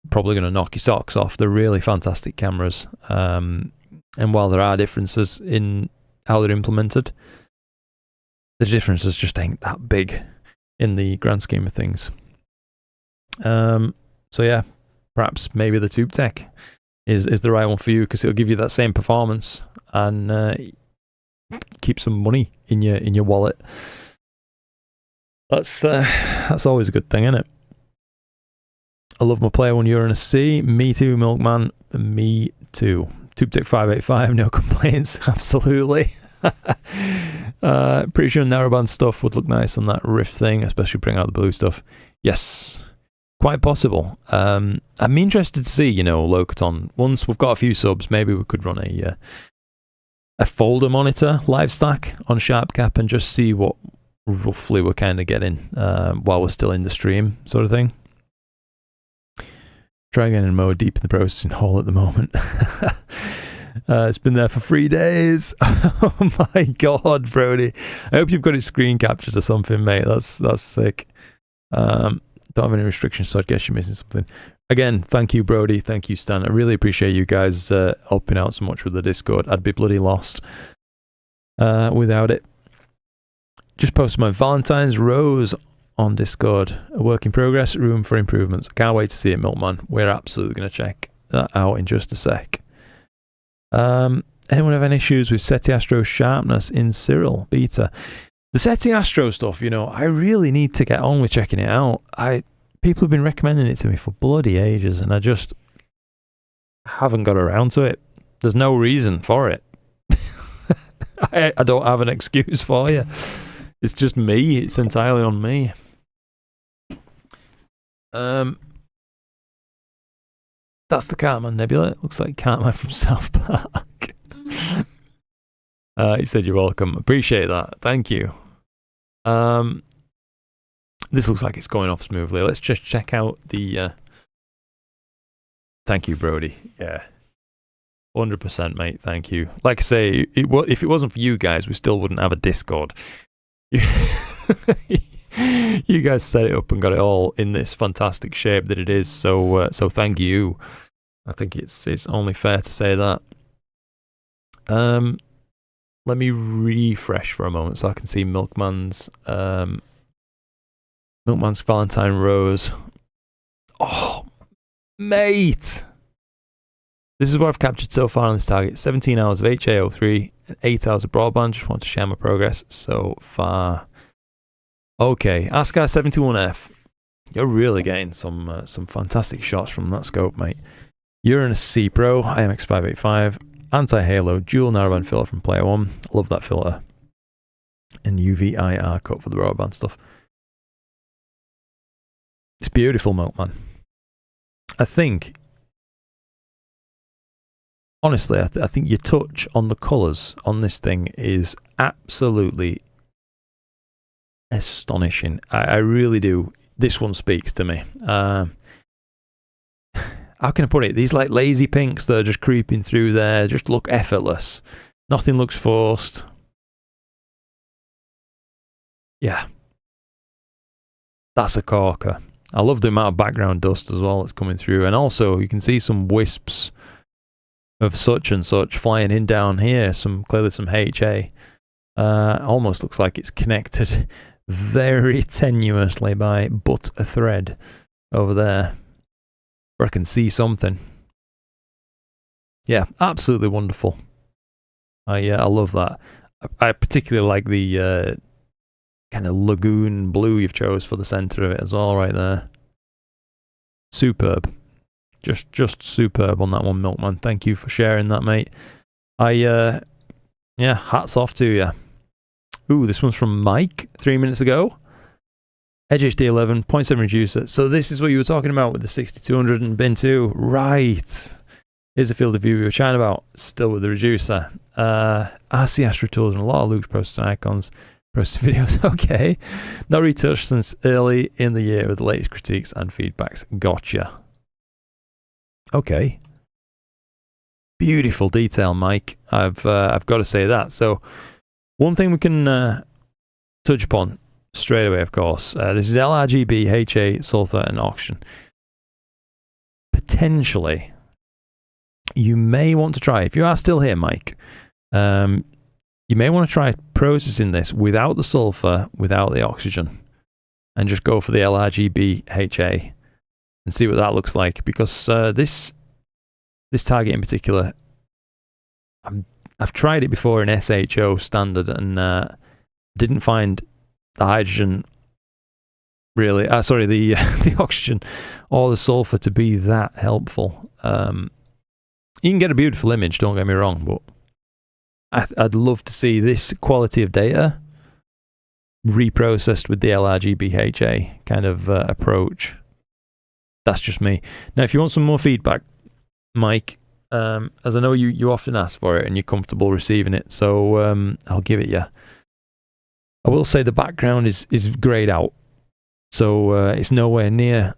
probably going to knock your socks off. They're really fantastic cameras, and while there are differences in how they're implemented, the differences just ain't that big in the grand scheme of things. So yeah, perhaps maybe the TubeTech is the right one for you, because it'll give you that same performance and keep some money in your wallet. That's always a good thing, isn't it? I love my player when you're in a C. Me too, Milkman. Me too. TubeTech 585, no complaints. Absolutely. Pretty sure narrowband stuff would look nice on that rift thing, especially bring out the blue stuff. Yes, quite possible. I'm interested to see, you know, Locaton. Once we've got a few subs, maybe we could run a folder monitor live stack on SharpCap and just see what roughly we're kind of getting while we're still in the stream, sort of thing. Try again in mode deep in the processing hole at the moment. It's been there for 3 days. Oh my god, Brody. I hope you've got it screen captured or something, mate. That's sick. Don't have any restrictions, so I guess you're missing something. Again, thank you, Brody. Thank you, Stan. I really appreciate you guys helping out so much with the Discord. I'd be bloody lost without it. Just posted my Valentine's Rose on Discord. A work in progress, room for improvements. I can't wait to see it, Milkman. We're absolutely going to check that out in just a sec. Anyone have any issues with SETI Astro sharpness in Cyril beta? The SETI Astro stuff, you know, I really need to get on with checking it out. People have been recommending it to me for bloody ages, and I just haven't got around to it. There's no reason for it. I don't have an excuse for you. It's just me. It's entirely on me. That's the Cartman Nebula. It looks like Cartman from South Park. He said you're welcome. Appreciate that. Thank you. This looks like it's going off smoothly. Let's just check out the... Thank you, Brody. Yeah. 100%, mate. Thank you. Like I say, if it wasn't for you guys, we still wouldn't have a Discord. You guys set it up and got it all in this fantastic shape that it is. So thank you. I think it's only fair to say that. Let me refresh for a moment so I can see Milkman's Valentine Rose. Oh, mate! This is what I've captured so far on this target. 17 hours of HA03 and 8 hours of broadband. Just want to share my progress so far. Okay, Ascar71F. You're really getting some fantastic shots from that scope, mate. Uranus C Pro, IMX585, anti-halo, dual narrowband filter from Player One. Love that filter. And UV-IR cut for the broadband stuff. It's beautiful, Milkman. I think, honestly, I think your touch on the colours on this thing is absolutely astonishing. I really do. This one speaks to me. How can I put it? These like lazy pinks that are just creeping through there just look effortless. Nothing looks forced. Yeah. That's a corker. I love the amount of background dust as well that's coming through. And also you can see some wisps of such and such flying in down here. Clearly some HA. Almost looks like it's connected very tenuously by but a thread over there. Where I can see something. Yeah, absolutely wonderful. I love that. I particularly like the kind of lagoon blue you've chose for the center of it as well, right there. Superb. Just superb on that one, Milkman. Thank you for sharing that, mate. Yeah, hats off to you. Ooh, this one's from Mike 3 minutes ago. Edge HD 11, 0.7 reducer. So this is what you were talking about with the 6200 and bin 2. Right. Here's the field of view we were chatting about. Still with the reducer. RC Astro tools and a lot of Luke's processing icons. Processing videos. Okay. Not retouched since early in the year with the latest critiques and feedbacks. Gotcha. Okay. Beautiful detail, Mike. I've got to say that. So one thing we can touch upon straight away, of course. This is LRGB, HA, sulfur, and oxygen. Potentially, you may want to try, if you are still here, Mike, you may want to try processing this without the sulfur, without the oxygen, and just go for the LRGB, HA, and see what that looks like. Because this target in particular, I've tried it before in SHO standard and didn't find the hydrogen really, the oxygen or the sulfur to be that helpful. You can get a beautiful image, don't get me wrong, but I'd love to see this quality of data reprocessed with the LRGBHA kind of approach. That's just me. Now, if you want some more feedback, Mike, as I know you often ask for it and you're comfortable receiving it, so I'll give it you. I will say the background is grayed out, so it's nowhere near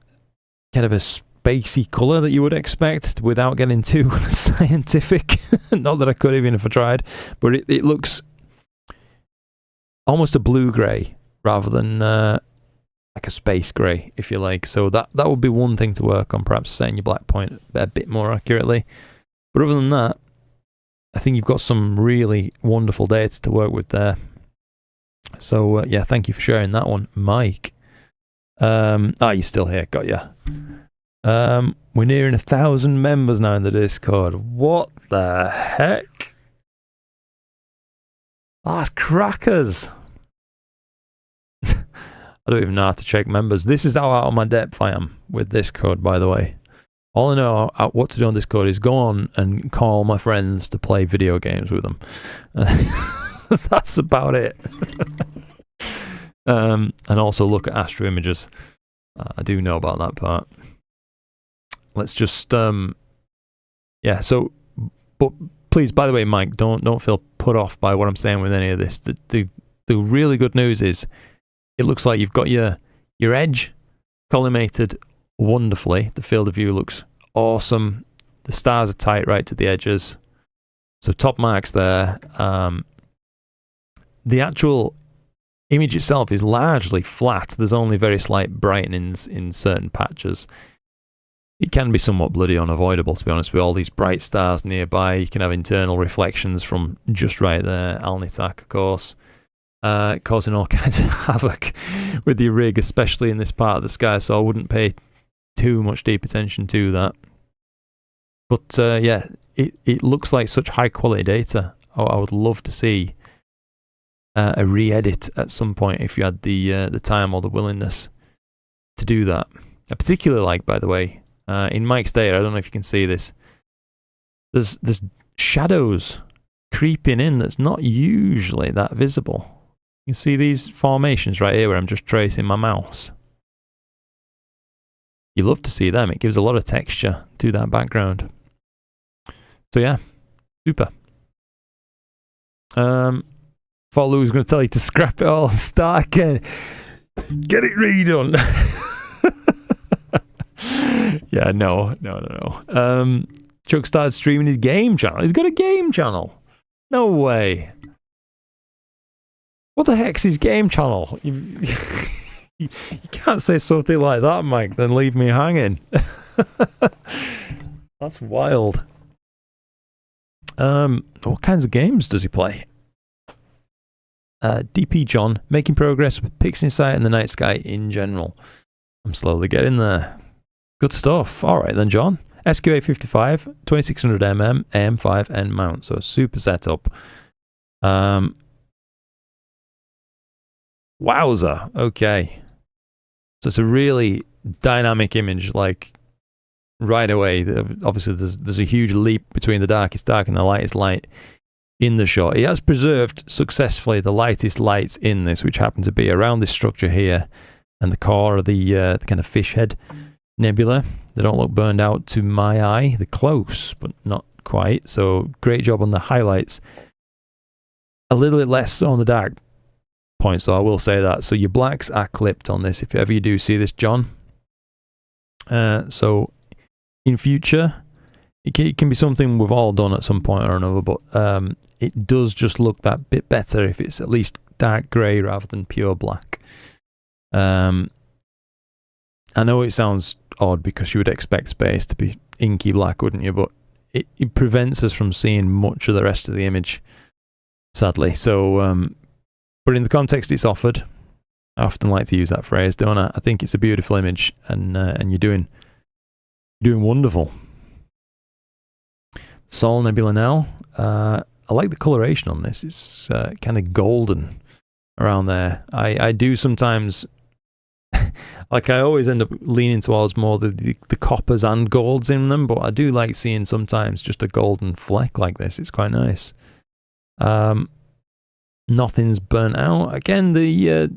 kind of a spacey colour that you would expect without getting too scientific. Not that I could even if I tried, but it looks almost a blue-grey rather than like a space grey, if you like. So that would be one thing to work on, perhaps setting your black point a bit more accurately. But other than that, I think you've got some really wonderful data to work with there. So yeah, thank you for sharing that one, Mike. You're still here, got ya. We're nearing 1,000 members now in the Discord. What the heck? That's crackers. I don't even know how to check members. This is how out of my depth I am with Discord, by the way. All I know what to do on Discord is go on and call my friends to play video games with them. That's about it. And also look at astro images. I do know about that part. Let's just yeah. So, but please, by the way, Mike, don't feel put off by what I'm saying with any of this. The really good news is, it looks like you've got your edge collimated wonderfully. The field of view looks awesome. The stars are tight right to the edges. So top marks there. The actual image itself is largely flat. There's only very slight brightenings in certain patches. It can be somewhat bloody unavoidable, to be honest, with all these bright stars nearby. You can have internal reflections from just right there. Alnitak, of course. Causing all kinds of havoc with your rig, especially in this part of the sky, so I wouldn't pay too much deep attention to that. But yeah, it looks like such high quality data. I would love to see a re-edit at some point if you had the time or the willingness to do that. I particularly like, by the way, in Mike's data, I don't know if you can see this, there's shadows creeping in that's not usually that visible. You can see these formations right here where I'm just tracing my mouse. You love to see them. It gives a lot of texture to that background. So yeah, super. Thought Lou was going to tell you to scrap it all and start again. Get it redone. Yeah, no. Chuck started streaming his game channel. He's got a game channel. No way. What the heck's his game channel? You can't say something like that, Mike, then leave me hanging. That's wild. What kinds of games does he play? DP John, making progress with Pixie Sight and the night sky in general. I'm slowly getting there. Good stuff. All right then, John. SQA 55, 2600mm, AM5N mount. So a super setup. Wowza. Okay. So it's a really dynamic image, like right away. Obviously, there's a huge leap between the darkest dark and the lightest light in the shot. He has preserved successfully the lightest lights in this, which happen to be around this structure here and the core of the kind of fish head nebula. They don't look burned out to my eye. They're close, but not quite. So great job on the highlights. A little bit less on the dark points, though, I will say that. So your blacks are clipped on this, if ever you do see this, John. So in future, it can be something we've all done at some point or another, but it does just look that bit better if it's at least dark grey rather than pure black. I know it sounds odd because you would expect space to be inky black, wouldn't you? But it prevents us from seeing much of the rest of the image, sadly. So, but in the context it's offered, I often like to use that phrase, don't I? I think it's a beautiful image, and you're doing wonderful. Sol Nebula now. I like the coloration on this. It's kind of golden around there. I do sometimes, like I always end up leaning towards more the coppers and golds in them, but I do like seeing sometimes just a golden fleck like this. It's quite nice. Nothing's burnt out. Again, the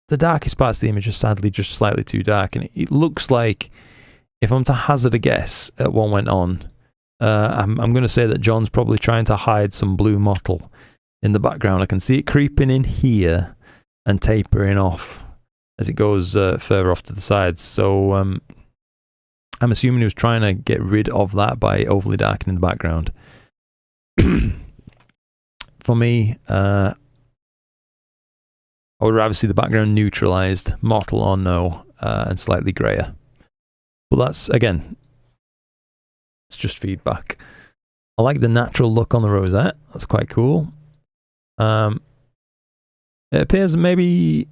darkest parts of the image are sadly just slightly too dark, and it looks like, if I'm to hazard a guess at what went on, I'm going to say that John's probably trying to hide some blue mottle in the background. I can see it creeping in here and tapering off as it goes further off to the sides. So I'm assuming he was trying to get rid of that by overly darkening the background. For me, I would rather see the background neutralized, mottle or no, and slightly grayer. But that's, again, it's just feedback. I like the natural look on the rosette. That's quite cool. It appears maybe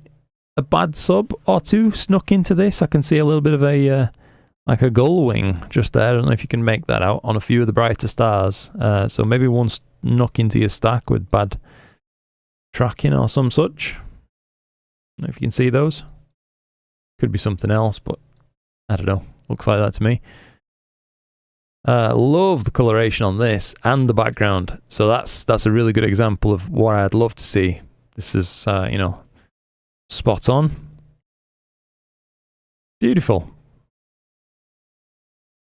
a bad sub or two snuck into this. I can see a little bit of a like a gull wing just there. I don't know if you can make that out on a few of the brighter stars. So maybe one snuck into your stack with bad tracking or some such. I don't know if you can see those. Could be something else, but I don't know. Looks like that to me. Love the coloration on this and the background. So that's a really good example of what I'd love to see. This is, you know, spot on. Beautiful.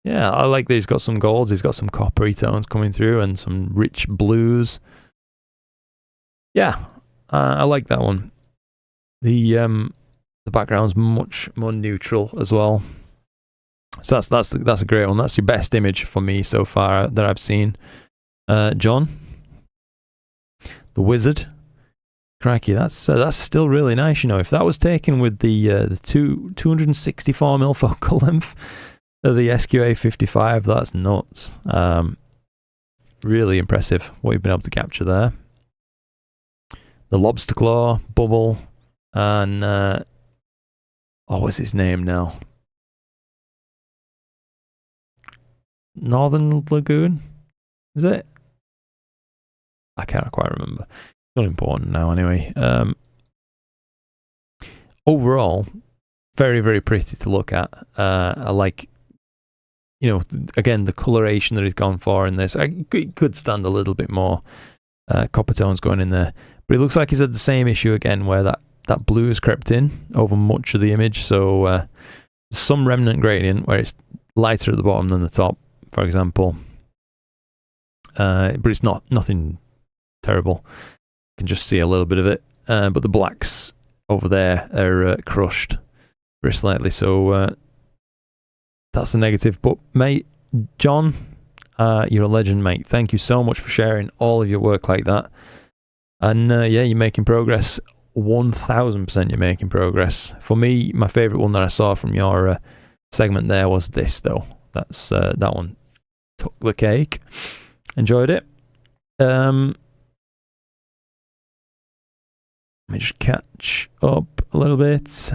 Yeah, I like that he's got some golds, he's got some coppery tones coming through and some rich blues. Yeah, I like that one. The background's much more neutral as well. So that's a great one. That's your best image for me so far that I've seen. John, the wizard. Crikey, that's still really nice. You know, if that was taken with the 264mm focal length of the SQA55, that's nuts. Really impressive what you've been able to capture there. The lobster claw, bubble, and what's his name now? Northern Lagoon, is it? I can't quite remember. Not important now anyway. Overall, very, very pretty to look at. I like, you know, again, the coloration that he's gone for in this. It could stand a little bit more copper tones going in there. But it looks like he's had the same issue again where that blue has crept in over much of the image. So some remnant gradient where it's lighter at the bottom than the top, for example. But it's nothing terrible. You can just see a little bit of it. But the blacks over there are crushed very slightly. So that's a negative. But mate, John, you're a legend, mate. Thank you so much for sharing all of your work like that. And yeah, you're making progress. 1000% you're making progress. For me, my favourite one that I saw from your segment there was this, though. That's that one took the cake. Enjoyed it. Let me just catch up a little bit.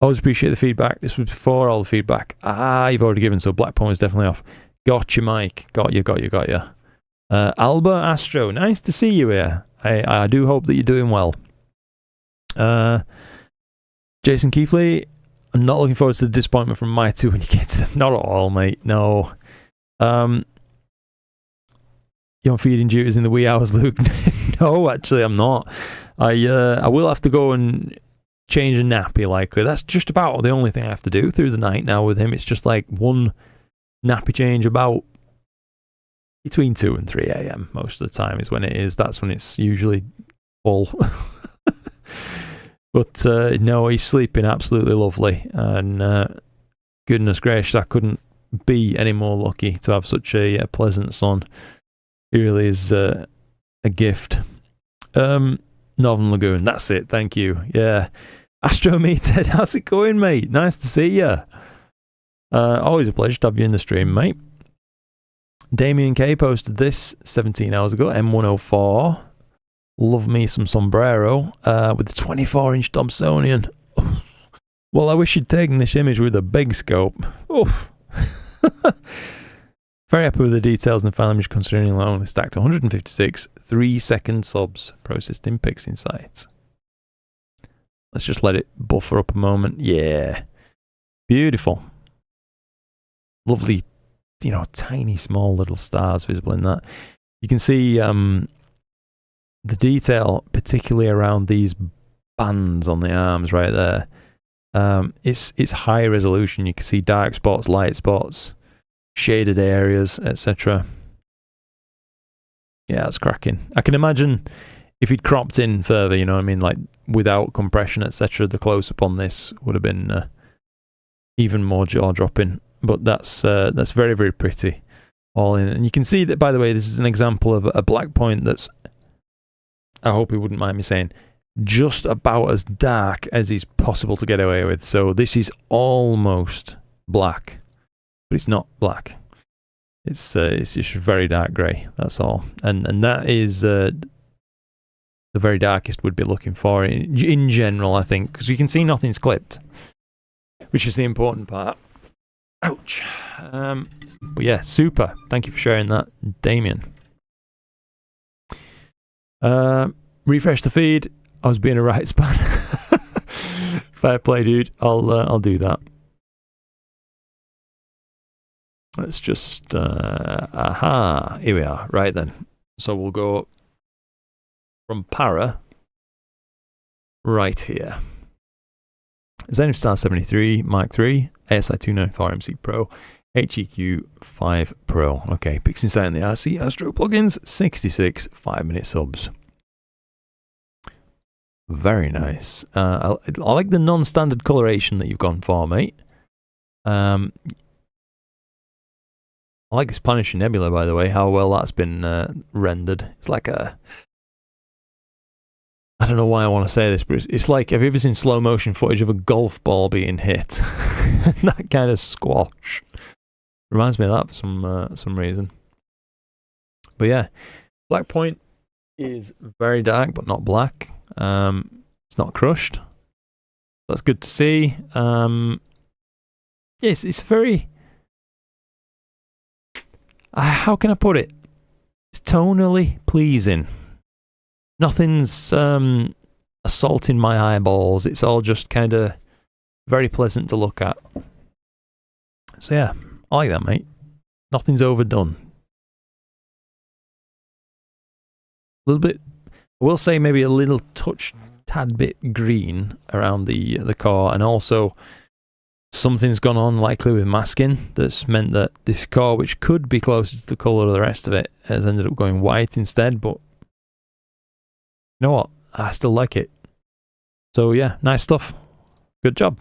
Always appreciate the feedback. This was before all the feedback. You've already given, so Black Point is definitely off. Gotcha, Mike. Got you. Alba Astro, nice to see you here. I do hope that you're doing well. Jason Keithley, I'm not looking forward to the disappointment from my two when you get to them. Not at all, mate. No. You're on feeding duties in the wee hours, Luke. No, actually, I'm not. I will have to go and change a nappy, likely. That's just about the only thing I have to do through the night now with him. It's just like one nappy change about between 2 and 3 a.m. most of the time is when it is. That's when it's usually full. But no, he's sleeping absolutely lovely. And goodness gracious, I couldn't be any more lucky to have such a pleasant son. He really is a gift. Northern Lagoon, that's it, thank you. Yeah. Astrometer, how's it going, mate? Nice to see you. Always a pleasure to have you in the stream, mate. Damien K posted this 17 hours ago, M104. Love me some sombrero with the 24-inch Dobsonian. Well, I wish you'd taken this image with a big scope. Oof. Very happy with the details in the final image, considering I only stacked 156 3-second subs processed in Pixin sites. Let's just let it buffer up a moment. Yeah. Beautiful. Lovely, you know, tiny, small little stars visible in that. You can see the detail, particularly around these bands on the arms right there. It's high resolution. You can see dark spots, light spots, shaded areas, etc. Yeah, that's cracking. I can imagine if he'd cropped in further, you know what I mean, like without compression, etc., the close-up on this would have been even more jaw-dropping. But that's very, very pretty, all in. And you can see that, by the way, this is an example of a black point that's, I hope he wouldn't mind me saying, just about as dark as is possible to get away with. So this is almost black, but it's not black. It's just very dark grey, that's all. And that is the very darkest we'd be looking for in general, I think, because you can see nothing's clipped, which is the important part. Ouch. But yeah, super. Thank you for sharing that, Damien. Refresh the feed. I was being a right span. Fair play, dude. I'll do that. Let's just aha. Here we are. Right then. So we'll go from para right here. Zenith Star 73 Mark III, ASI 294 MC Pro, HEQ 5 Pro. Okay, Pixinsight and the RC Astro plugins, 66 5-minute subs. Very nice. I like the non-standard coloration that you've gone for, mate. I like this Planetary Nebula, by the way, how well that's been rendered. It's like a... I don't know why I want to say this, but it's like, have you ever seen slow motion footage of a golf ball being hit? That kind of squash. Reminds me of that for some reason. But yeah, Black Point is very dark, but not black. It's not crushed. That's good to see. Yes, it's very... how can I put it? It's tonally pleasing. Nothing's assaulting my eyeballs. It's all just kind of very pleasant to look at. So yeah, I like that, mate. Nothing's overdone. A little bit, I will say maybe a little touch, tad bit green around the core, and also something's gone on likely with masking that's meant that this core, which could be closer to the colour of the rest of it, has ended up going white instead, but you know what? I still like it. So yeah, nice stuff. Good job.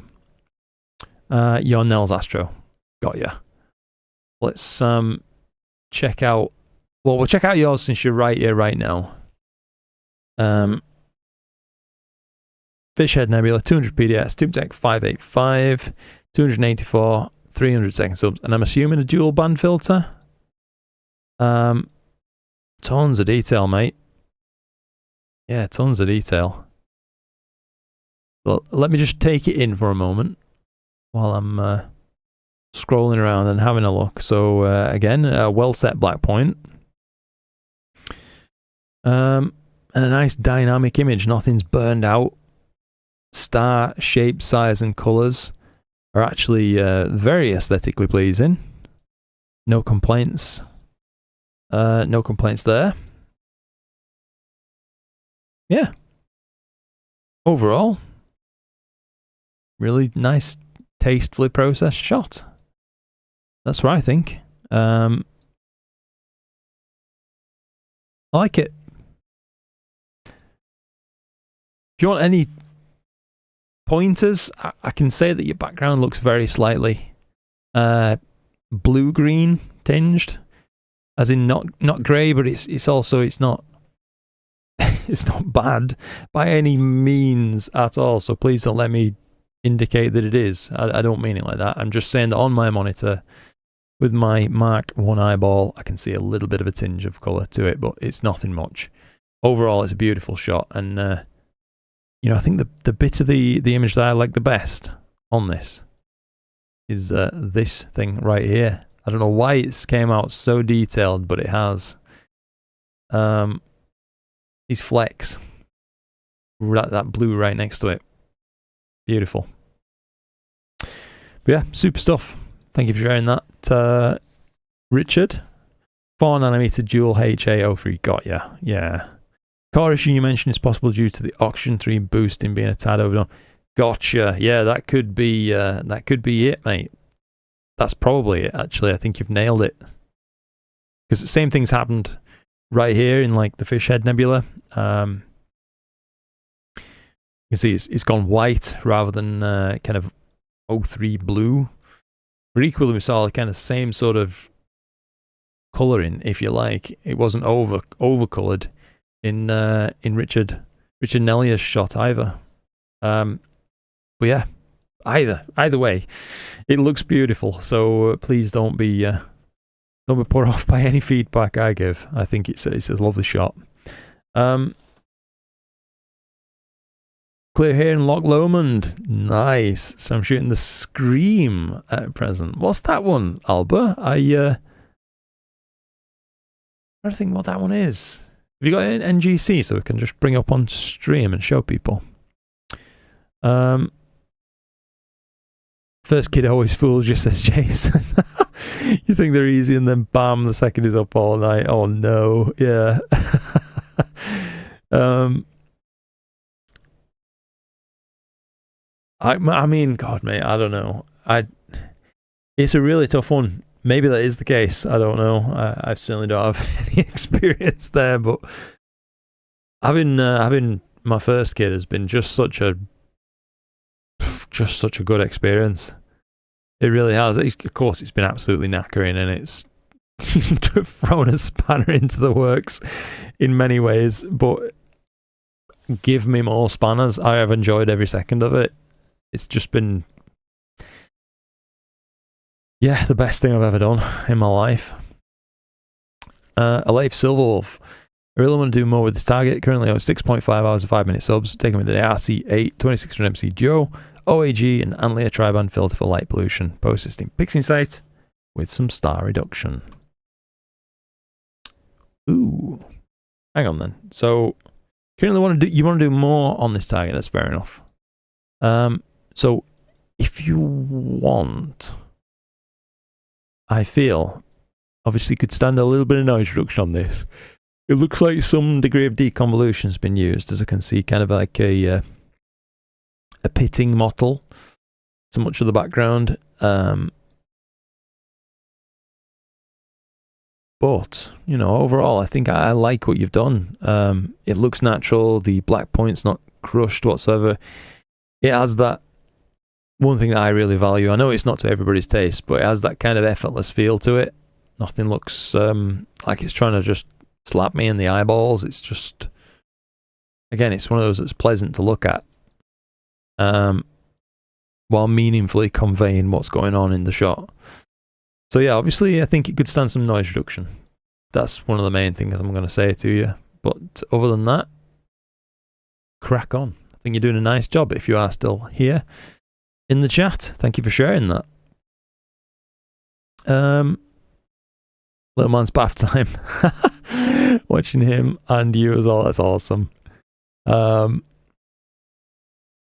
Your Nels Astro. Got ya. Let's check out... Well, we'll check out yours since you're right here right now. Fishhead Nebula, 200 PDS, TubeTech 585, 284, 300 second subs, and I'm assuming a dual band filter. Tons of detail, mate. Yeah, tons of detail. Well, let me just take it in for a moment while I'm scrolling around and having a look. So again, a well set black point. And a nice dynamic image. Nothing's burned out. Star shape, size, and colours are actually very aesthetically pleasing. No complaints. No complaints there. Yeah. Overall, really nice, tastefully processed shot. That's what I think. I like it. If you want any pointers, I can say that your background looks very slightly blue-green tinged, as in not grey, but it's also not it's not bad by any means at all. So please don't let me indicate that it is. I don't mean it like that. I'm just saying that on my monitor, with my Mark 1 eyeball, I can see a little bit of a tinge of colour to it, but it's nothing much. Overall, it's a beautiful shot, and you know, I think the bit of the image that I like the best on this is this thing right here. I don't know why it's came out so detailed, but it has. These flecks, that blue right next to it, beautiful. But yeah, super stuff. Thank you for sharing that, Richard. 4 nanometer dual HA03. Got ya. Yeah. Core issue you mentioned is possible due to the oxygen 3 boosting being a tad overdone. Gotcha. Yeah, that could be it, mate. That's probably it, actually. I think you've nailed it. Because the same thing's happened right here in like the Fishhead Nebula. You can see it's gone white rather than kind of O3 blue. But equally, we saw the kind of same sort of colouring, if you like. It wasn't over-coloured in Richard Nellier's shot either. But yeah, either way, it looks beautiful. So please don't be put off by any feedback I give. I think it's a lovely shot. Clear here in Loch Lomond. Nice. So I'm shooting the Scream at present. What's that one, Alba? I don't think what that one is. Have you got an NGC so we can just bring it up on stream and show people? First kid always fools, just says Jason. You think they're easy and then bam, the second is up all night. Oh no, yeah. I mean, God, mate, I don't know. It's a really tough one. Maybe that is the case. I don't know. I certainly don't have any experience there, but having my first kid has been just such a good experience. It really has. Of course, it's been absolutely knackering, and it's thrown a spanner into the works in many ways. But give me more spanners. I have enjoyed every second of it. It's just been, yeah, the best thing I've ever done in my life. Alef Silverwolf. I really want to do more with this target. Currently, I have 6.5 hours of 5-minute subs. Taking with the RC8 2600 MC Duo, OAG, and Antlia tri-band filter for light pollution. Post-system pixing sight with some star reduction. Ooh. Hang on then. So, currently you want to do more on this target. That's fair enough. So, if you want, I feel, obviously could stand a little bit of noise reduction on this. It looks like some degree of deconvolution has been used, as I can see, kind of like a pitting model. So much of the background. But, you know, overall, I think I like what you've done. It looks natural. The black point's not crushed whatsoever. It has that one thing that I really value. I know it's not to everybody's taste, but it has that kind of effortless feel to it. Nothing looks like it's trying to just slap me in the eyeballs. It's just, again, it's one of those that's pleasant to look at, while meaningfully conveying what's going on in the shot. So yeah, obviously I think it could stand some noise reduction. That's one of the main things I'm going to say to you. But other than that, crack on. I think you're doing a nice job if you are still here in the chat. Thank you for sharing that. Little man's bath time. Watching him and you as well. That's awesome. I'll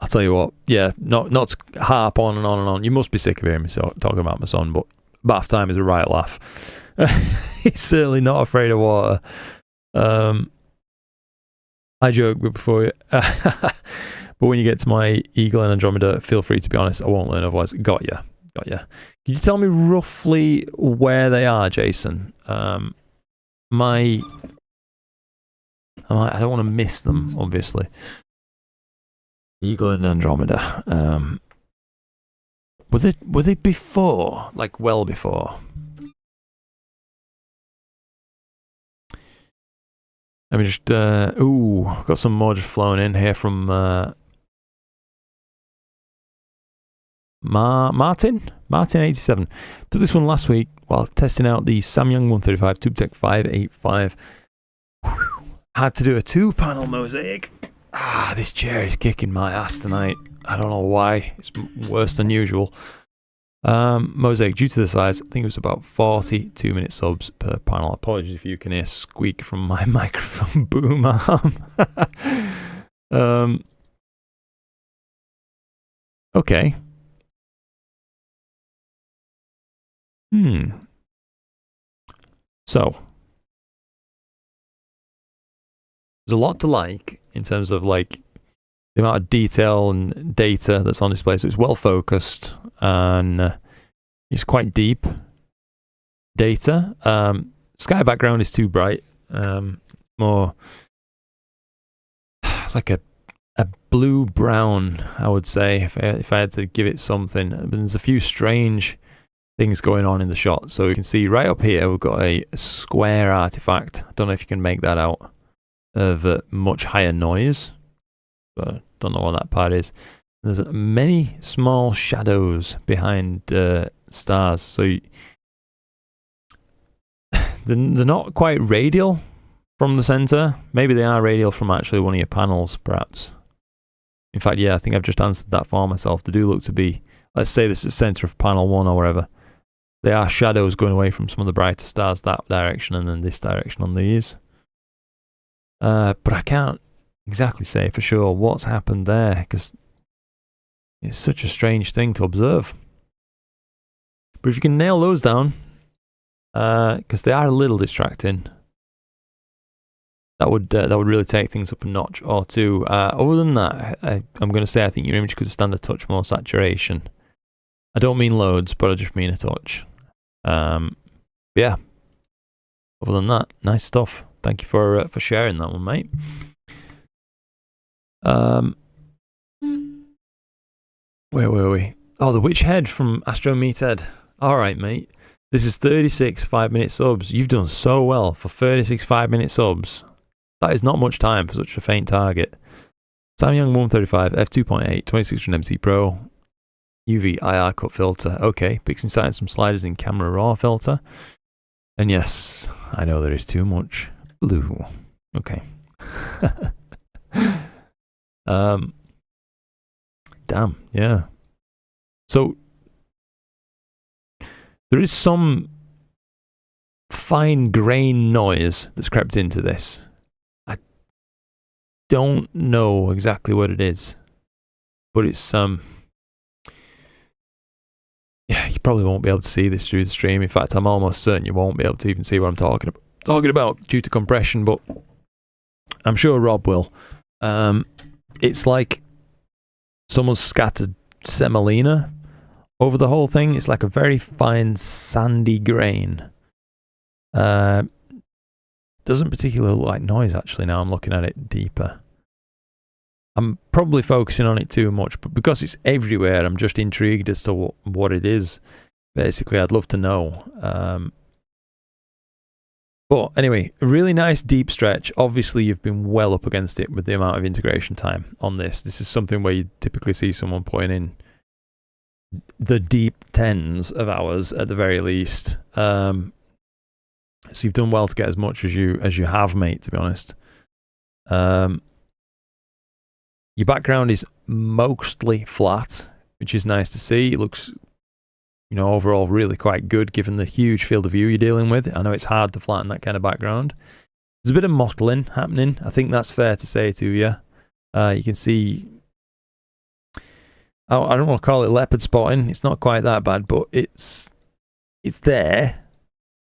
tell you what. Yeah, not to harp on and on and on. You must be sick of hearing me talking about my son, but bath time is a right laugh. He's certainly not afraid of water. I joke before, but when you get to my Eagle and Andromeda, feel free to be honest. I won't learn otherwise. Got ya. Can you tell me roughly where they are, Jason? I don't want to miss them, obviously. Eagle and Andromeda. Were they before? Like well before? Let me just got some more just flowing in here from Martin 87. Did this one last week while testing out the Samyang 135 TubeTech 585. Had to do a 2-panel mosaic. This chair is kicking my ass tonight. I don't know why. It's worse than usual. Mosaic, due to the size, I think it was about 40 2-minute subs per panel. Apologies if you can hear squeak from my microphone boom arm. Okay. So, there's a lot to like in terms of like the amount of detail and data that's on display. So it's well focused and it's quite deep data. Sky background is too bright. More like a blue brown, I would say, if I had to give it something. But there's a few strange things going on in the shot. So you can see right up here we've got a square artifact. I don't know if you can make that out, of much higher noise, but I don't know what that part is. There's many small shadows behind stars, so they're not quite radial from the center. Maybe they are radial from actually one of your panels, perhaps. In fact, yeah, I think I've just answered that for myself. They do look to be, let's say this is the center of panel 1 or wherever. They are shadows going away from some of the brighter stars that direction and then this direction on these. But I can't exactly say for sure what's happened there, because it's such a strange thing to observe. But if you can nail those down, because they are a little distracting, that would really take things up a notch or two. Other than that, I'm going to say I think your image could stand a touch more saturation. I don't mean loads, but I just mean a touch. Yeah. Other than that, nice stuff. Thank you for sharing that one, mate. Where were we? Oh, the witch head from Astrometered. All right, mate. This is 36 5-minute subs. You've done so well for 36 5-minute subs. That is not much time for such a faint target. Samyang 135, f2.8, 2600 MC Pro, UV IR cut filter. Okay, Pixin sighting some sliders in camera raw filter. And yes, I know there is too much blue. Okay. Damn, yeah. So there is some fine grain noise that's crept into this. I don't know exactly what it is, but it's yeah, you probably won't be able to see this through the stream. In fact, I'm almost certain you won't be able to even see what I'm talking about due to compression, but I'm sure Rob will. It's like someone's scattered semolina over the whole thing. It's like a very fine sandy grain. Doesn't particularly look like noise actually now I'm looking at it deeper. I'm probably focusing on it too much, but because it's everywhere, I'm just intrigued as to what it is. Basically, I'd love to know. But anyway, a really nice deep stretch. Obviously, you've been well up against it with the amount of integration time on this. This is something where you typically see someone putting in the deep tens of hours at the very least. So you've done well to get as much as you have, mate, to be honest. Your background is mostly flat, which is nice to see. It looks, overall really quite good given the huge field of view you're dealing with. I know it's hard to flatten that kind of background. There's a bit of mottling happening. I think that's fair to say to you. You can see, I don't want to call it leopard spotting. It's not quite that bad, but it's there.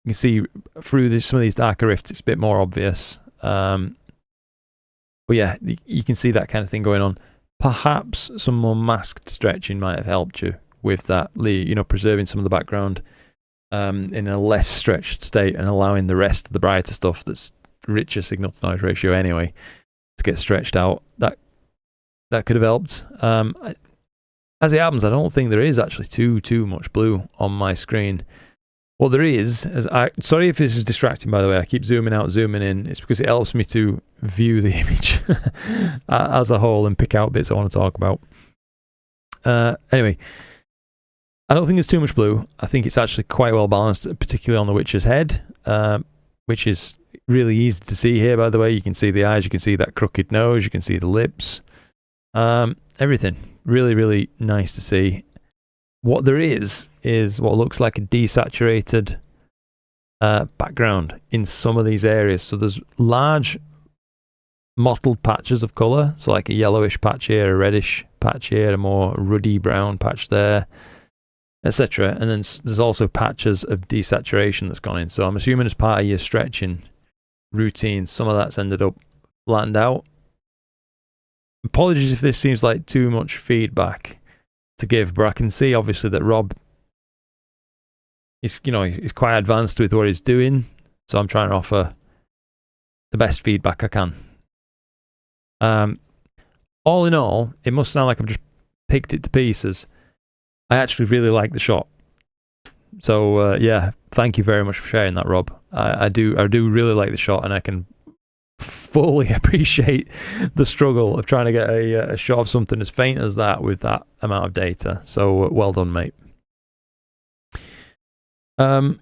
You can see through some of these darker rifts, it's a bit more obvious. But yeah, you can see that kind of thing going on. Perhaps some more masked stretching might have helped you with that, preserving some of the background in a less stretched state and allowing the rest of the brighter stuff that's richer signal to noise ratio anyway to get stretched out. That could have helped. As it happens, I don't think there is actually too much blue on my screen. What there is sorry if this is distracting, by the way. I keep zooming out, zooming in. It's because it helps me to view the image as a whole and pick out bits I want to talk about. Anyway, I don't think there's too much blue. I think it's actually quite well balanced, particularly on the witch's head, which is really easy to see here, by the way. You can see the eyes, you can see that crooked nose, you can see the lips. Everything. Really, really nice to see. What there is what looks like a desaturated background in some of these areas. So there's large mottled patches of colour, so like a yellowish patch here, a reddish patch here, a more ruddy brown patch there, etc. And then there's also patches of desaturation that's gone in. So I'm assuming as part of your stretching routine, some of that's ended up flattened out. Apologies if this seems like too much feedback to give, but I can see obviously that Rob is, he's quite advanced with what he's doing, so I'm trying to offer the best feedback I can. All in all, it must sound like I've just picked it to pieces. I actually really like the shot. So yeah, thank you very much for sharing that, Rob. I do really like the shot, and I can fully appreciate the struggle of trying to get a shot of something as faint as that with that amount of data. So well done, mate. About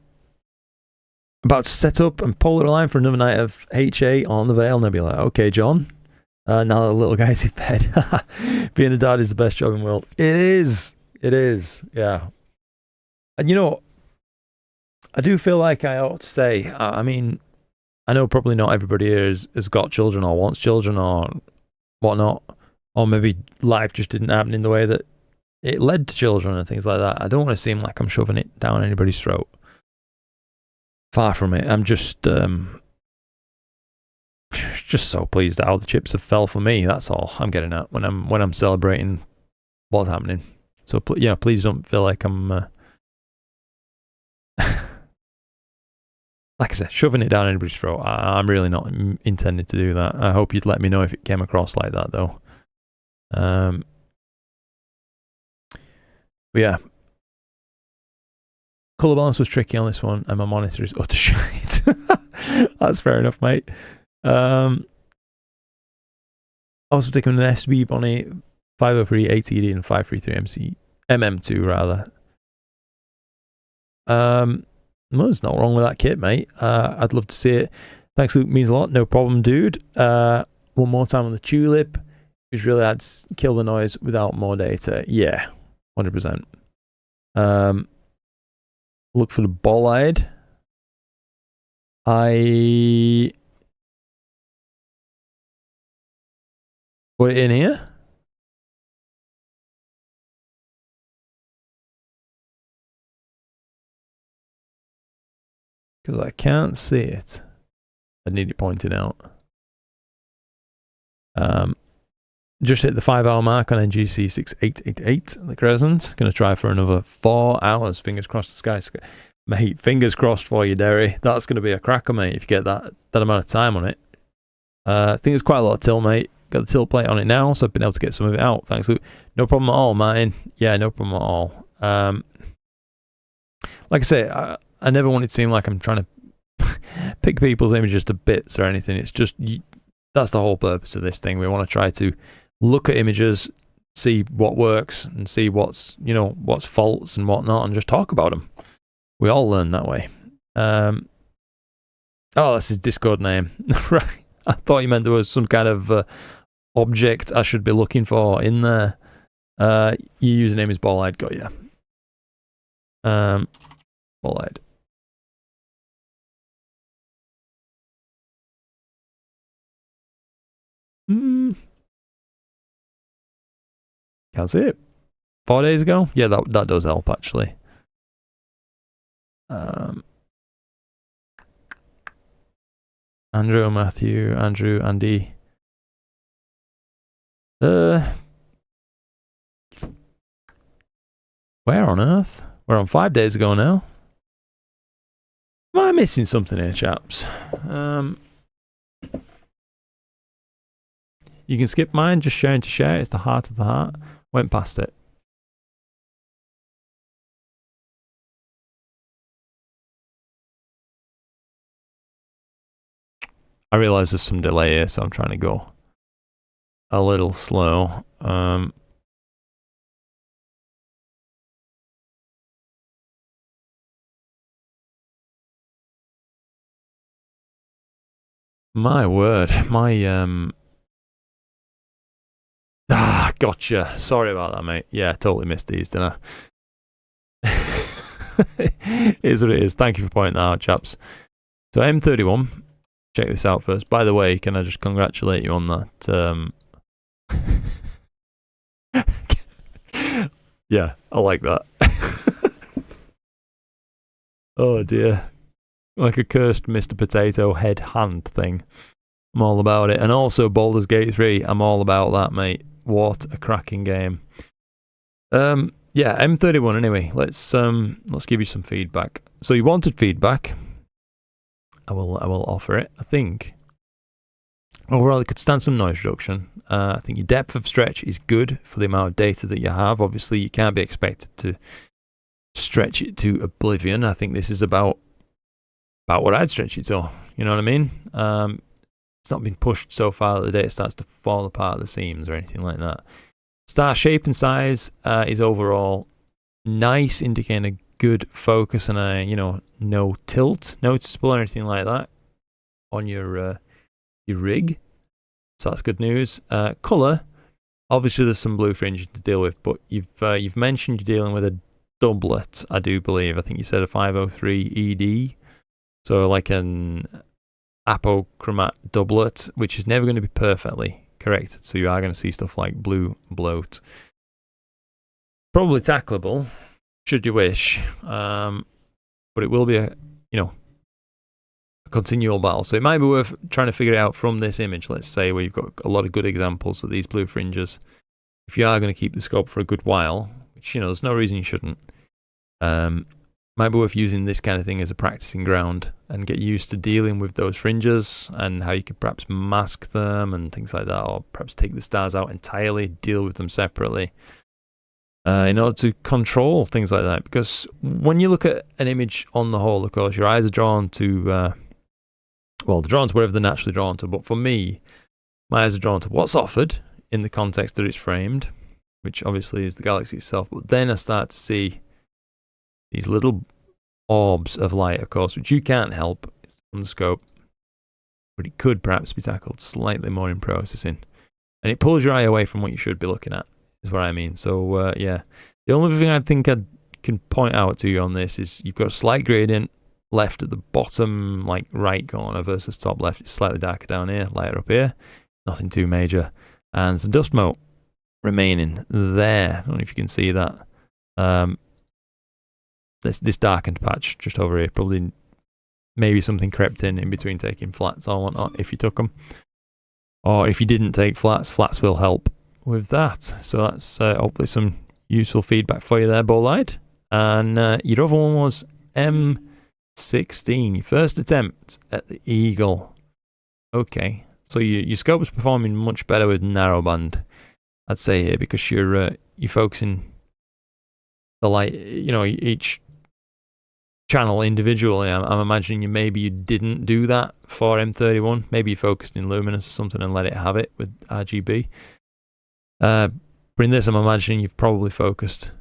to set up and polar align for another night of HA on the Veil Nebula. Okay, John. Now that the little guy's in bed. Being a dad is the best job in the world. It is. It is. Yeah. And I do feel like I ought to say, I mean, I know probably not everybody here has got children or wants children or whatnot, or maybe life just didn't happen in the way that it led to children and things like that. I don't want to seem like I'm shoving it down anybody's throat. Far from it. I'm just so pleased at how the chips have fell for me. That's all I'm getting at when I'm celebrating what's happening. So yeah, please don't feel like I'm like I said, shoving it down anybody's throat. I'm really not intending to do that. I hope you'd let me know if it came across like that, though. But yeah. Colour balance was tricky on this one, and my monitor is utter shite. That's fair enough, mate. Also taking an FB Bonnie 503 ATD and 533 MM2 rather. No, there's not wrong with that kit, mate. I'd love to see it. Thanks, Luke. Means a lot. No problem, dude. One more time on the tulip, which really adds kill the noise without more data. Yeah, 100%. Look for the bollard. Put it in here. Because I can't see it. I need it pointed out. Just hit the 5-hour mark on NGC 6888, the Crescent. Gonna try for another 4 hours. Fingers crossed the sky. Mate, fingers crossed for you, Derry. That's gonna be a cracker, mate, if you get that amount of time on it. I think there's quite a lot of tilt, mate. Got the tilt plate on it now, so I've been able to get some of it out. Thanks, Luke. No problem at all, Martin. Yeah, no problem at all. Like I say, I never want it to seem like I'm trying to pick people's images to bits or anything. It's just, that's the whole purpose of this thing. We want to try to look at images, see what works, and see what's faults and whatnot, and just talk about them. We all learn that way. Oh, that's his Discord name. Right. I thought you meant there was some kind of object I should be looking for in there. Your username is Bollide. Got you. Bollide. Can't see it. 4 days ago? Yeah, that does help actually. Andrew, Matthew, Andrew, Andy. Where on earth? We're on 5 days ago now. Am I missing something here, chaps? You can skip mine, just sharing to share. It's the heart of the heart. Went past it. I realise there's some delay here, so I'm trying to go a little slow. My word, gotcha. Sorry about that, mate. Yeah, totally missed these, didn't I? It is what it is. Thank you for pointing that out, chaps. So M31, check this out first. By the way, can I just congratulate you on that? Yeah, I like that. Oh dear. Like a cursed Mr. Potato head hand thing. I'm all about it. And also Baldur's Gate 3, I'm all about that, mate. What a cracking game. Yeah, M31 anyway. Let's give you some feedback. So you wanted feedback. I will offer it. I think overall it could stand some noise reduction. I think your depth of stretch is good for the amount of data that you have. Obviously you can't be expected to stretch it to oblivion. I think this is about what I'd stretch it to. You know what I mean? It's not been pushed so far that the data starts to fall apart at the seams or anything like that. Star shape and size is overall nice, indicating a good focus and a, you know, no tilt noticeable or anything like that on your rig. So that's good news. Color, obviously there's some blue fringe to deal with, but you've mentioned you're dealing with a doublet, I do believe. I think you said a 503 ED, so like an apochromat doublet, which is never going to be perfectly corrected. So you are going to see stuff like blue bloat. Probably tackleable, should you wish, but it will be a continual battle. So it might be worth trying to figure it out from this image. Let's say where you've got a lot of good examples of these blue fringes. If you are going to keep the scope for a good while, which, you know, there's no reason you shouldn't, might be worth using this kind of thing as a practicing ground and get used to dealing with those fringes and how you could perhaps mask them and things like that, or perhaps take the stars out entirely, deal with them separately in order to control things like that. Because when you look at an image on the whole, of course, your eyes are drawn to, well, they're drawn to wherever they're naturally drawn to. But for me, my eyes are drawn to what's offered in the context that it's framed, which obviously is the galaxy itself. But then I start to see these little orbs of light, of course, which you can't help from the scope, but it could perhaps be tackled slightly more in processing. And it pulls your eye away from what you should be looking at, is what I mean. So, yeah. The only thing I think I can point out to you on this is you've got a slight gradient left at the bottom, like right corner versus top left. It's slightly darker down here, lighter up here. Nothing too major. And some dust mote remaining there. I don't know if you can see that. This darkened patch just over here, probably maybe something crept in between taking flats or whatnot if you took them. Or if you didn't take flats, flats will help with that. So that's hopefully some useful feedback for you there, Bolide. And your other one was M16, your first attempt at the Eagle. Okay, so your scope's performing much better with narrowband, I'd say here, because you're focusing the light, you know, each channel individually. I'm imagining maybe you didn't do that for M31. Maybe you focused in luminous or something and let it have it with RGB. But in this, I'm imagining you've probably focused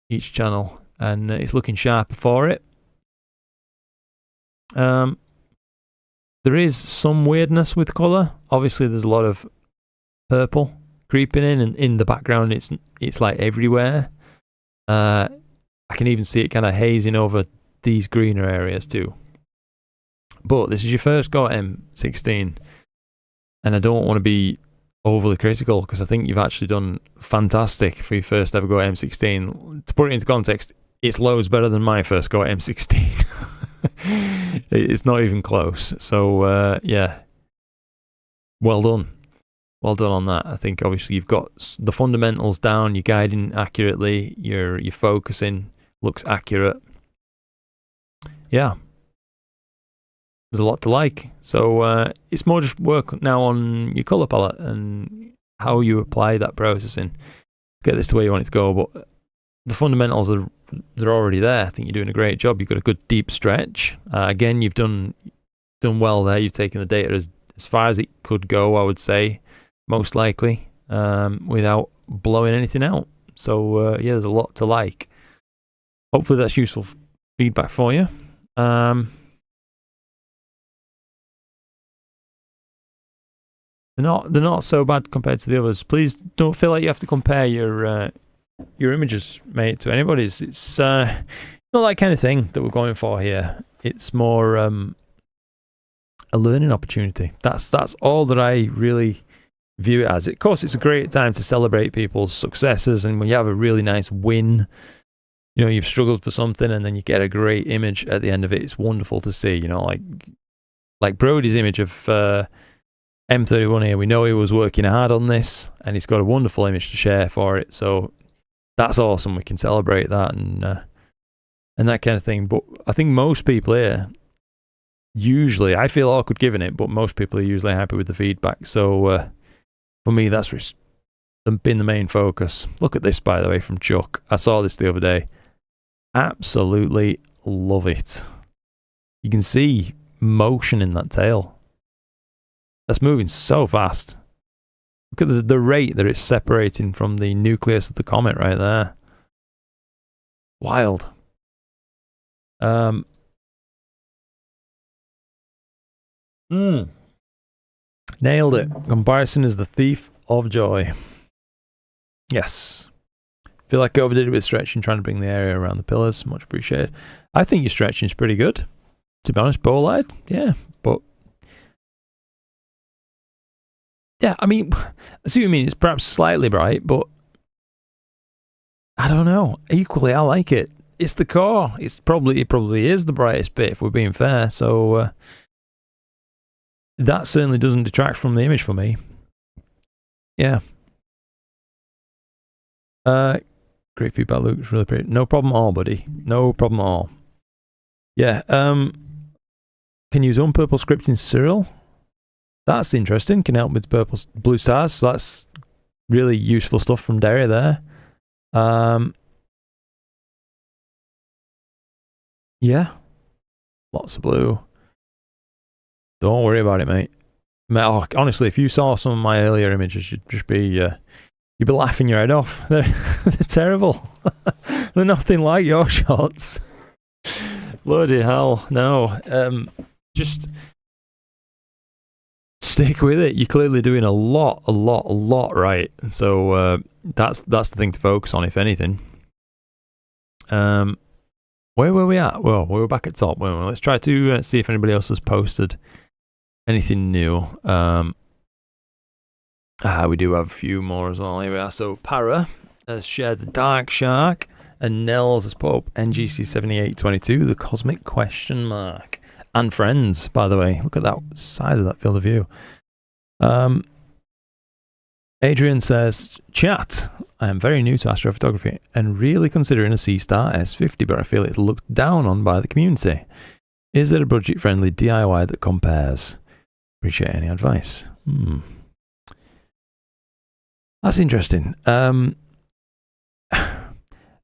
each channel and it's looking sharper for it. There is some weirdness with colour. Obviously, there's a lot of purple creeping in, and in the background, it's like everywhere. I can even see it kind of hazing over these greener areas too. But this is your first go at M16, and I don't want to be overly critical because I think you've actually done fantastic for your first ever go at M16. To put it into context, it's loads better than my first go at M16. It's not even close. So yeah, well done. Well done on that. I think obviously you've got the fundamentals down, you're guiding accurately, you're focusing looks accurate. Yeah, there's a lot to like. So it's more just work now on your color palette and how you apply that processing. Get this to where you want it to go, but the fundamentals they're already there. I think you're doing a great job. You've got a good deep stretch. Again, you've done well there. You've taken the data as far as it could go, I would say, most likely, without blowing anything out. So yeah, there's a lot to like. Hopefully that's useful feedback for you. They're not so bad compared to the others. Please don't feel like you have to compare your images, mate, to anybody's. It's not that kind of thing that we're going for here. It's more a learning opportunity. That's all that I really view it as. Of course, it's a great time to celebrate people's successes, and when you have a really nice win, you know, you've struggled for something and then you get a great image at the end of it. It's wonderful to see, you know, like Brody's image of M31 here, we know he was working hard on this, and he's got a wonderful image to share for it, so that's awesome. We can celebrate that and that kind of thing. But I think most people here, usually, I feel awkward giving it, but most people are usually happy with the feedback. So for me, that's been the main focus. Look at this, by the way, from Chuck. I saw this the other day. Absolutely love it. You can see motion in that tail. That's moving so fast. Look at the rate that it's separating from the nucleus of the comet right there. Wild. Nailed it. Comparison is the thief of joy. Yes. Feel like I overdid it with stretching, trying to bring the area around the pillars. Much appreciated. I think your stretching is pretty good. To be honest, Bolide, yeah, but yeah, I mean, I see what you mean. It's perhaps slightly bright, but I don't know. Equally, I like it. It's the core. It probably is the brightest bit, if we're being fair. So that certainly doesn't detract from the image for me. Yeah. Great feedback, Luke. It's really pretty. No problem at all, buddy. No problem at all. Yeah. Can use unpurple script in Cyril. That's interesting. Can help with blue stars. So that's really useful stuff from Derry there. Yeah. Lots of blue. Don't worry about it, mate. Oh, honestly, if you saw some of my earlier images, you'd just be you'd be laughing your head off. They're terrible. They're nothing like your shots. Bloody hell, no. Just stick with it. You're clearly doing a lot right. So that's the thing to focus on, if anything. Where were we at? Well, we were back at top, weren't we? Let's try to see if anybody else has posted anything new. We do have a few more as well. Here we are. So Para has shared the Dark Shark, and Nels has put up NGC7822, the Cosmic Question Mark. And friends, by the way. Look at that size of that field of view. Adrian says, chat, I am very new to astrophotography and really considering a C-Star S50, but I feel it's looked down on by the community. Is there a budget-friendly DIY that compares? Appreciate any advice. That's interesting.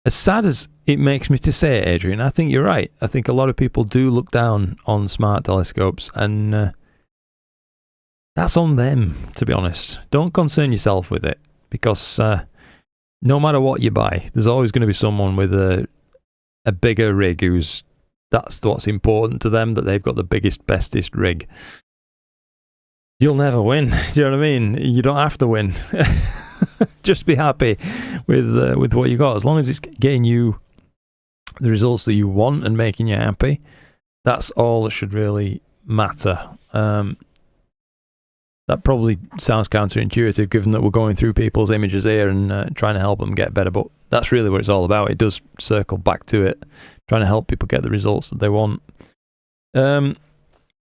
As sad as it makes me to say it, Adrian, I think you're right. I think a lot of people do look down on smart telescopes, and that's on them, to be honest. Don't concern yourself with it, because no matter what you buy, there's always going to be someone with a bigger rig that's what's important to them, that they've got the biggest, bestest rig. You'll never win. Do you know what I mean? You don't have to win. Just be happy with what you got. As long as it's getting you the results that you want and making you happy, that's all that should really matter. That probably sounds counterintuitive, given that we're going through people's images here and trying to help them get better, but that's really what it's all about. It does circle back to it, trying to help people get the results that they want. But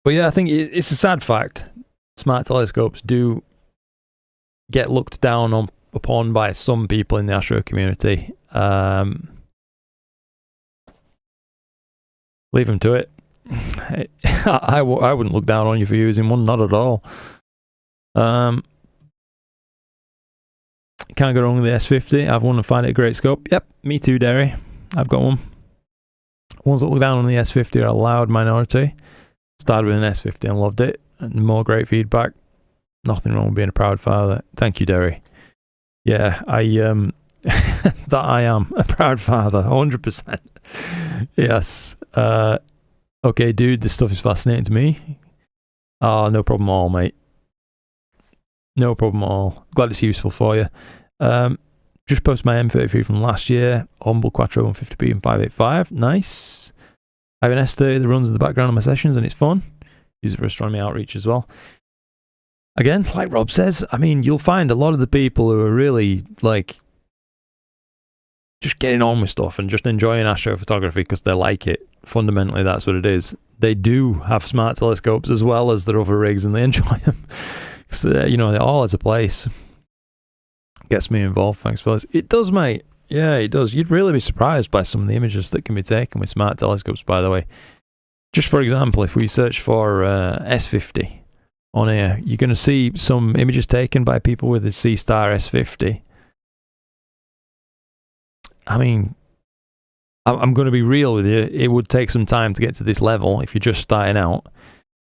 yeah, I think it's a sad fact. Smart telescopes do get looked down upon by some people in the astro community. Leave them to it. I wouldn't look down on you for using one, not at all. Can't go wrong with the S50. I've one and find it a great scope. Yep, me too, Derry. I've got one. Ones that look down on the S50 are a loud minority. Started with an S50 and loved it. And more great feedback. Nothing wrong with being a proud father. Thank you, Derry. Yeah, that I am a proud father, 100%. Yes. Okay, dude, this stuff is fascinating to me. Oh, no problem at all, mate. No problem at all. Glad it's useful for you. Just posted my M33 from last year. Humble Quattro 150p and 585. Nice. I have an S30 that runs in the background of my sessions and it's fun. Use it for astronomy outreach as well. Again, like Rob says, I mean, you'll find a lot of the people who are really, like, just getting on with stuff and just enjoying astrophotography because they like it. Fundamentally, that's what it is. They do have smart telescopes as well as their other rigs, and they enjoy them Because, you know, it all has a place. Gets me involved, thanks fellas. It does, mate. Yeah, it does. You'd really be surprised by some of the images that can be taken with smart telescopes, by the way. Just for example, if we search for S50 on here, you're going to see some images taken by people with the C-Star S50. I mean, I'm going to be real with you. It would take some time to get to this level if you're just starting out.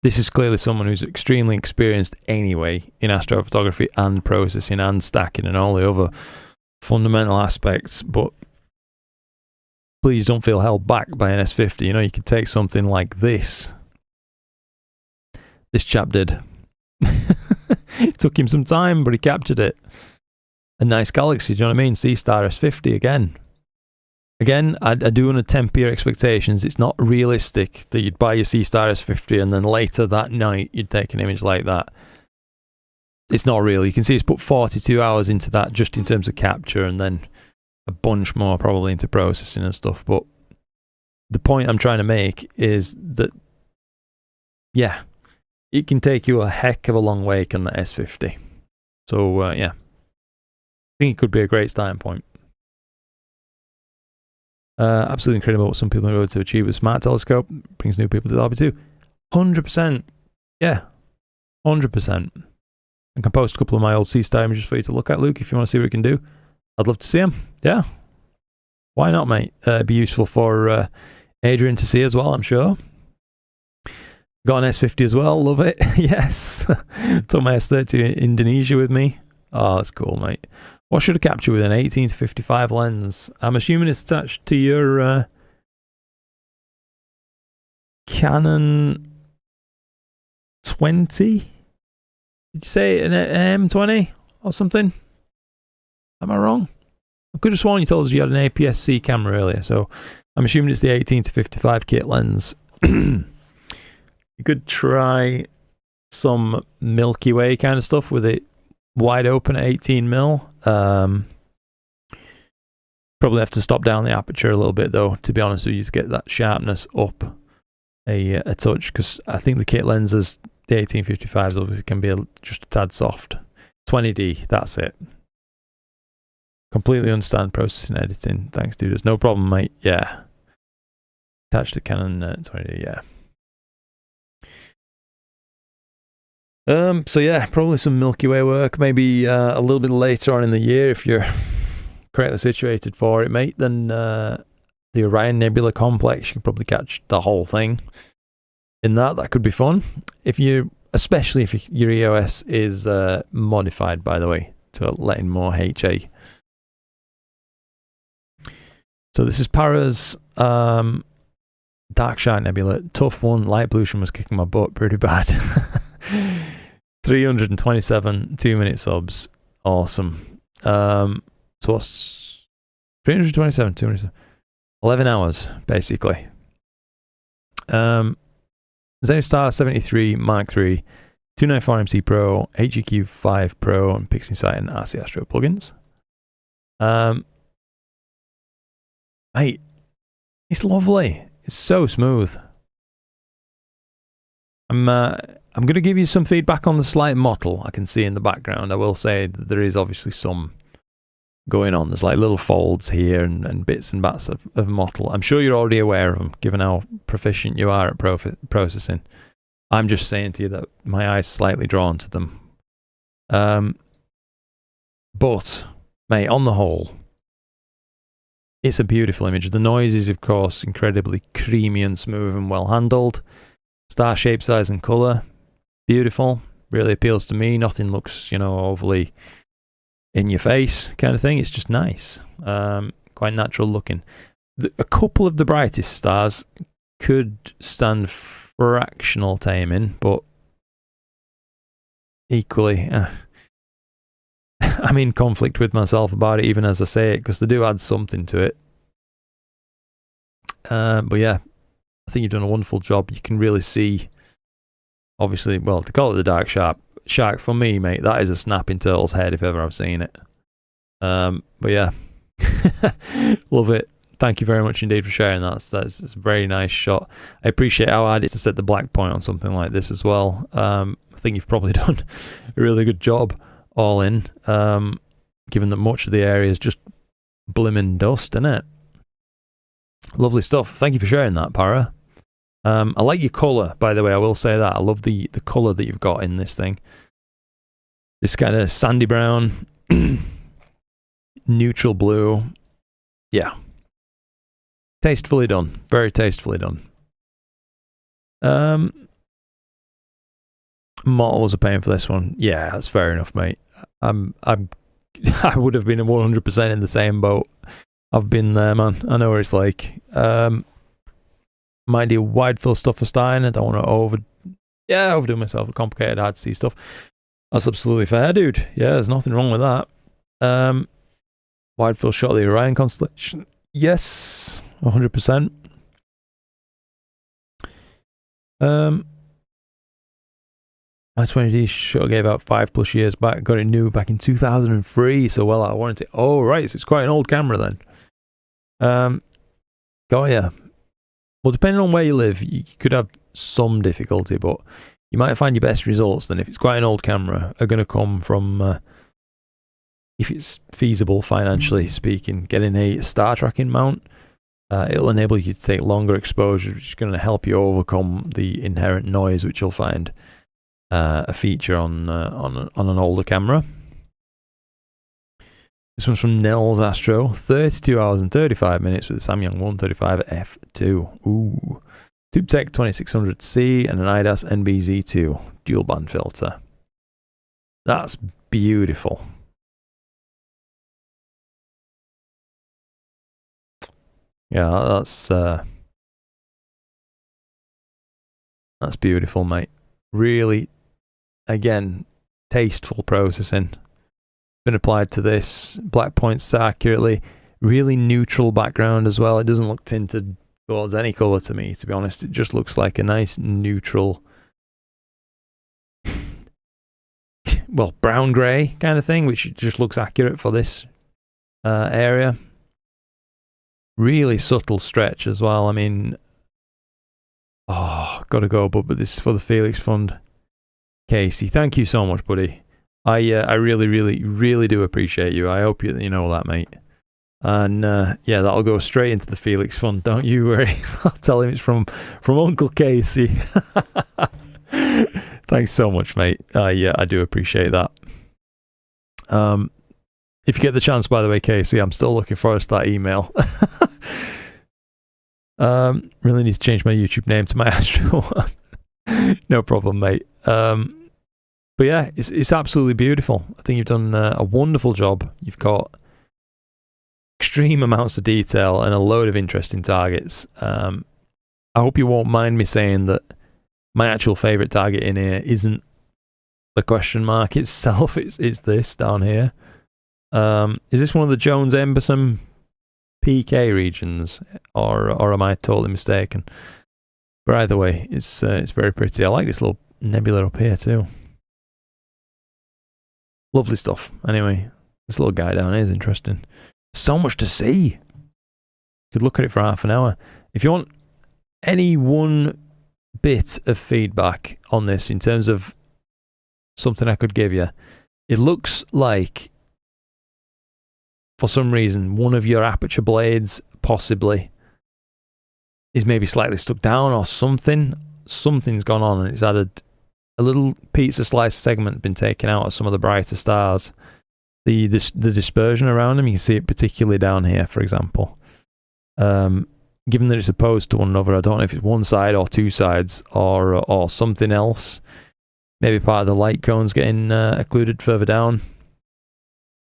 This is clearly someone who's extremely experienced anyway in astrophotography and processing and stacking and all the other fundamental aspects, but please don't feel held back by an S50. You know, you could take something like this. This chap did. It took him some time, but he captured it. A nice galaxy, do you know what I mean? C-Star S50 again. Again, I do want to temper your expectations. It's not realistic that you'd buy your C-Star S50 and then later that night you'd take an image like that. It's not real. You can see it's put 42 hours into that just in terms of capture, and then a bunch more probably into processing and stuff. But the point I'm trying to make is that, yeah, it can take you a heck of a long way on the S50. So, yeah, I think it could be a great starting point. Absolutely incredible what some people are able to achieve with a smart telescope. Brings new people to the hobby too. 100%. Yeah, 100%. I can post a couple of my old C-Star images for you to look at, Luke, if you want to see what we can do. I'd love to see them. Yeah. Why not, mate? It'd be useful for Adrian to see as well, I'm sure. Got an S50 as well. Love it. Yes. Took my S30 to Indonesia with me. Oh, that's cool, mate. What should I capture with an 18-55 lens? I'm assuming it's attached to your Canon 20? Did you say an M20 or something? Am I wrong? I could have sworn you told us you had an APS-C camera earlier, so I'm assuming it's the 18-55 kit lens. You could try some Milky Way kind of stuff with it wide open at 18mm. Probably have to stop down the aperture a little bit though, to be honest with you, to get that sharpness up a touch, because I think the kit lenses, the 18-55s obviously can be just a tad soft. 20D, that's it. Completely understand processing editing. Thanks, dudes. No problem, mate. Yeah. Attached to Canon 20D, yeah. So yeah, probably some Milky Way work, maybe a little bit later on in the year if you're correctly situated for it, mate. Then the Orion Nebula complex, you can probably catch the whole thing in that. That could be fun. Especially if your EOS is modified, by the way, to let in more HA. So this is Para's Dark Shark Nebula. Tough one. Light pollution was kicking my butt pretty bad. 327 2-minute subs. Awesome. So what's 327 2 minutes? 11 hours, basically. Zenithstar 73 Mark III, 294 MC Pro, HEQ 5 Pro, and PixInsight and RC Astro plugins. Mate, it's lovely. It's so smooth. I'm going to give you some feedback on the slight mottle I can see in the background. I will say that there is obviously some going on. There's like little folds here and bits and bats of mottle. I'm sure you're already aware of them, given how proficient you are at processing. I'm just saying to you that my eyes are slightly drawn to them. But, mate, on the whole, it's a beautiful image. The noise is, of course, incredibly creamy and smooth and well handled. Star shape, size and colour, beautiful. Really appeals to me. Nothing looks, overly in your face kind of thing. It's just nice. Quite natural looking. A couple of the brightest stars could stand fractional taming, but equally, I'm in conflict with myself about it, even as I say it, because they do add something to it. But yeah, I think you've done a wonderful job. You can really see, obviously, well, to call it the Dark Shark, for me, mate, that is a snapping turtle's head if ever I've seen it. But yeah, love it. thank you very much indeed for sharing that. That's a very nice shot. I appreciate how hard it is to set the black point on something like this as well. I think you've probably done a really good job all in, given that much of the area is just blimmin' dust, isn't it? Lovely stuff. Thank you for sharing that, Para. I like your colour, by the way. I will say that. I love the colour that you've got in this thing. This kind of sandy brown, neutral blue. Yeah. Tastefully done. Very tastefully done. Mortal was a pain for this one. Yeah, that's fair enough, mate. I would have been 100% in the same boat. I've been there, man. I know what it's like. Might do wide field stuff for Stein. I don't want to overdo myself with complicated hard to see stuff. That's absolutely fair, dude. Yeah, there's nothing wrong with that. Wide field shot of the Orion constellation. Yes, 100%. My 20D shot gave out 5+ years back. Got it new back in 2003, so well out of warranty. Oh, right, so it's quite an old camera then. Got ya. Well, depending on where you live, you could have some difficulty, but you might find your best results then, if it's quite an old camera, are going to come from, if it's feasible financially speaking, getting a star tracking mount. It'll enable you to take longer exposures, which is going to help you overcome the inherent noise, which you'll find a feature on an older camera. This one's from Nels Astro. 32 hours and 35 minutes with a Samyang 135 f2. Ooh. TubeTech 2600C and an IDAS NBZ2 dual band filter. That's beautiful. Yeah, that's beautiful, mate. Really, again, tasteful processing. Been applied to this. Black points accurately. Really neutral background as well. It doesn't look tinted towards any colour to me, to be honest. It just looks like a nice neutral, well, brown grey kind of thing, which just looks accurate for this area. Really subtle stretch as well. I mean, oh, gotta go, but this is for the Felix Fund. Casey, thank you so much, buddy. I really, really, really do appreciate you. I hope you know that, mate. And yeah, that'll go straight into the Felix Fund. Don't you worry. I'll tell him it's from Uncle Casey. Thanks so much, mate. Yeah, I do appreciate that. If you get the chance, by the way, Casey, I'm still looking forward to that email. Really need to change my YouTube name to my Astro one. No problem, mate. But yeah, it's absolutely beautiful. I think you've done a wonderful job. You've got extreme amounts of detail and a load of interesting targets. I hope you won't mind me saying that my actual favourite target in here isn't the question mark itself. It's this down here. Is this one of the Jones Emberson PK regions, or am I totally mistaken? But either way, it's very pretty. I like this little nebula up here too. Lovely stuff. Anyway, this little guy down here is interesting. So much to see. Could look at it for half an hour. If you want any one bit of feedback on this in terms of something I could give you, it looks like, for some reason, one of your aperture blades possibly is maybe slightly stuck down or something. Something's gone on and it's added a little pizza slice segment been taken out of some of the brighter stars. The dispersion around them, you can see it particularly down here, for example. Given that it's opposed to one another, I don't know if it's one side or two sides or something else. Maybe part of the light cone's getting occluded further down.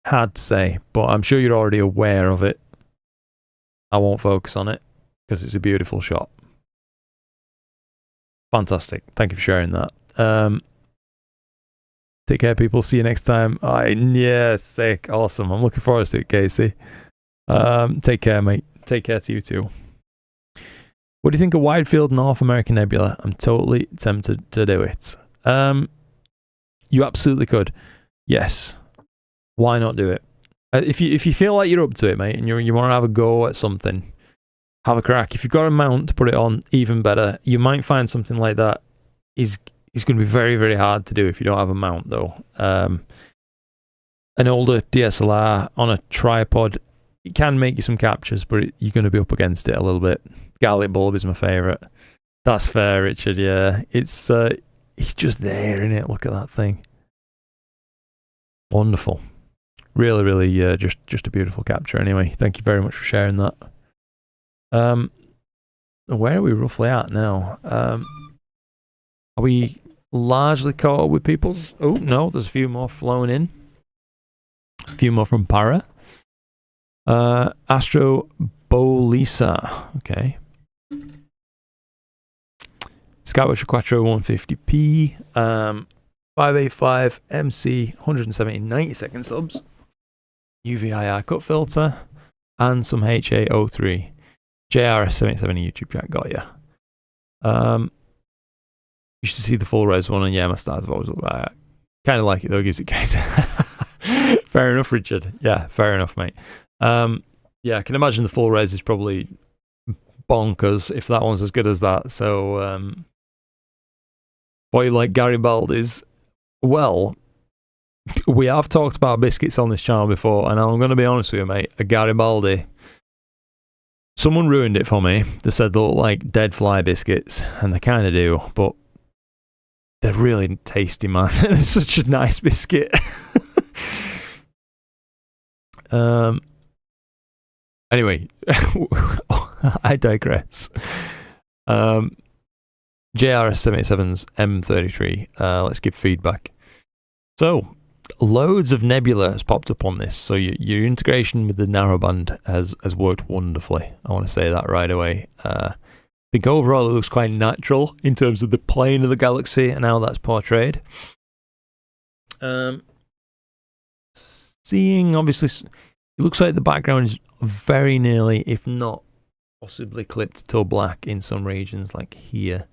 Hard to say, but I'm sure you're already aware of it. I won't focus on it because it's a beautiful shot. Fantastic. Thank you for sharing that. Take care, people. See you next time. Yeah, sick. Awesome. I'm looking forward to it, Casey. Take care, mate. Take care to you too. What do you think of wide field North American Nebula? I'm totally tempted to do it. You absolutely could. Yes. Why not do it? If you feel like you're up to it, mate, and you want to have a go at something, have a crack. If you've got a mount to put it on, even better. You might find something like that is going to be very, very hard to do if you don't have a mount, though. An older DSLR on a tripod, it can make you some captures, but you're going to be up against it a little bit. Garlic bulb is my favourite. That's fair, Richard. Yeah, it's just there, isn't it? Look at that thing. Wonderful. Really, really, just a beautiful capture. Anyway, thank you very much for sharing that. Where are we roughly at now? Are we largely caught up with people's? Oh no, there's a few more flowing in. A few more from Para. Astro Bolisa. Okay. Scoutwatcher Quattro 150p. 585 MC 170 90-second subs. UVIR cut filter. And some HA03. JRS77 YouTube chat. Got ya. You should see the full res one, and yeah, my stars have always looked like that. Kind of like it though, gives it case. Fair enough, Richard. Yeah, fair enough, mate. Yeah, I can imagine the full res is probably bonkers if that one's as good as that. So, what you like Garibaldi's? Well, we have talked about biscuits on this channel before, and I'm going to be honest with you, mate. A Garibaldi, someone ruined it for me. They said they look like dead fly biscuits, and they kind of do, but they're really tasty, man. It's such a nice biscuit. Anyway, I digress. JRS77's M33. Let's give feedback. So, loads of nebula has popped up on this. So your integration with the narrowband has worked wonderfully. I want to say that right away. I think overall it looks quite natural in terms of the plane of the galaxy and how that's portrayed. Seeing, obviously, it looks like the background is very nearly, if not possibly clipped to black in some regions, like here.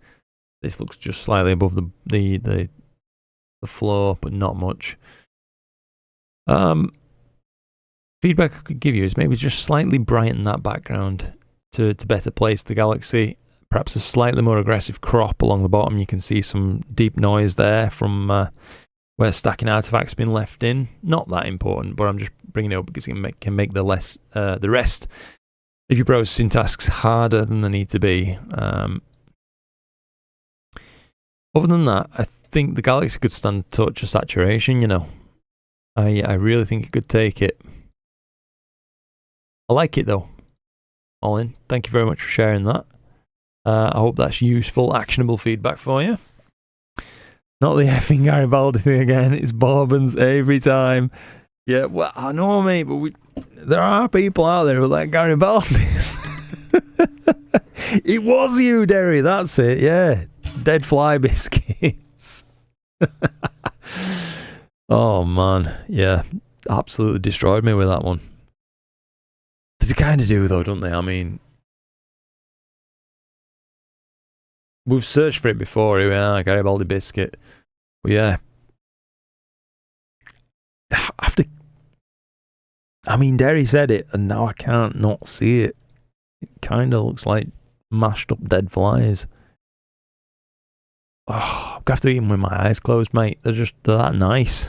This looks just slightly above the floor, but not much. Feedback I could give you is maybe just slightly brighten that background to better place the galaxy. Perhaps a slightly more aggressive crop along the bottom. You can see some deep noise there from where stacking artifacts have been left in. Not that important, but I'm just bringing it up because it can make the rest of your processing tasks harder than they need to be. Other than that, I think the galaxy could stand a touch of saturation, you know. I really think it could take it. I like it though. All in. Thank you very much for sharing that. I hope that's useful, actionable feedback for you. Not the effing Garibaldi thing again. It's Bourbons every time. Yeah, well, I know, mate, but there are people out there who like Garibaldis. It was you, Derry. That's it. Yeah, dead fly biscuits. Oh man, yeah, absolutely destroyed me with that one. They kind of do though, don't they? I mean, we've searched for it before. Garibaldi biscuit. But yeah, I mean, Derry said it, and now I can't not see it. It kind of looks like mashed up dead flies. Oh, I'm gonna have to eat them with my eyes closed, mate. They're that nice.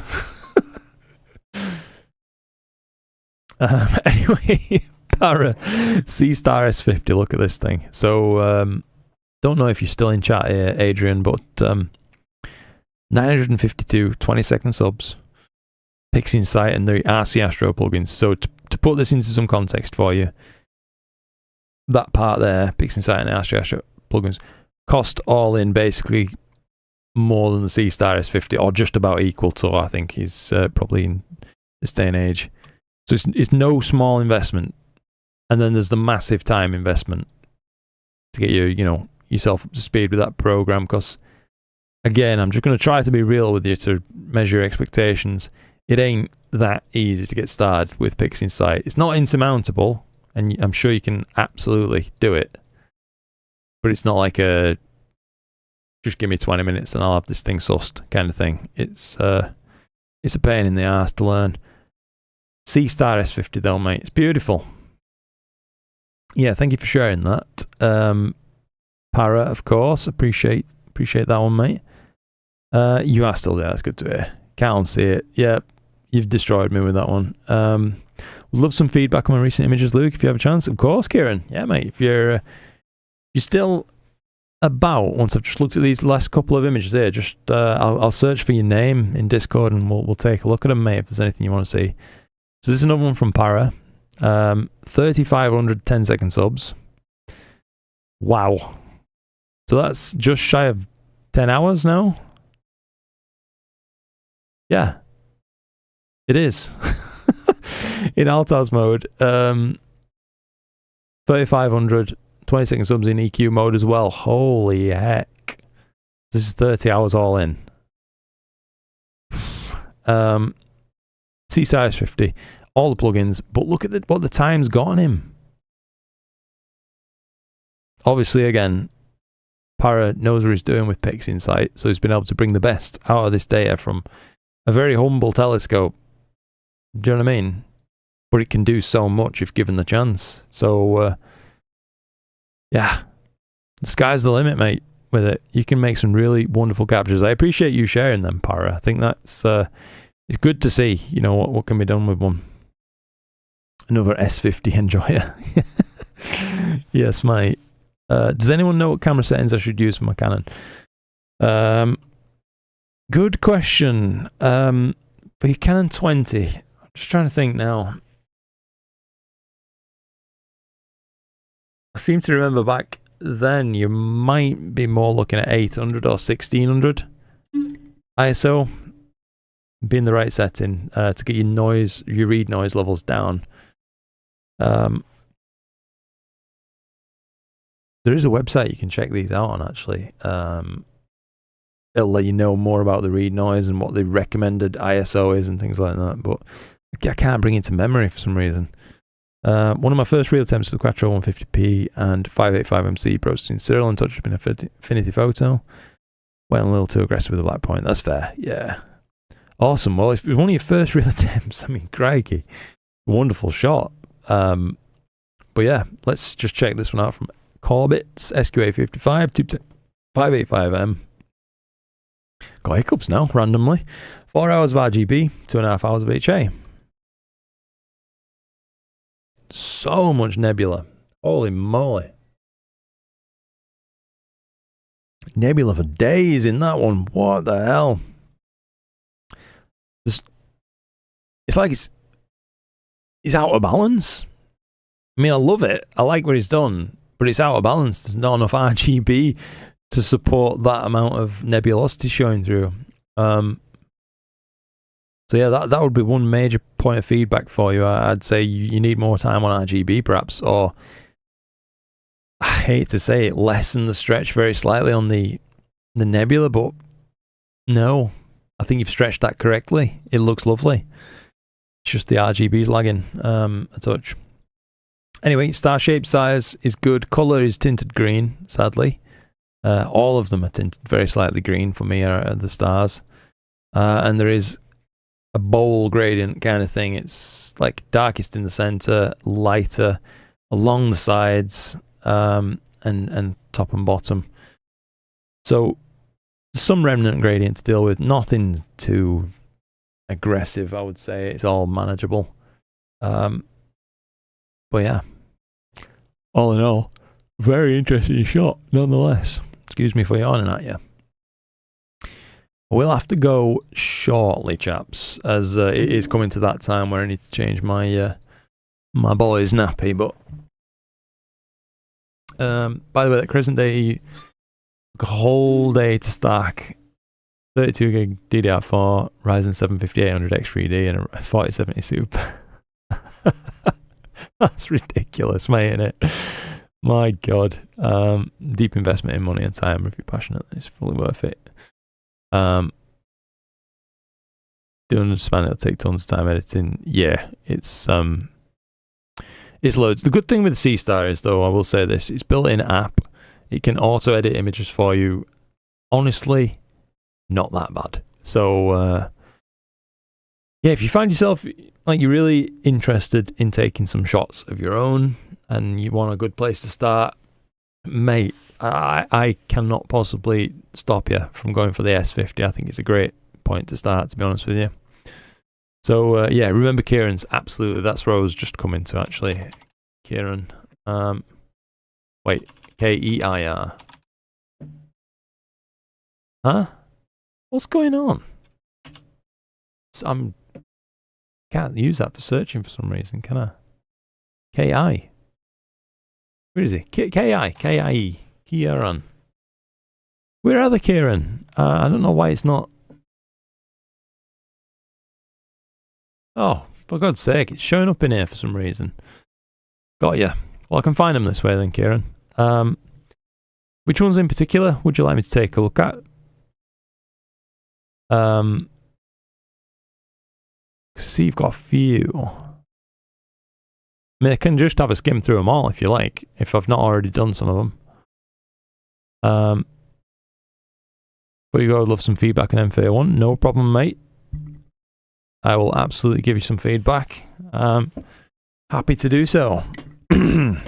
Anyway, Para StarS50. Look at this thing. So, don't know if you're still in chat here, Adrian, but 952 20-second subs. PixInsight and the RC Astro plugins. So to put this into some context for you, that part there, PixInsight and RC Astro plugins, cost all in basically more than the StarS50, or just about equal to, I think, is probably in this day and age. So it's no small investment. And then there's the massive time investment to get yourself up to speed with that program. Because again, I'm just going to try to be real with you to measure your expectations. It ain't that easy to get started with PixInsight. It's not insurmountable, and I'm sure you can absolutely do it. But it's not like a just give me 20 minutes and I'll have this thing sussed kind of thing. It's a pain in the arse to learn. StarS50 though, mate. It's beautiful. yeah, thank you for sharing that. Para, of course, appreciate that one, mate. You are still there. That's good to hear. Can't see it. Yeah, you've destroyed me with that one. Love some feedback on my recent images, Luke. If you have a chance, of course, Kieran. Yeah, mate. If you're still about, once I've just looked at these last couple of images here, just I'll search for your name in Discord and we'll take a look at them, mate. If there's anything you want to see. So this is another one from Para. 3,500 10-second subs. Wow. So that's just shy of 10 hours now. Yeah, it is. In Altas mode, 3,500 20-second subs in EQ mode as well. Holy heck. This is 30 hours all in. Seasize 50. All the plugins. But look at what the time's got on him. Obviously, again, Para knows what he's doing with Pix Insight, so he's been able to bring the best out of this data from a very humble telescope. Do you know what I mean? But it can do so much if given the chance. So, yeah, the sky's the limit, mate, with it. You can make some really wonderful captures. I appreciate you sharing them, Para. I think that's it's good to see, you know, what can be done with one. Another S50 enjoyer. Yes, mate. Does anyone know what camera settings I should use for my Canon? Good question. For your Canon 20, I'm just trying to think now. I seem to remember back then you might be more looking at 800 or 1600 ISO. Being the right setting to get your read noise levels down. There is a website you can check these out on, actually. It'll let you know more about the read noise and what the recommended ISO is and things like that, but I can't bring it to memory for some reason. One of my first real attempts with the Quattro 150p and 585MC processing serial and touch up in Affinity Photo. Went a little too aggressive with the black point. That's fair, yeah. Awesome. Well, if it was one of your first real attempts, I mean, crikey, wonderful shot. But yeah, let's just check this one out from Corbett, SQA55, 585M. Got hiccups now, randomly. 4 hours of RGB, 2.5 hours of HA. So much nebula. Holy moly. Nebula for days in that one. What the hell? It's like it's out of balance. I mean, I love it. I like what he's done, but it's out of balance. There's not enough RGB to support that amount of nebulosity showing through. So yeah, that would be one major point of feedback for you. I'd say you need more time on RGB perhaps, or I hate to say it, lessen the stretch very slightly on the nebula, but no, I think you've stretched that correctly. It looks lovely. It's just the RGB's lagging a touch. Anyway, star shape size is good. Color is tinted green, sadly. All of them are tinted very slightly green for me, are the stars. And there is a bowl gradient kind of thing. It's like darkest in the center, lighter along the sides, and top and bottom. So some remnant gradient to deal with. Nothing too aggressive, I would say. It's all manageable. But yeah, all in all, very interesting shot nonetheless. Excuse me for yawning at you. We'll have to go shortly, chaps, as it is coming to that time where I need to change my my boy's nappy. But by the way, that Crescent Day took a whole day to stack 32 gig DDR4, Ryzen 7 5800X3D, and a 4070 Super. That's ridiculous, mate, isn't it? My God. Deep investment in money and time, if you're passionate, it's fully worth it. Do understand it'll take tons of time editing. Yeah, it's loads. The good thing with C-Star is, though, I will say this, it's built-in app. It can auto edit images for you. Honestly, not that bad. So yeah, if you find yourself like you're really interested in taking some shots of your own, and you want a good place to start, mate, I cannot possibly stop you from going for the S50. I think it's a great point to start, to be honest with you. So yeah, remember Kieran's, absolutely, that's where I was just coming to, actually. Kieran, wait, Keir. Huh? What's going on? So can't use that for searching for some reason, can I? Ki. Where is he? Kie. Kieran. Where are the Kieran? I don't know why it's not. Oh, for God's sake, it's showing up in here for some reason. Got ya. Well, I can find them this way then, Kieran. Which ones in particular would you like me to take a look at? See, you've got a few. I mean, I can just have a skim through them all if you like, if I've not already done some of them. But you gotta love some feedback on M31. No problem, mate. I will absolutely give you some feedback. Happy to do so. Community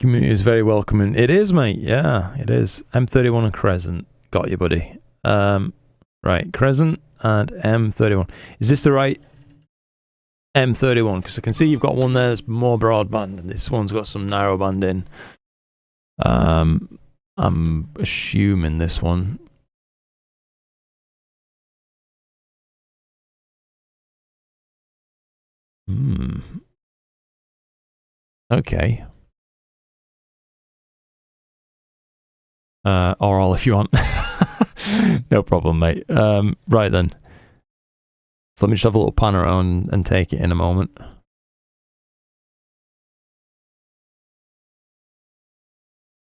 is very welcoming. It is, mate. Yeah, it is. M31 and Crescent. Got you, buddy. Right, Crescent and M31. Is this the right M31? Because I can see you've got one there that's more broadband, and this one's got some narrowband in. I'm assuming this one. Okay. Or all if you want. No problem, mate. Right then. So let me just have a little pan around and take it in a moment.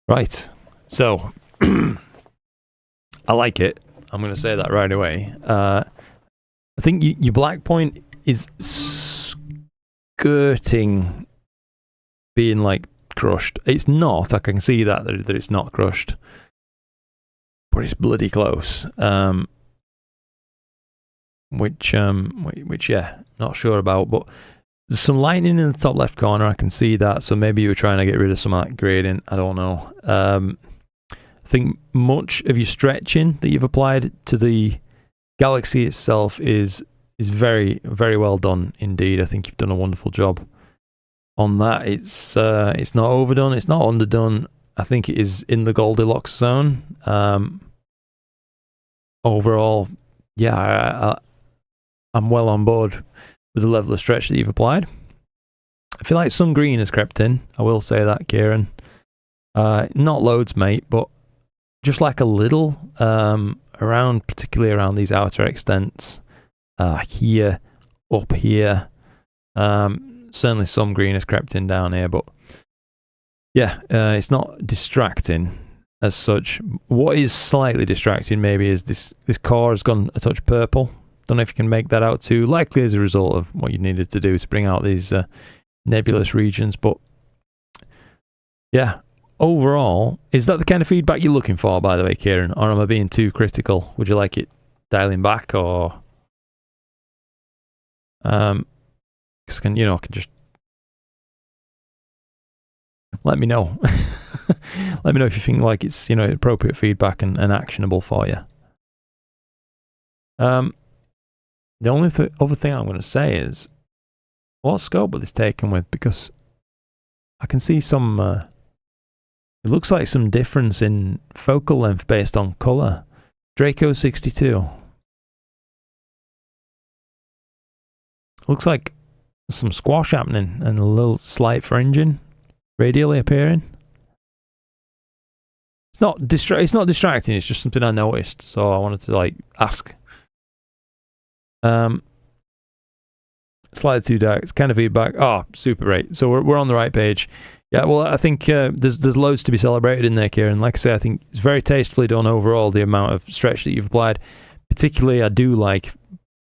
Right. So, I like it. I'm going to say that right away. I think your black point is skirting being like crushed. It's not. I can see that it's not crushed. But it's bloody close. Which yeah, not sure about, but there's some lightning in the top left corner. I can see that, so maybe you were trying to get rid of some of that gradient. I don't know. I think much of your stretching that you've applied to the galaxy itself is very, very well done indeed. I think you've done a wonderful job on that. It's not overdone, it's not underdone. I think it is in the Goldilocks zone. Overall, yeah, I'm well on board with the level of stretch that you've applied. I feel like some green has crept in. I will say that, Kieran. Not loads, mate, but just like a little, particularly around these outer extents, here, up here. Certainly some green has crept in down here, but yeah, it's not distracting as such. What is slightly distracting maybe is this core has gone a touch purple. Don't know if you can make that out too, likely as a result of what you needed to do to bring out these nebulous regions. But yeah, overall, is that the kind of feedback you're looking for, by the way, Kieran? Or am I being too critical? Would you like it dialing back, or because I can just let me know. Let me know if you think like it's appropriate feedback and actionable for you. The only other thing I'm going to say is, what scope was this taken with? Because I can see some, it looks like some difference in focal length based on colour. Draco 62. Looks like some squash happening and a little slight fringing radially appearing. It's not distracting, it's just something I noticed, so I wanted to ask. Slightly too dark. It's kind of feedback. Oh, super great. So we're on the right page. Yeah, well, I think there's loads to be celebrated in there, Kieran. Like I say, I think it's very tastefully done overall, the amount of stretch that you've applied. Particularly, I do like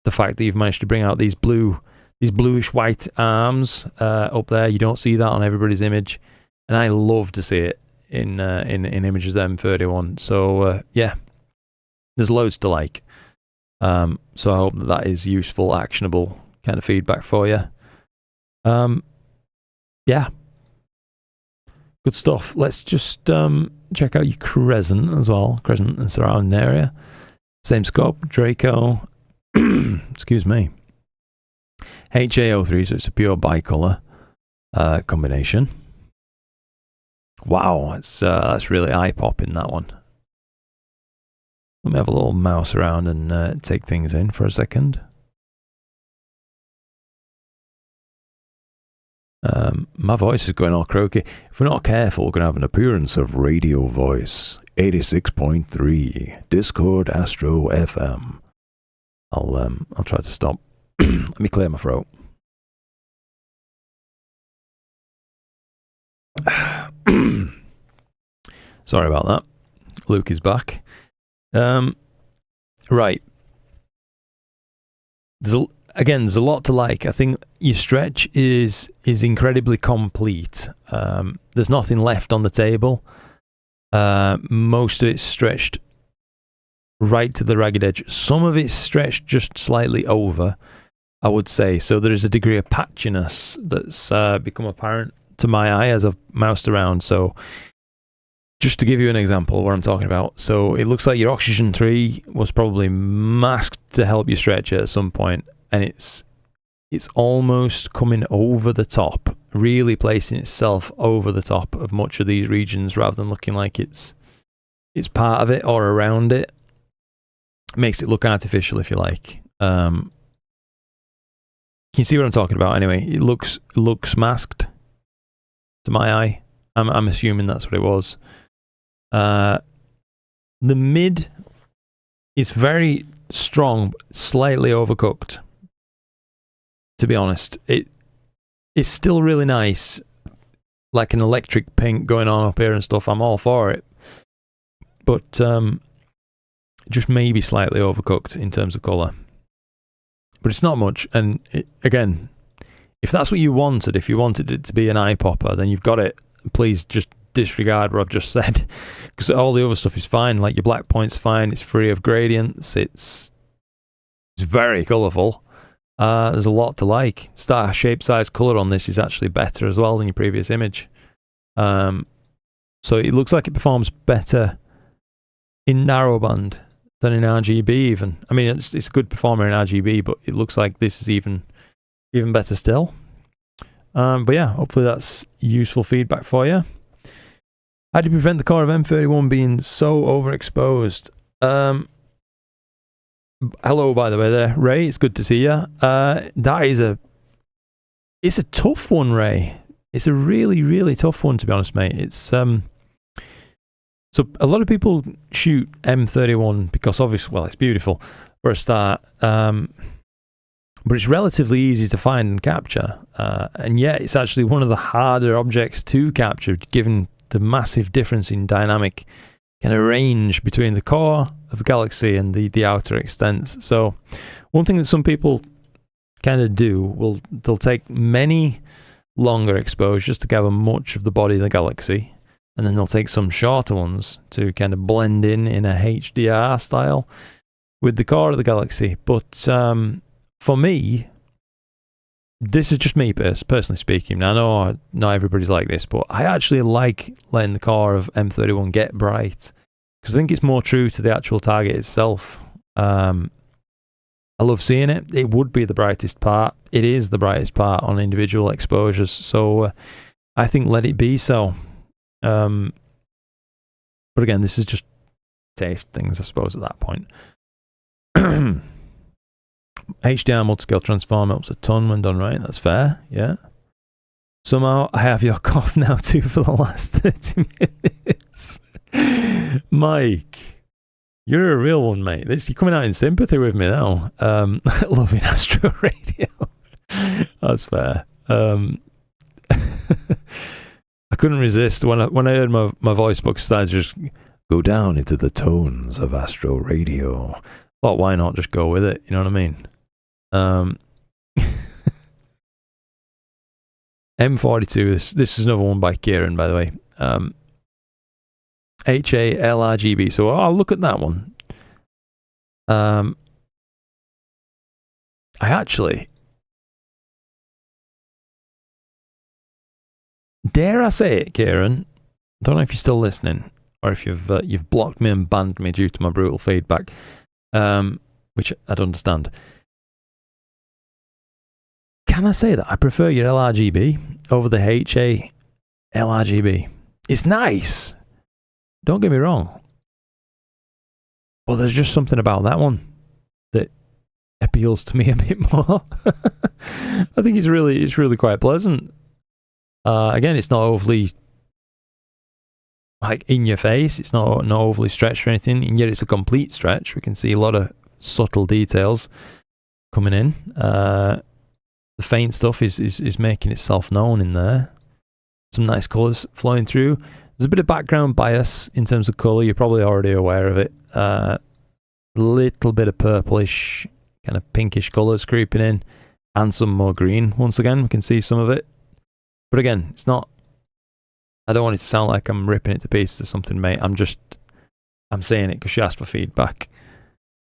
the fact that you've managed to bring out these bluish white arms up there. You don't see that on everybody's image, and I love to see it in images of M31. So yeah, there's loads to like. So I hope that is useful, actionable kind of feedback for you. yeah, good stuff. Let's just check out your crescent as well. Crescent and surrounding area. Same scope, Draco. Excuse me. HA03, so it's a pure bicolor combination. Wow, that's really eye-popping, that one. Let me have a little mouse around and take things in for a second. My voice is going all croaky. If we're not careful, we're going to have an appearance of radio voice. 86.3 Discord Astro FM. I'll try to stop. Let me clear my throat. Sorry about that. Luke is back. Right. There's a lot to like. I think your stretch is incredibly complete. There's nothing left on the table. Most of it's stretched right to the ragged edge. Some of it's stretched just slightly over, I would say. So there is a degree of patchiness that's become apparent to my eye as I've moused around. So just to give you an example of what I'm talking about. So it looks like your oxygen tree was probably masked to help you stretch it at some point, and it's almost coming over the top, really placing itself over the top of much of these regions rather than looking like it's part of it or around it. Makes it look artificial, if you like. Can you see what I'm talking about? Anyway, it looks masked to my eye. I'm assuming that's what it was. The mid is very strong, but slightly overcooked. To be honest, it's still really nice, like an electric pink going on up here and stuff. I'm all for it, but just maybe slightly overcooked in terms of colour. But it's not much, and again, if that's what you wanted, if you wanted it to be an eye popper, then you've got it. Please just disregard what I've just said, because all the other stuff is fine. Like your black point's fine, it's free of gradients, it's very colourful. There's a lot to like. Star shape size colour on this is actually better as well than your previous image. So it looks like it performs better in narrowband than in RGB even. I mean, it's a good performer in RGB, but it looks like this is even better still. But yeah, hopefully that's useful feedback for you. How do you prevent the core of M31 being so overexposed? Hello, by the way there, Ray. It's good to see you. It's a tough one, Ray. It's a really, really tough one, to be honest, mate. It's so a lot of people shoot M31 because obviously, well, it's beautiful for a start, but it's relatively easy to find and capture, and yet it's actually one of the harder objects to capture, given the massive difference in dynamic kind of range between the core of the galaxy and the outer extents. So one thing that some people kind of do, they'll take many longer exposures to gather much of the body of the galaxy, and then they'll take some shorter ones to kind of blend in a HDR style with the core of the galaxy. But for me, this is just me personally speaking. Now, I know not everybody's like this, but I actually like letting the core of M31 get bright, because I think it's more true to the actual target itself. I love seeing it. It would be the brightest part. It is the brightest part on individual exposures. So I think let it be so. But again, this is just taste things, I suppose, at that point. HDR multiscale transform helps a ton when done right. That's fair, yeah. Somehow I have your cough now too for the last 30 minutes. Mike, you're a real one, mate. You're coming out in sympathy with me now. Loving Astro Radio. That's fair. I couldn't resist when I heard my voice box start to just go down into the tones of Astro Radio. Thought, why not just go with it? You know what I mean? M42. This is another one by Kieran, by the way. HALRGB. So I'll look at that one. I Dare I say it, Kieran? I don't know if you're still listening, or if you've blocked me and banned me due to my brutal feedback, which I'd understand. Can I say that I prefer your LRGB over the HA LRGB? It's nice. Don't get me wrong. But there's just something about that one that appeals to me a bit more. I think it's really quite pleasant. Again, it's not overly like in your face. It's not overly stretched or anything, and yet it's a complete stretch. We can see a lot of subtle details coming in. The faint stuff is making itself known in there. Some nice colours flowing through. There's a bit of background bias in terms of colour. You're probably already aware of it. Little bit of purplish, kind of pinkish colours creeping in, and some more green. Once again, we can see some of it. But again, it's not... I don't want it to sound like I'm ripping it to pieces or something, mate. I'm saying it because she asked for feedback.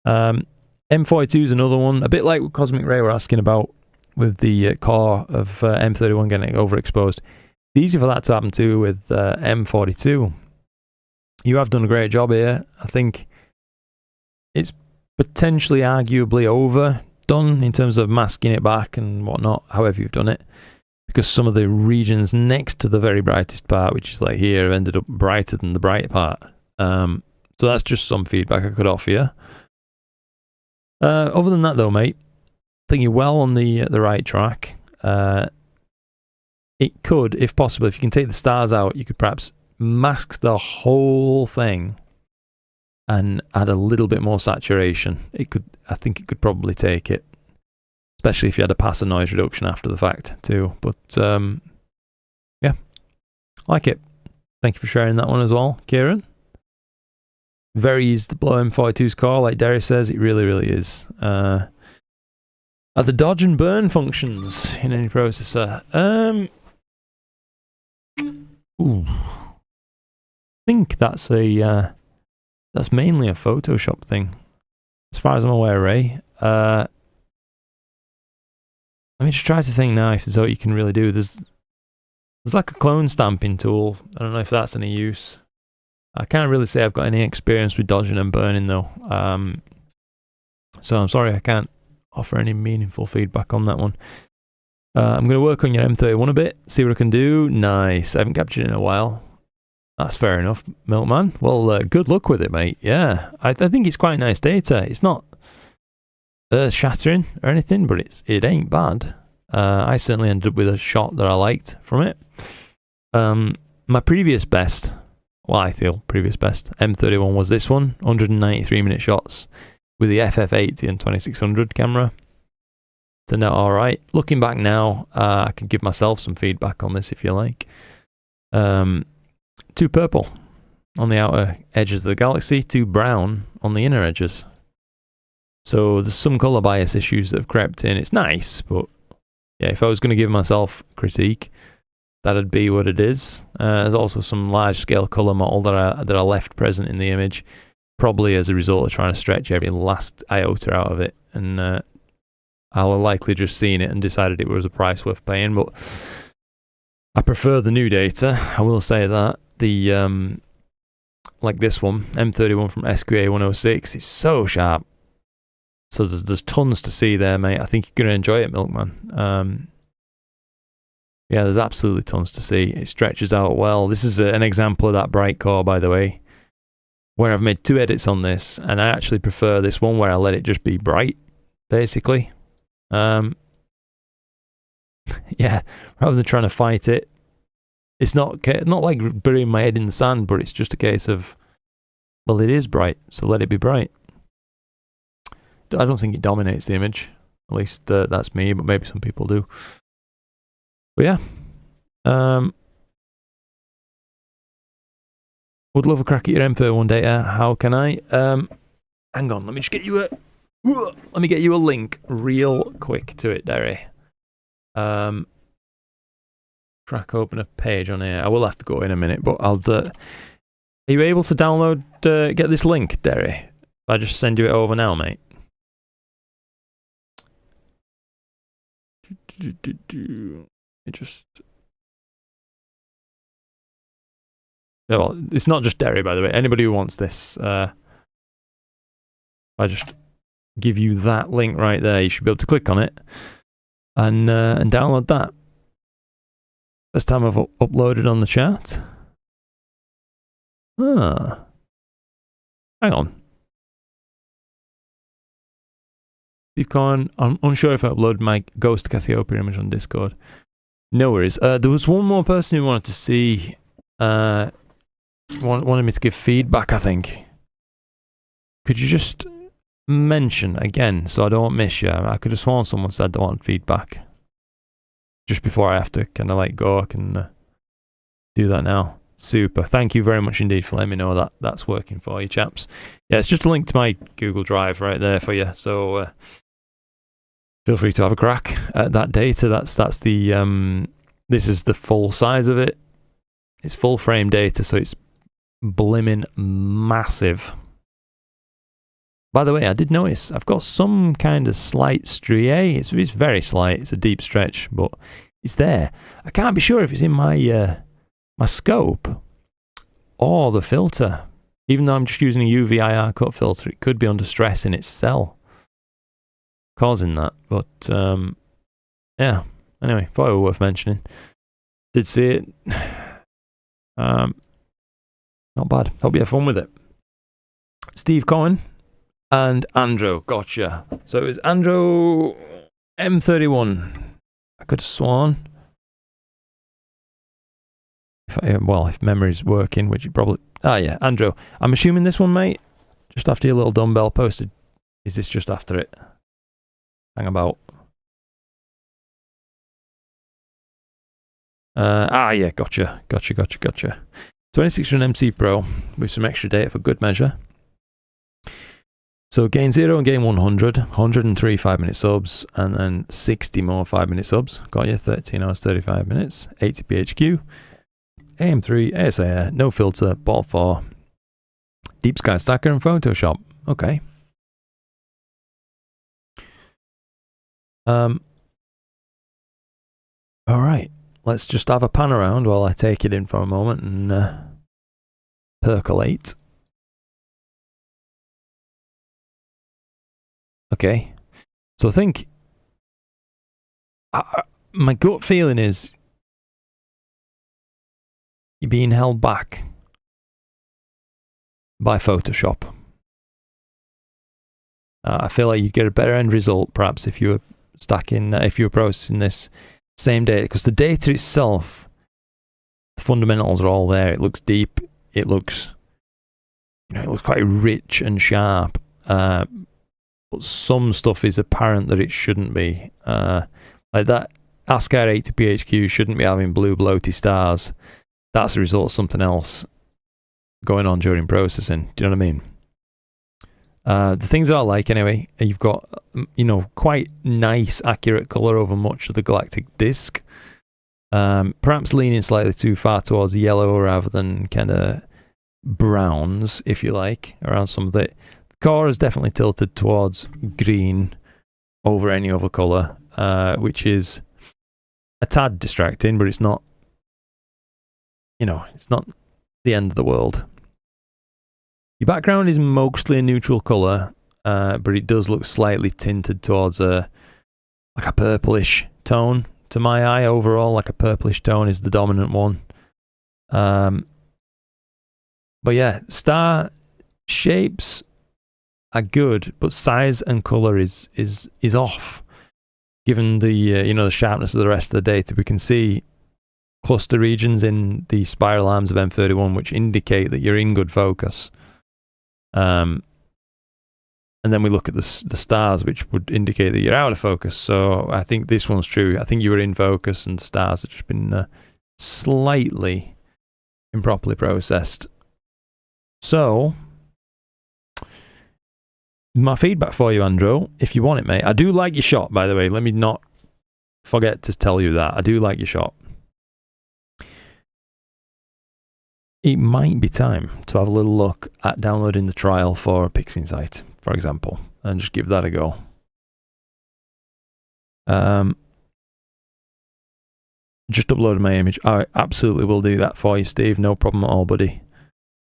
M42 is another one, a bit like what Cosmic Ray were asking about with the core of M31 getting overexposed. It's easy for that to happen too with M42. You have done a great job here. I think it's potentially arguably overdone in terms of masking it back and whatnot, however you've done it. Because some of the regions next to the very brightest part, which is like here, have ended up brighter than the bright part. So that's just some feedback I could offer you. Other than that though, mate, I think you're well on the right track. It could, if possible, if you can take the stars out, you could perhaps mask the whole thing and add a little bit more saturation. I think it could probably take it, especially if you had to pass a noise reduction after the fact too. But yeah, like it. Thank you for sharing that one as well, Kieran. Very easy to blow M42's core, like Derry says. It really is. Are the dodge and burn functions in any processor? I think that's mainly a Photoshop thing, as far as I'm aware, Ray. Let me just try to think now if there's what you can really do. There's like a clone stamping tool. I don't know if that's any use. I can't really say I've got any experience with dodging and burning though. So I'm sorry I can't offer any meaningful feedback on that one. I'm going to work on your M31 a bit, see what I can do. Nice. I haven't captured it in a while. That's fair enough, Milkman. Well, good luck with it, mate. Yeah, I think it's quite nice data. It's not shattering or anything, but it ain't bad. I certainly ended up with a shot that I liked from it. My previous best, well, I feel previous best, M31 was this one, 193-minute shots with the FF80 and 2600 camera. Turned out alright. Looking back now, I can give myself some feedback on this if you like. Too purple on the outer edges of the galaxy, too brown on the inner edges. So there's some colour bias issues that have crept in. It's nice, but yeah, if I was going to give myself critique, that'd be what it is. There's also some large-scale colour model that are left present in the image, probably as a result of trying to stretch every last iota out of it. And I'll have likely just seen it and decided it was a price worth paying. But I prefer the new data, I will say that. The like this one, M31 from SQA 106, it's so sharp. So there's tons to see there, mate. I think you're going to enjoy it, Milkman. Yeah, there's absolutely tons to see. It stretches out well. This is an example of that bright core, by the way, where I've made 2 edits on this, and I actually prefer this one where I let it just be bright, basically. Yeah, rather than trying to fight it. It's not like burying my head in the sand, but it's just a case of, well, it is bright, so let it be bright. I don't think it dominates the image. At least that's me, but maybe some people do. But yeah. Would love a crack at your M31 data. How can I? Hang on, let me just get you a link real quick to it, Derry. Crack open a page on here. I will have to go in a minute, but I'll are you able to download get this link, Derry? I just send you it over now, mate. It just well, it's not just Derry, by the way. Anybody who wants this, I just give you that link right there. You should be able to click on it and download that. First time I've uploaded on the chat. Ah, hang on. Steve Cohen, I'm unsure if I uploaded my Ghost Cassiopeia image on Discord. No worries. There was one more person who wanted to see, wanted me to give feedback, I think. Could you just mention again so I don't miss you? I could have sworn someone said they wanted feedback. Just before I have to kind of like go, I can do that now. Super. Thank you very much indeed for letting me know that that's working for you, chaps. Yeah, it's just a link to my Google Drive right there for you. So feel free to have a crack at that data. That's the this is the full size of it. It's full frame data, so it's blimmin' massive. By the way, I did notice I've got some kind of slight striae. It's very slight. It's a deep stretch, but it's there. I can't be sure if it's in my my scope or the filter. Even though I'm just using a UV IR cut filter, it could be under stress in its cell, causing that. But yeah. Anyway, thought it was worth mentioning. Did see it. Not bad. Hope you have fun with it. Steve Cohen. And Andrew, gotcha. So it was Andrew M31. I could have sworn. If memory's working, which it probably... Ah, yeah, Andrew. I'm assuming this one, mate, just after your little dumbbell posted. Is this just after it? Hang about. Yeah, gotcha. 26 run MC Pro with some extra data for good measure. So gain 0 and gain 100, 103 5-minute subs, and then 60 more 5-minute subs. Got you 13 hours 35 minutes, 80p HQ, AM3, ASAR, no filter, ball 4, Deep Sky Stacker and Photoshop. Okay. Alright, let's just have a pan around while I take it in for a moment and percolate. Okay, so I think my gut feeling is you're being held back by Photoshop. I feel like you'd get a better end result perhaps if you were if you were processing this same data, because the data itself, the fundamentals are all there. It looks deep. It looks, it looks quite rich and sharp. But some stuff is apparent that it shouldn't be. Like that ASCII 80p HQ shouldn't be having blue bloaty stars. That's a result of something else going on during processing. Do you know what I mean? The things I like anyway, you've got, quite nice, accurate colour over much of the galactic disk. Perhaps leaning slightly too far towards yellow rather than kind of browns, if you like, around some of it. Core is definitely tilted towards green over any other colour, which is a tad distracting, but it's not, it's not the end of the world. Your background is mostly a neutral colour, but it does look slightly tinted towards like a purplish tone to my eye overall. Like a purplish tone is the dominant one. But yeah, star shapes are good, but size and colour is off. Given the the sharpness of the rest of the data, we can see cluster regions in the spiral arms of M31 which indicate that you're in good focus. And then we look at the stars, which would indicate that you're out of focus. So I think this one's true. I think you were in focus, and the stars have just been slightly improperly processed. So my feedback for you, Andrew, if you want it, mate. I do like your shot, by the way. Let me not forget to tell you that. I do like your shot. It might be time to have a little look at downloading the trial for PixInsight, for example, and just give that a go. Just uploaded my image. I absolutely will do that for you, Steve. No problem at all, buddy.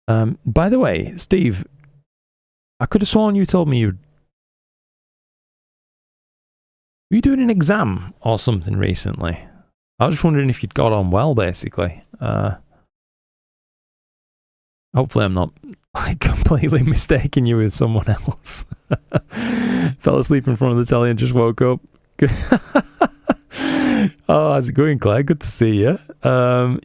By the way, Steve, I could have sworn you told me were you doing an exam or something recently? I was just wondering if you'd got on well, basically. Hopefully I'm not like completely mistaking you with someone else. Fell asleep in front of the telly and just woke up. Oh, how's it going, Claire? Good to see you.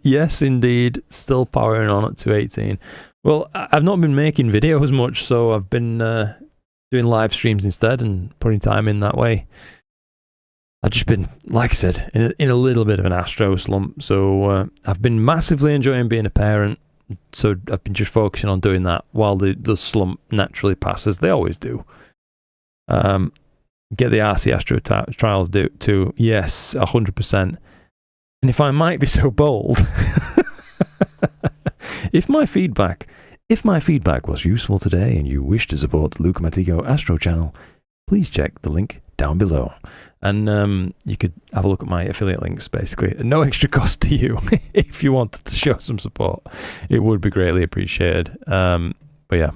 Yes, indeed. Still powering on at 218. Well, I've not been making videos much, so I've been doing live streams instead and putting time in that way. I've just been, like I said, in a little bit of an astro slump. So I've been massively enjoying being a parent. So I've been just focusing on doing that while the slump naturally passes. They always do. Get the RC Astro trials too. Yes, 100%. And if I might be so bold, if my feedback was useful today and you wish to support the Luca Matigo Astro channel, please check the link down below. And you could have a look at my affiliate links, basically. At no extra cost to you if you wanted to show some support. It would be greatly appreciated. But yeah,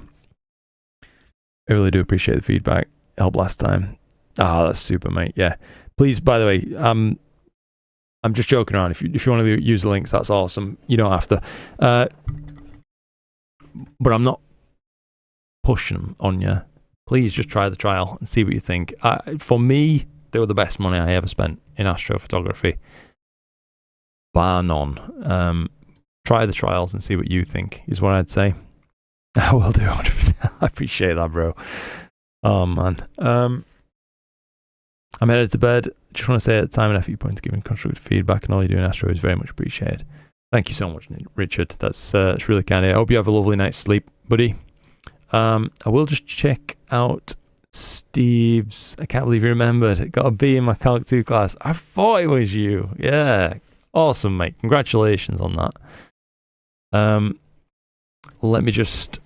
I really do appreciate the feedback. Helped last time. Ah, that's super, mate. Yeah. Please, by the way, I'm just joking around. If you want to use the links, that's awesome. You don't have to. But I'm not pushing them on you. Please just try the trial and see what you think. For me, they were the best money I ever spent in astrophotography. Bar none. Try the trials and see what you think, is what I'd say. I will do 100%. I appreciate that, bro. Oh, man. I'm headed to bed. Just want to say at the time and effort you put into giving constructive feedback and all you do in Astro is very much appreciated. Thank you so much, Richard. That's really kind of it. I hope you have a lovely night's sleep, buddy. I will just check out Steve's. I can't believe you remembered. It got a B in my Calc 2 class. I thought it was you. Yeah. Awesome, mate. Congratulations on that. Let me just...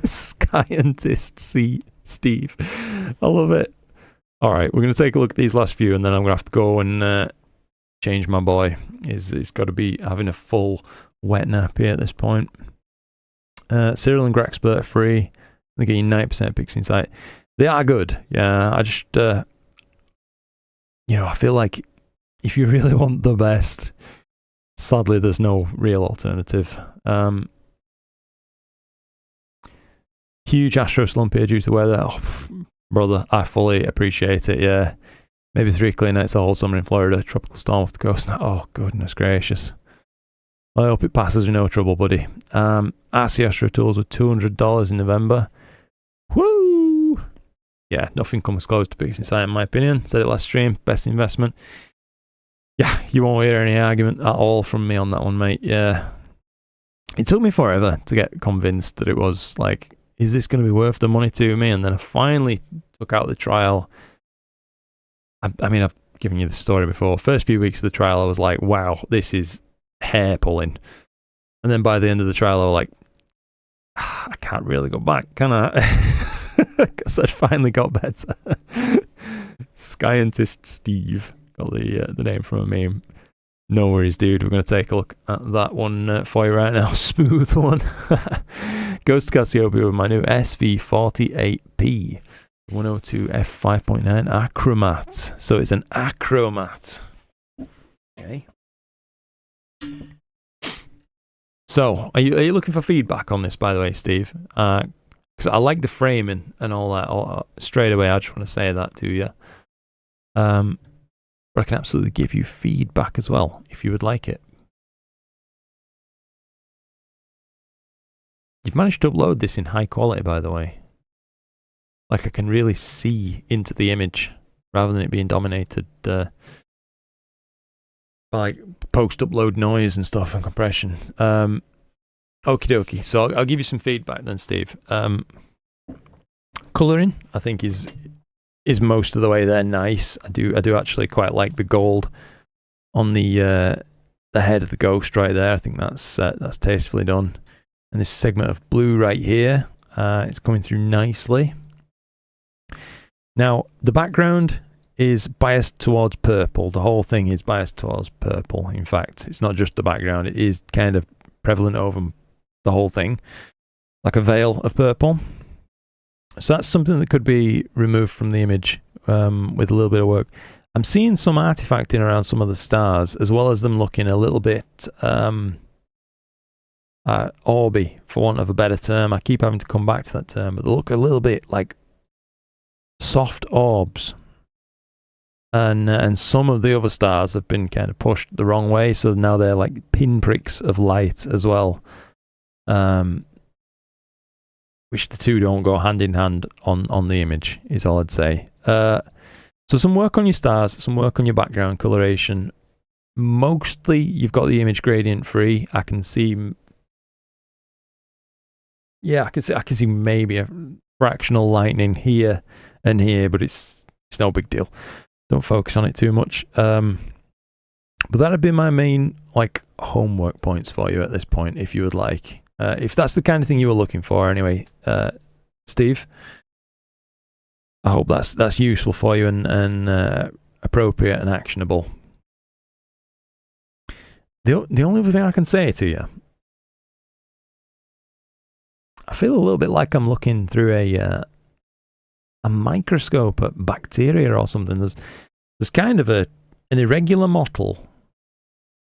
Scientist Steve. I love it. All right, we're going to take a look at these last few, and then I'm going to have to go and change my boy. He's got to be having a full wet nappy at this point. Cyril and Grexpert are free. They're getting 90% pics in sight. They are good. Yeah, I just, I feel like if you really want the best, sadly, there's no real alternative. Huge astro slump here due to weather. Oh, brother, I fully appreciate it, yeah. Maybe 3 clear nights the whole summer in Florida. Tropical storm off the coast. Oh, goodness gracious. I hope it passes with no trouble, buddy. RC Astro Tools were $200 in November. Woo! Yeah, nothing comes close to Pixie Sight in my opinion. Said it last stream. Best investment. Yeah, you won't hear any argument at all from me on that one, mate. Yeah. It took me forever to get convinced that it was like, is this going to be worth the money to me? And then I finally took out the trial. I mean, I've given you the story before. First few weeks of the trial, I was like, wow, this is hair pulling. And then by the end of the trial, I was like, I can't really go back, can I? Because I'd finally got better. Scientist Steve, got the name from a meme. No worries, dude. We're going to take a look at that one for you right now. Smooth one. Ghost Cassiopeia with my new SV48P 102 f5.9 Achromat. So it's an Achromat. Okay. So, are you looking for feedback on this, by the way, Steve? Because I like the framing and all that. Straight away, I just want to say that to you. But I can absolutely give you feedback as well, if you would like it. You've managed to upload this in high quality, by the way. Like I can really see into the image, rather than it being dominated by like post-upload noise and stuff and compression. Okie dokie. So I'll give you some feedback then, Steve. Colouring, I think, is most of the way there nice. I do actually quite like the gold on the head of the ghost right there. I think that's tastefully done. And this segment of blue right here, it's coming through nicely. Now the background is biased towards purple. The whole thing is biased towards purple. In fact, it's not just the background. It is kind of prevalent over the whole thing, like a veil of purple. So that's something that could be removed from the image with a little bit of work. I'm seeing some artifacting around some of the stars, as well as them looking a little bit orby, for want of a better term. I keep having to come back to that term, but they look a little bit like soft orbs. And some of the other stars have been kind of pushed the wrong way, so now they're like pinpricks of light as well. Which the two don't go hand in hand on the image, is all I'd say. So some work on your stars, some work on your background coloration. Mostly you've got the image gradient free. I can see maybe a fractional lightning here and here, but it's no big deal. Don't focus on it too much. But that'd be my main like homework points for you at this point, if you would like. If that's the kind of thing you were looking for, anyway, Steve. I hope that's useful for you and appropriate and actionable. The only other thing I can say to you, I feel a little bit like I'm looking through a microscope at bacteria or something. There's kind of an irregular mottle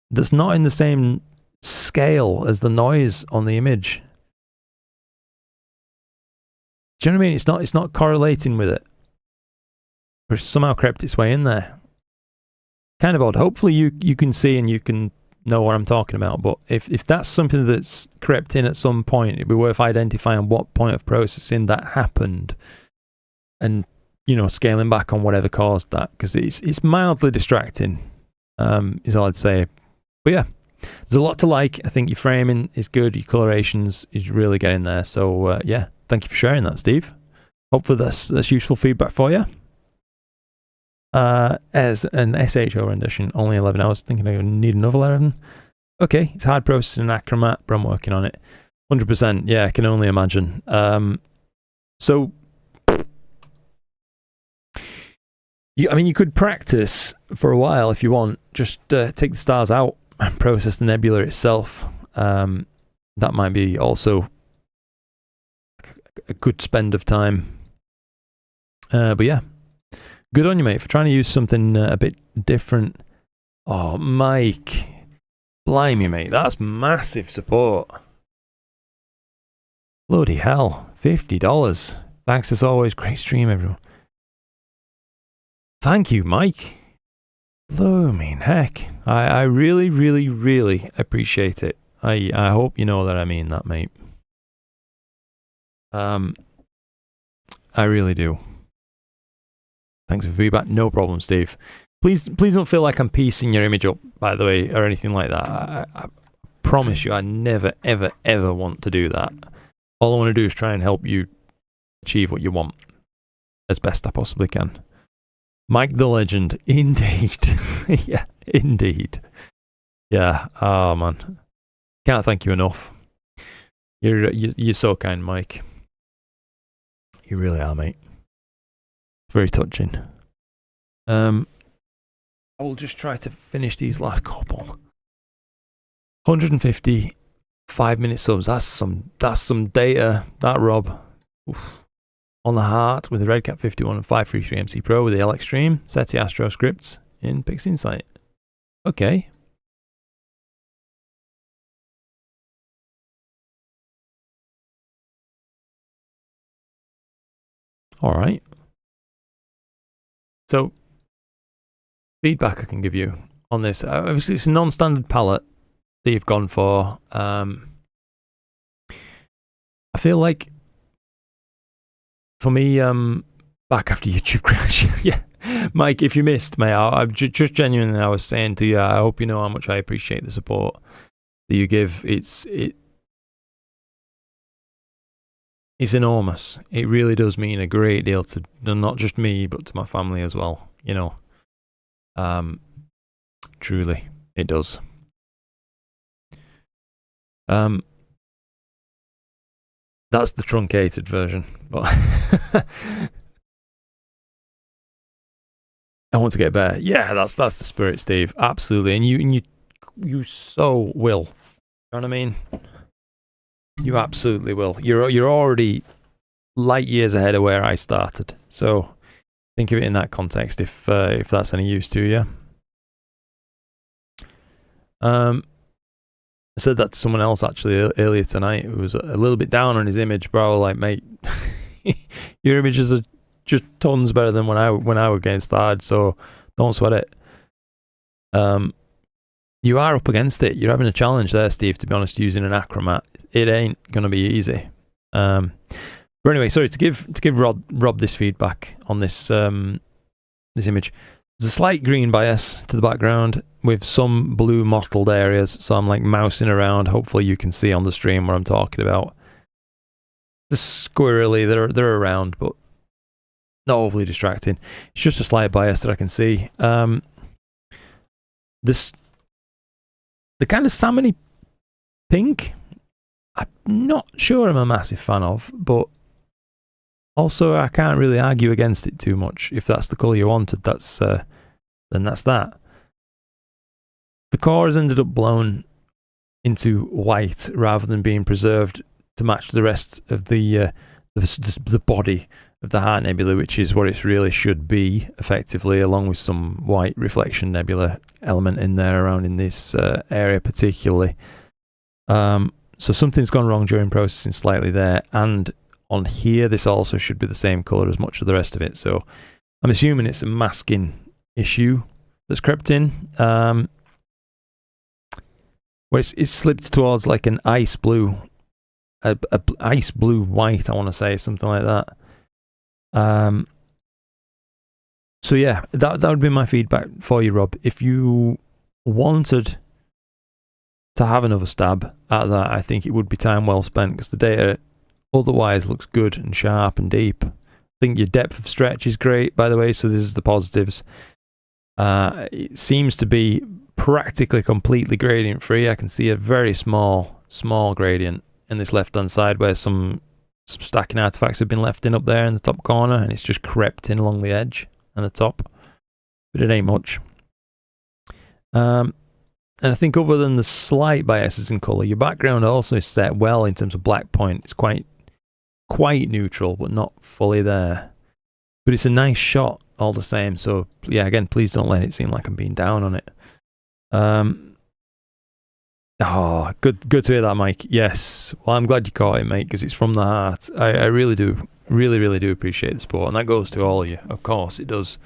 that's not in the same scale as the noise on the image. Do you know what I mean? It's not correlating with it, but somehow crept its way in there. Kind of odd. Hopefully you can see and you can know what I'm talking about, but if that's something that's crept in at some point, it'd be worth identifying what point of processing that happened and, you know, scaling back on whatever caused that, because it's mildly distracting, is all I'd say. But yeah, there's a lot to like. I think your framing is good, your colorations is really getting there. So yeah, thank you for sharing that, Steve. Hopefully that's useful feedback for you. As an SHO rendition, only 11 hours. Thinking I need another 11. Okay, it's hard processing in Acromat, but I'm working on it. 100%. Yeah, I can only imagine. So, you could practice for a while if you want. Just take the stars out and process the nebula itself. That might be also a good spend of time. But yeah. Good on you, mate, for trying to use something a bit different. Oh, Mike. Blimey, mate. That's massive support. Bloody hell. $50. Thanks as always. Great stream, everyone. Thank you, Mike. Blooming heck. I really, really, really appreciate it. I hope you know that I mean that, mate. I really do. Thanks for feedback. No problem, Steve. Please don't feel like I'm piecing your image up, by the way, or anything like that. I promise you, I never, ever, ever want to do that. All I want to do is try and help you achieve what you want as best I possibly can. Mike the Legend, indeed. Yeah, indeed. Yeah. Oh man, can't thank you enough. You're so kind, Mike. You really are, mate. Very touching. I will just try to finish these last couple. 150 5-minute subs. That's some data. That Rob. Oof. On the heart with the Redcat 51 and 533 MC Pro with the LXtream. SETI Astro scripts in PixInsight. Okay. All right. So, feedback I can give you on this. Obviously, it's a non-standard palette that you've gone for. I feel like, for me, back after YouTube crash, yeah, Mike, if you missed, mate, I'm just genuinely, I was saying to you, I hope you know how much I appreciate the support that you give. It's enormous. It really does mean a great deal to not just me, but to my family as well. You know, truly, it does. That's the truncated version, but I want to get better. Yeah, that's the spirit, Steve. Absolutely. And you so will. You know what I mean? You absolutely will. You're already light years ahead of where I started. So think of it in that context if that's any use to you. I said that to someone else actually earlier tonight who was a little bit down on his image, bro. Like, mate, your images are just tons better than when I was getting started, so don't sweat it. You are up against it. You're having a challenge there, Steve, to be honest, using an achromat. It ain't gonna be easy. But anyway, sorry, to give Rob this feedback on this this image. There's a slight green bias to the background with some blue mottled areas, so I'm like mousing around. Hopefully you can see on the stream what I'm talking about. The squirrely, they're around, but not overly distracting. It's just a slight bias that I can see. The kind of salmony pink, I'm not sure I'm a massive fan of, but also I can't really argue against it too much. If that's the colour you wanted, then that's that. The core has ended up blown into white rather than being preserved to match the rest of the body of the Heart Nebula, which is what it really should be, effectively, along with some white reflection nebula element in there around in this area particularly. So something's gone wrong during processing slightly there, and on here this also should be the same colour as much of the rest of it. So I'm assuming it's a masking issue that's crept in. Where it's slipped towards like an ice blue, a ice blue white, I want to say, something like that. So yeah, that would be my feedback for you, Rob. If you wanted to have another stab at that, I think it would be time well spent, because the data otherwise looks good and sharp and deep. I think your depth of stretch is great, by the way, so this is the positives. It seems to be practically completely gradient free. I can see a very small gradient in this left hand side where some stacking artifacts have been left in up there in the top corner, and it's just crept in along the edge and the top, but it ain't much. And I think other than the slight biases in colour, your background also is set well in terms of black point. It's quite neutral, but not fully there. But it's a nice shot all the same. So yeah, again, please don't let it seem like I'm being down on it. Oh, good to hear that, Mike. Yes. Well, I'm glad you caught it, mate, because it's from the heart. I really do. Really do appreciate the support. And that goes to all of you. Of course, it does.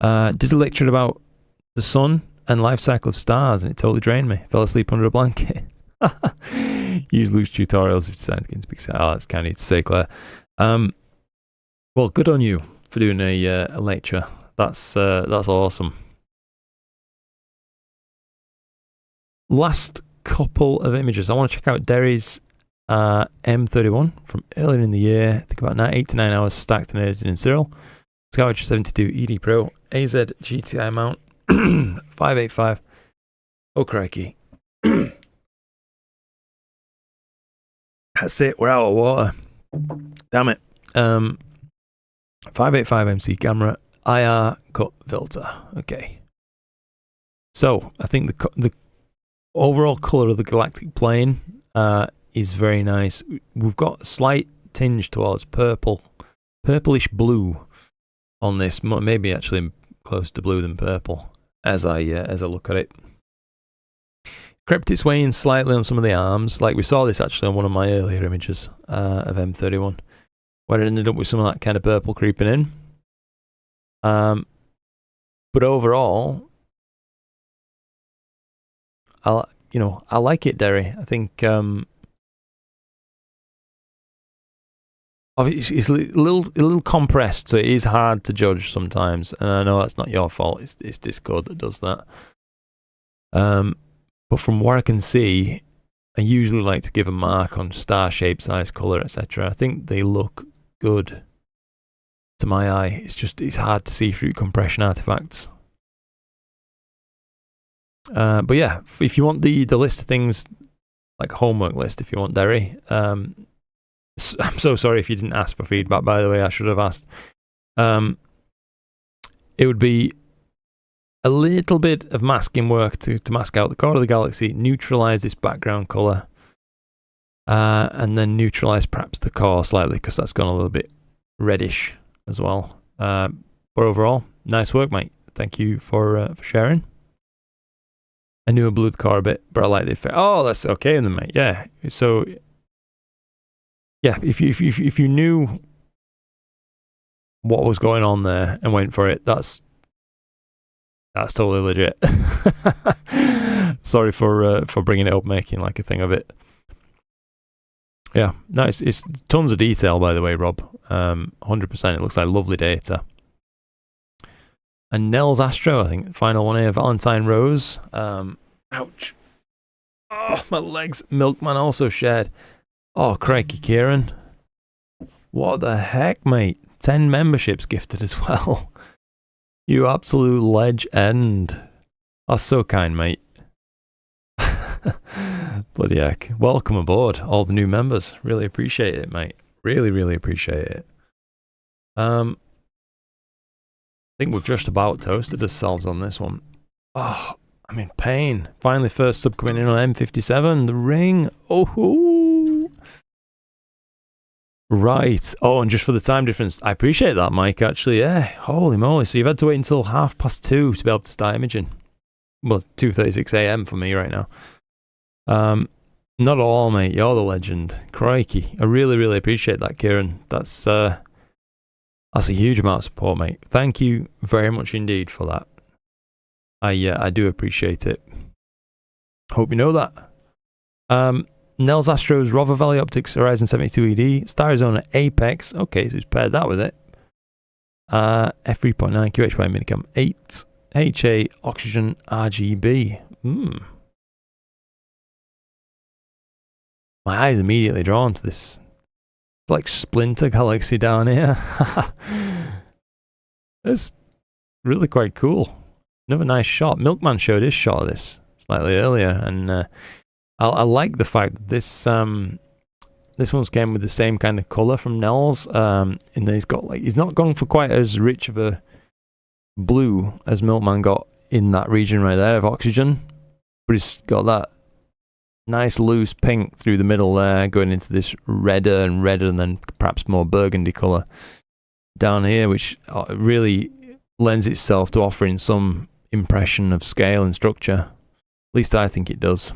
Did a lecture about the sun and life cycle of stars, and it totally drained me. Fell asleep under a blanket. Use loose tutorials if you decide to get into big set. Oh, that's kind of to say, Claire. Well, good on you for doing a lecture. That's awesome. Last couple of images. I want to check out Derry's M31 from earlier in the year. I think about 8 to 9 hours stacked and edited in serial. Scourge 72 ED Pro AZ GTI mount 585. Oh crikey. That's it, we're out of water. Damn it. 585 MC camera, IR cut filter. Okay. So I think the overall colour of the galactic plane is very nice. We've got a slight tinge towards purplish blue on this, maybe actually closer to blue than purple as I look at it. Crept its way in slightly on some of the arms, like we saw this actually on one of my earlier images of M31, where it ended up with some of that kind of purple creeping in. But overall, I like it, Derry. I think it's a little compressed, so it is hard to judge sometimes. And I know that's not your fault. It's Discord that does that. But from what I can see, I usually like to give a mark on star shape, size, color, etc. I think they look good to my eye. It's hard to see through compression artifacts. But yeah, if you want the list of things, like homework list, if you want, Derry. I'm so sorry if you didn't ask for feedback, by the way. I should have asked. It would be a little bit of masking work to mask out the core of the galaxy, neutralize this background color, and then neutralize perhaps the core slightly because that's gone a little bit reddish as well. But overall, nice work, mate. Thank you for sharing. I knew I blew the core a bit, but I like the effect. Oh, that's okay then, mate. Yeah. So, yeah, if you knew what was going on there and went for it, that's totally legit. Sorry for bringing it up, making like a thing of it. Yeah, nice. It's tons of detail, by the way, Rob. 100%. It looks like lovely data. And Nels Astro, I think, final one here. Valentine Rose. Ouch. Oh, my legs. Milkman also shared. Oh, crikey, Kieran. What the heck, mate? 10 memberships gifted as well. You absolute legend. That's so kind, mate. Bloody heck. Welcome aboard, all the new members. Really appreciate it, mate. Really, really appreciate it. I think we've just about toasted ourselves on this one. Oh, I'm in pain. Finally, first sub coming in on M57. The ring. Oh, right. Oh, and just for the time difference, I appreciate that, Mike, actually. Yeah, holy moly. So you've had to wait until 2:30 to be able to start imaging. Well, 2:36 a.m. for me right now. Not all, mate. You're the legend. Crikey. I really, really appreciate that, Kieran. That's a huge amount of support, mate. Thank you very much indeed for that. I do appreciate it. Hope you know that. Nels Astro's Rover Valley Optics Horizon 72 ED, Starizona Apex. Okay, so he's paired that with it. F3.9 QHY Minicam 8 HA Oxygen RGB. My eyes immediately drawn to this. It's like Splinter Galaxy down here. It's really quite cool. Another nice shot. Milkman showed his shot of this slightly earlier, and I like the fact that this one's came with the same kind of color from Nels. And he's got he's not gone for quite as rich of a blue as Milkman got in that region right there of oxygen, but he's got that nice loose pink through the middle there, going into this redder and then perhaps more burgundy color down here, which really lends itself to offering some impression of scale and structure. At least I think it does.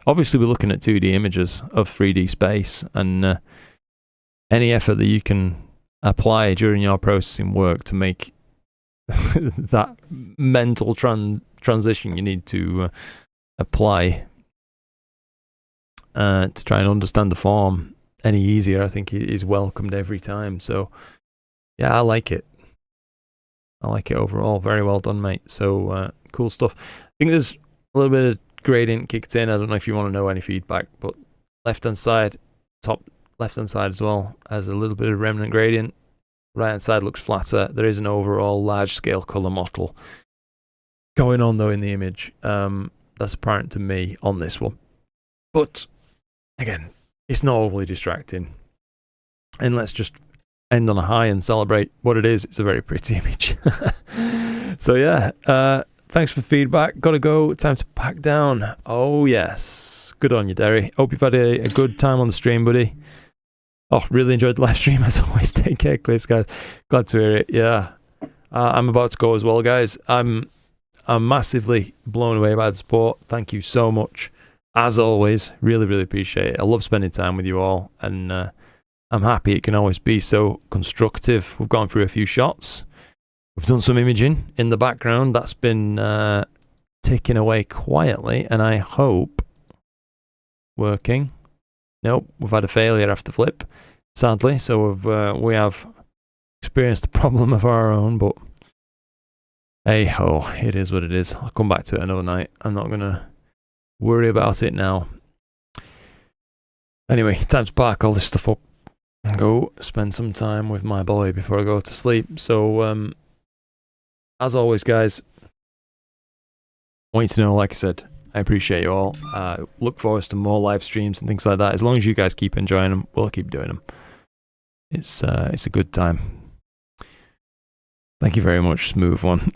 Obviously, we're looking at 2D images of 3D space, and any effort that you can apply during your processing work to make that mental transition you need to apply to try and understand the form any easier, I think is welcomed every time. So, yeah, I like it. I like it overall. Very well done, mate. So, cool stuff. I think there's a little bit of gradient kicked in. I don't know if you want to know any feedback, but left-hand side, top left-hand side as well, has a little bit of remnant gradient. Right-hand side looks flatter. There is an overall large-scale color model going on, though, in the image. That's apparent to me on this one. But, again, it's not overly distracting. And let's just end on a high and celebrate what it is. It's a very pretty image. So, yeah, thanks for feedback. Gotta go. Time to pack down. Oh, yes. Good on you, Derry. Hope you've had a good time on the stream, buddy. Oh, really enjoyed the live stream as always. Take care, Cliss, guys. Glad to hear it. Yeah. I'm about to go as well, guys. I'm massively blown away by the support. Thank you so much. As always, really, really appreciate it. I love spending time with you all, and I'm happy it can always be so constructive. We've gone through a few shots. We've done some imaging in the background. That's been ticking away quietly, and I hope working. Nope, we've had a failure after flip, sadly. So we have experienced a problem of our own, but hey ho, it is what it is. I'll come back to it another night. I'm not gonna worry about it now. Anyway, time to pack all this stuff up and go spend some time with my boy before I go to sleep. So as always, guys, I want you to know, like I said, I appreciate you all. Look forward to more live streams and things like that. As long as you guys keep enjoying them, we'll keep doing them. It's a good time. Thank you very much, Smooth One.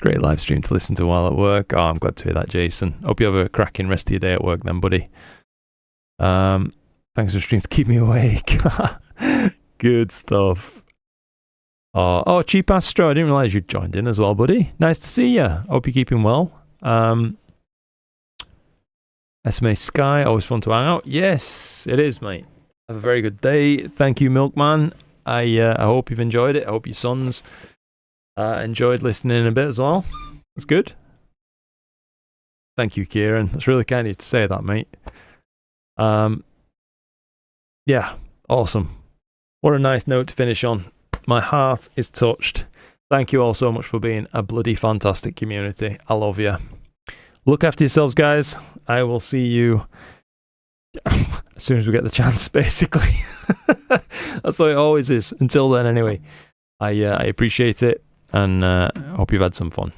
Great live stream to listen to while at work. Oh, I'm glad to hear that, Jason. Hope you have a cracking rest of your day at work then, buddy. Thanks for the stream to keep me awake. Good stuff. Oh, Cheap Astro, I didn't realise you'd joined in as well, buddy. Nice to see you. Hope you're keeping well. SMA Sky, always fun to hang out. Yes, it is, mate. Have a very good day. Thank you, Milkman. I hope you've enjoyed it. I hope your sons enjoyed listening in a bit as well. That's good. Thank you, Kieran. That's really kind of you to say that, mate. Yeah, awesome. What a nice note to finish on. My heart is touched. Thank you all so much for being a bloody fantastic community. I love you. Look after yourselves, guys. I will see you as soon as we get the chance, basically. That's how it always is. Until then, anyway, I appreciate it, and I hope you've had some fun.